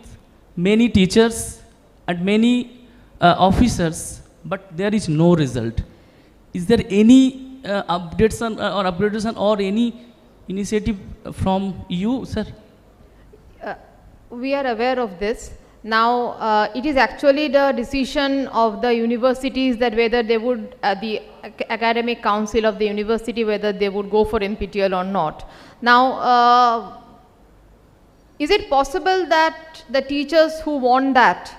many teachers and many officers, but there is no result. Is there any updates on, or upgradation or any initiative from you, sir? We are aware of this. Now, it is actually the decision of the universities that whether they would, the academic council of the university, whether they would go for NPTEL or not. Now, is it possible that the teachers who want that,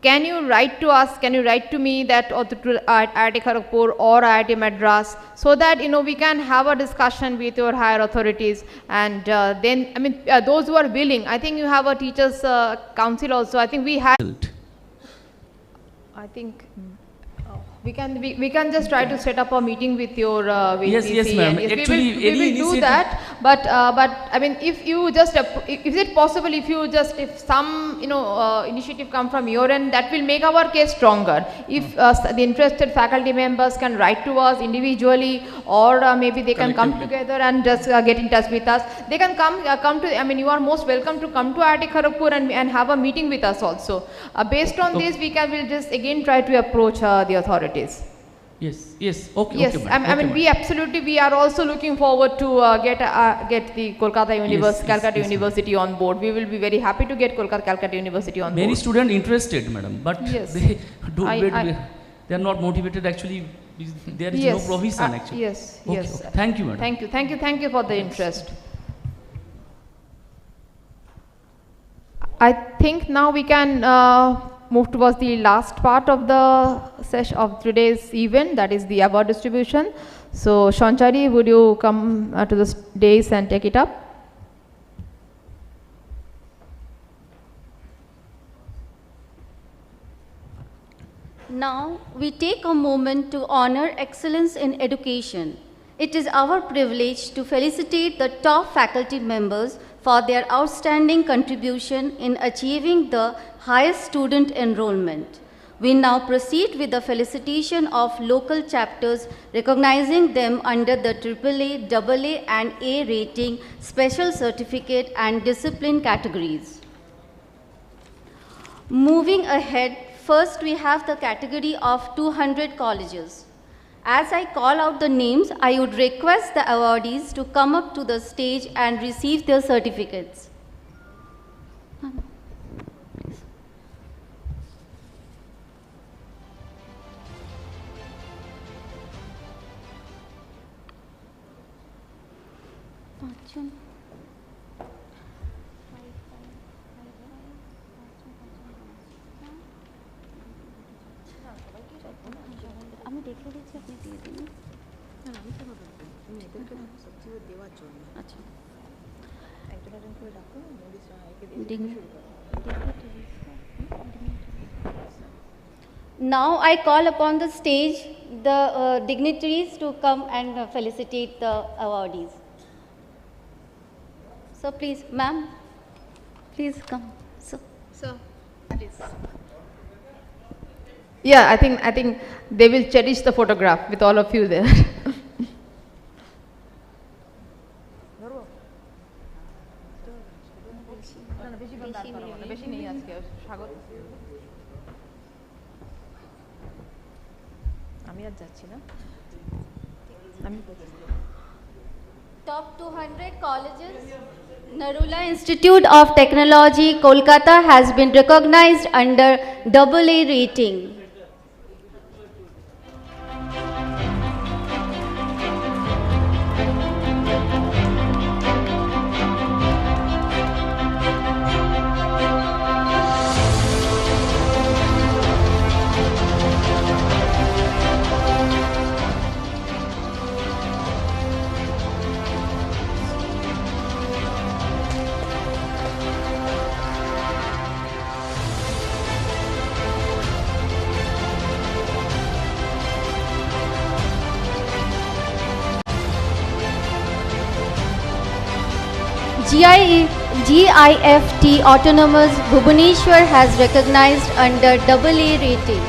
can you write to us, can you write to me that, or to IIT Kharagpur or IIT Madras, so that we can have a discussion with your higher authorities, and then, I mean, those who are willing, I think you have a teachers council also, I think we have, I think, we can just try to set up a meeting with your Yes, ma'am. Actually, we will do that. But I mean, if you just, is it possible if some initiative come from your end, that will make our case stronger. If the interested faculty members can write to us individually, or maybe they can come together and just get in touch with us. They can come to. I mean, you are most welcome to come to IIT Kharagpur and have a meeting with us also. Based on this, we'll just again try to approach the authorities. Yes, okay. Yes, okay, I mean, we are also looking forward to get the Kolkata University, Calcutta University on board. We will be very happy to get Calcutta University on board. Many students interested, madam, but they are not motivated. Actually, there is no provision. Actually, yes. Okay. Thank you, madam. Thank you for the interest. I think now we can move towards the last part of the session of today's event, that is the award distribution. So, Shanchari, would you come to the dais and take it up? Now, we take a moment to honor excellence in education. It is our privilege to felicitate the top faculty members for their outstanding contribution in achieving the highest student enrollment. We now proceed with the felicitation of local chapters, recognizing them under the AAA, AA and A rating, special certificate and discipline categories. Moving ahead, first we have the category of 200 colleges. As I call out the names, I would request the awardees to come up to the stage and receive their certificates. Now I call upon the stage the dignitaries to come and felicitate the awardees. So please, ma'am, please come. So, please. Yeah, I think they will cherish the photograph with all of you there. Top 200 colleges. Narula Institute of Technology, Kolkata has been recognized under AA rating. GIFT Autonomous Bhubaneswar has recognized under AA rating.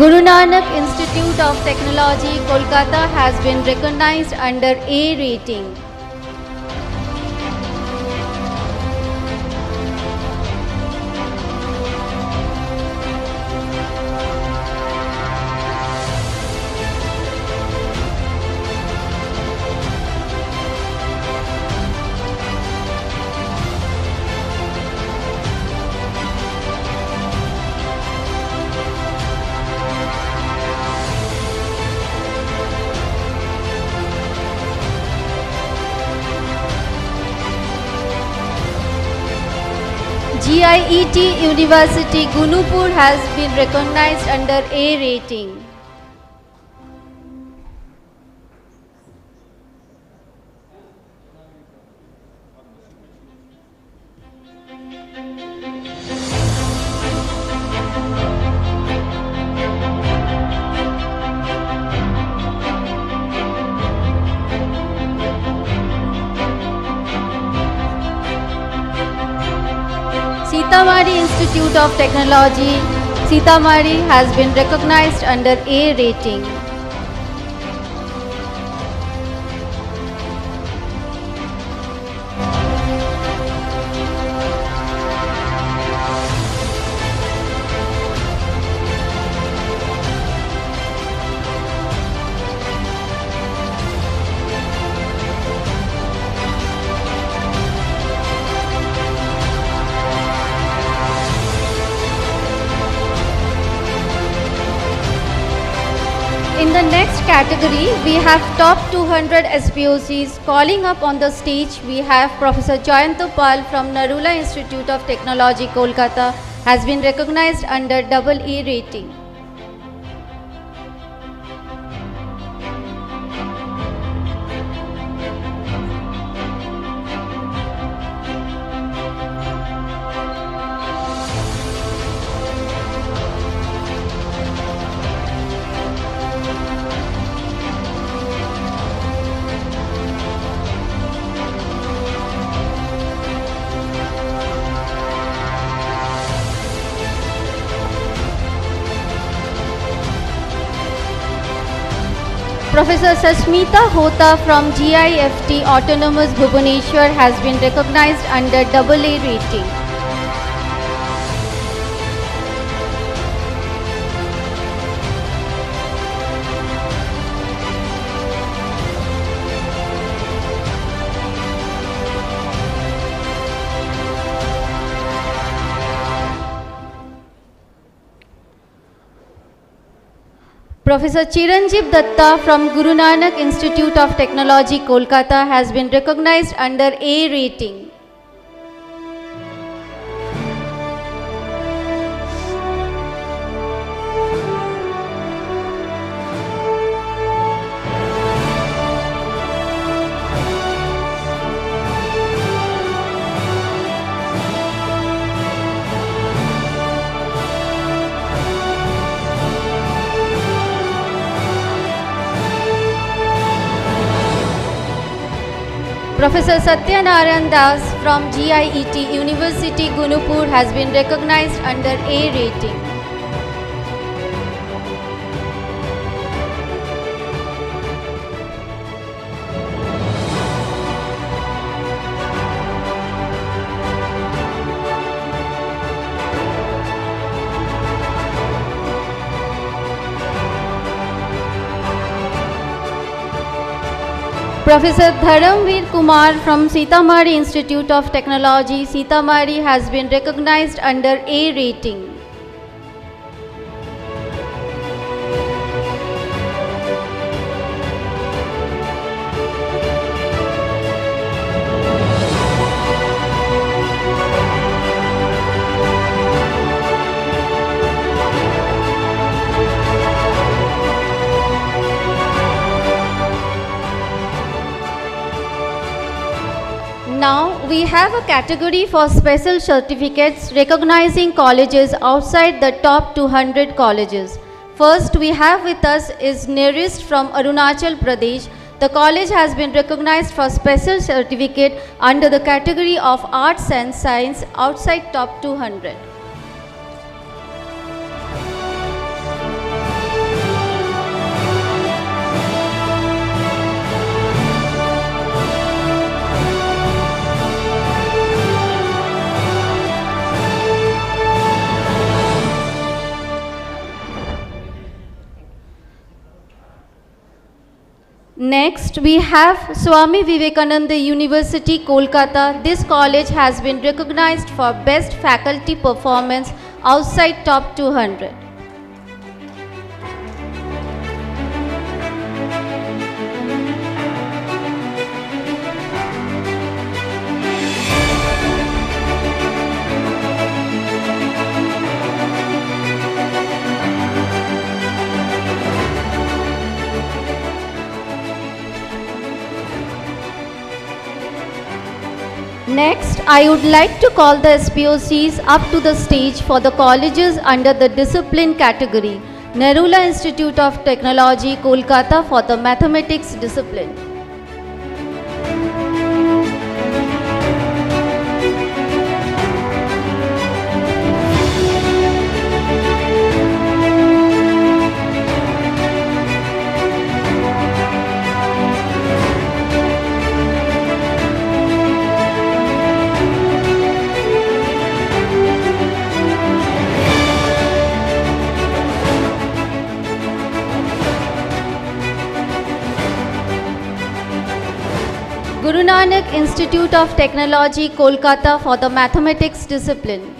Guru Nanak Institute of Technology, Kolkata has been recognized under A rating. CE&T University, Gunupur has been recognized under A rating. Sitamarhi Institute of Technology, Sitamarhi has been recognized under A rating. category, we have top 200 SPOCs. Calling up on the stage, we have Professor Jayanto Pal from Narula Institute of Technology, Kolkata, has been recognized under EE rating. Professor Sashmita Hota from GIFT Autonomous Bhubaneswar has been recognized under AA rating. Professor Chiranjeev Datta from Guru Nanak Institute of Technology, Kolkata has been recognized under A rating. Professor Satyanarayan Das from GIET University Gunupur has been recognized under A rating. Professor Dharamveer Kumar from Sitamarhi Institute of Technology, Sitamarhi has been recognized under A rating. Now we have a category for special certificates recognizing colleges outside the top 200 colleges. First we have with us is Nerist from Arunachal Pradesh. The college has been recognized for special certificate under the category of Arts and Science outside top 200. Next, we have Swami Vivekananda University, Kolkata. This college has been recognized for best faculty performance outside top 200. Next, I would like to call the SPOCs up to the stage for the colleges under the discipline category. Narula Institute of Technology, Kolkata for the mathematics discipline. Guru Nanak Institute of Technology, Kolkata for the mathematics discipline.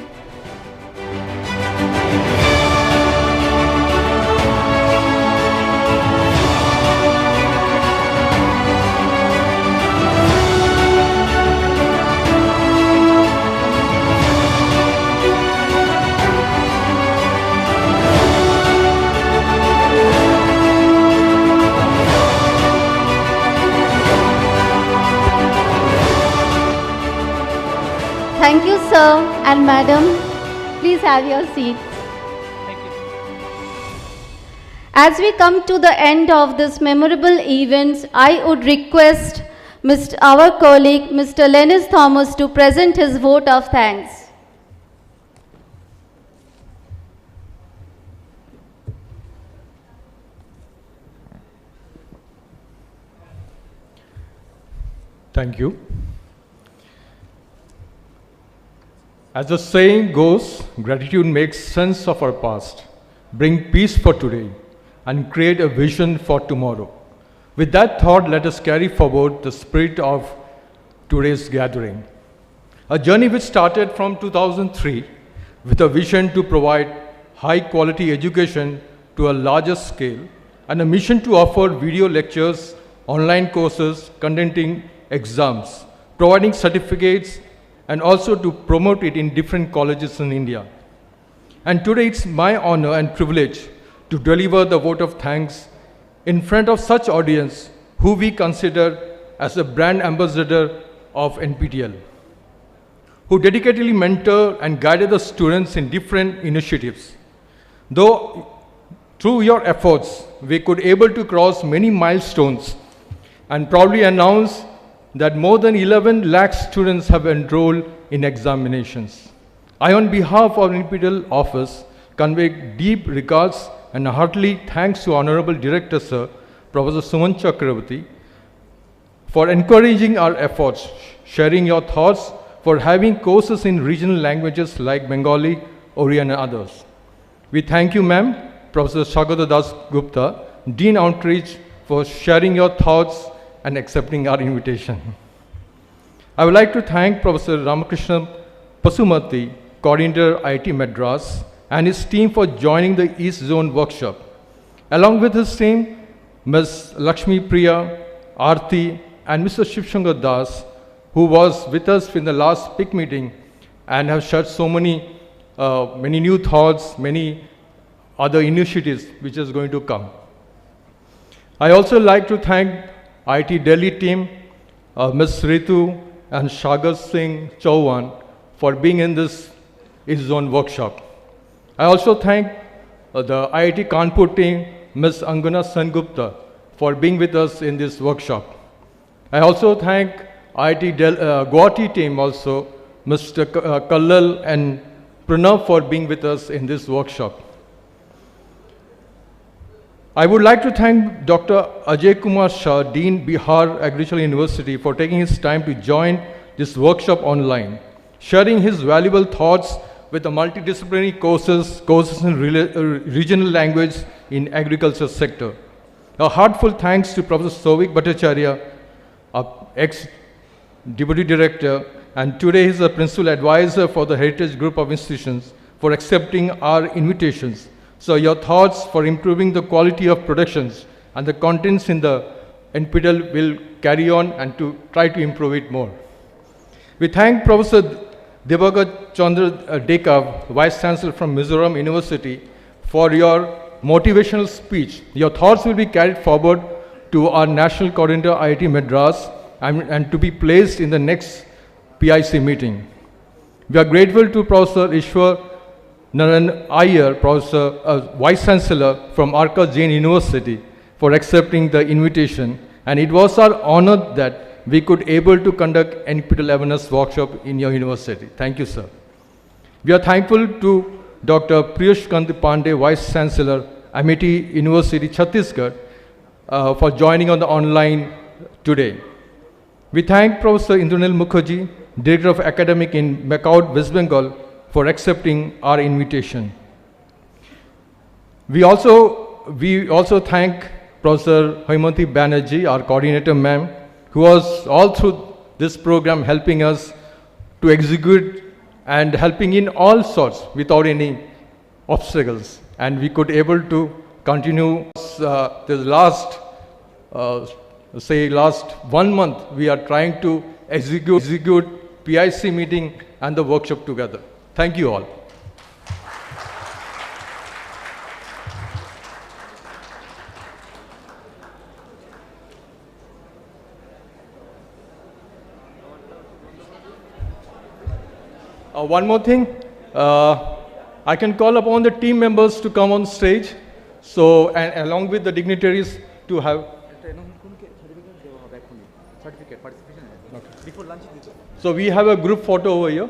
Thank you, sir and madam. Please have your seats. As we come to the end of this memorable event, I would request our colleague, Mr. Lennis Thomas, to present his vote of thanks. Thank you. As the saying goes, gratitude makes sense of our past, bring peace for today, and create a vision for tomorrow. With that thought, let us carry forward the spirit of today's gathering. A journey which started from 2003 with a vision to provide high-quality education to a larger scale and a mission to offer video lectures, online courses, conducting exams, providing certificates, and also to promote it in different colleges in India. And today it's my honor and privilege to deliver the vote of thanks in front of such audience who we consider as a brand ambassador of NPTEL, who dedicatedly mentor and guided the students in different initiatives. Though through your efforts, we could able to cross many milestones and proudly announce that more than 11 lakh students have enrolled in examinations. I, on behalf of NPTEL office, convey deep regards and heartily thanks to Honorable Director Sir, Professor Suman Chakravarti, for encouraging our efforts, sharing your thoughts, for having courses in regional languages like Bengali, Oriya and others. We thank you, ma'am, Professor Shagata Das Gupta, Dean Outreach, for sharing your thoughts and accepting our invitation. I would like to thank Professor Ramakrishna Pasumati, Coordinator IIT Madras, and his team for joining the East Zone workshop. Along with his team, Ms. Lakshmi Priya, Aarti, and Mr. Shivshankar Das, who was with us in the last PIC meeting and have shared so many, many new thoughts, many other initiatives which is going to come. I also like to thank IIT Delhi team, Ms. Ritu and Shagar Singh Chauhan for being in this East Zone workshop. I also thank the IIT Kanpur team, Ms. Angana Sengupta, for being with us in this workshop. I also thank IIT Guwahati team also, Mr. Kallal and Pranav for being with us in this workshop. I would like to thank Dr. Ajay Kumar Shah, Dean Bihar Agricultural University, for taking his time to join this workshop online, sharing his valuable thoughts with the multidisciplinary courses in regional language in agriculture sector. A heartfelt thanks to Professor Souvik Bhattacharya, ex-Deputy Director, and today he is a Principal Advisor for the Heritage Group of Institutions, for accepting our invitations. So your thoughts for improving the quality of productions and the contents in the NPTEL will carry on and to try to improve it more. We thank Professor Debaga Chandra Deka, Vice Chancellor from Mizoram University, for your motivational speech. Your thoughts will be carried forward to our National Coordinator IIT Madras and to be placed in the next PIC meeting. We are grateful to Professor Ishwar Naran Iyer, Professor, Vice Chancellor from Arka Jain University, for accepting the invitation. And it was our honor that we could able to conduct NPTEL awareness workshop in your university. Thank you, sir. We are thankful to Dr. Priyush Kanti Pandey, Vice Chancellor, Amity University, Chhattisgarh, for joining on the online today. We thank Professor Indranil Mukherjee, Director of Academic in Macau, West Bengal, for accepting our invitation. We also thank Professor Haimanti Banerjee, our coordinator ma'am, who was all through this program helping us to execute and helping in all sorts without any obstacles. And we could able to continue this last 1 month, we are trying to execute PIC meeting and the workshop together. Thank you all. One more thing, I can call upon the team members to come on stage, so, and along with the dignitaries to have. So we have a group photo over here.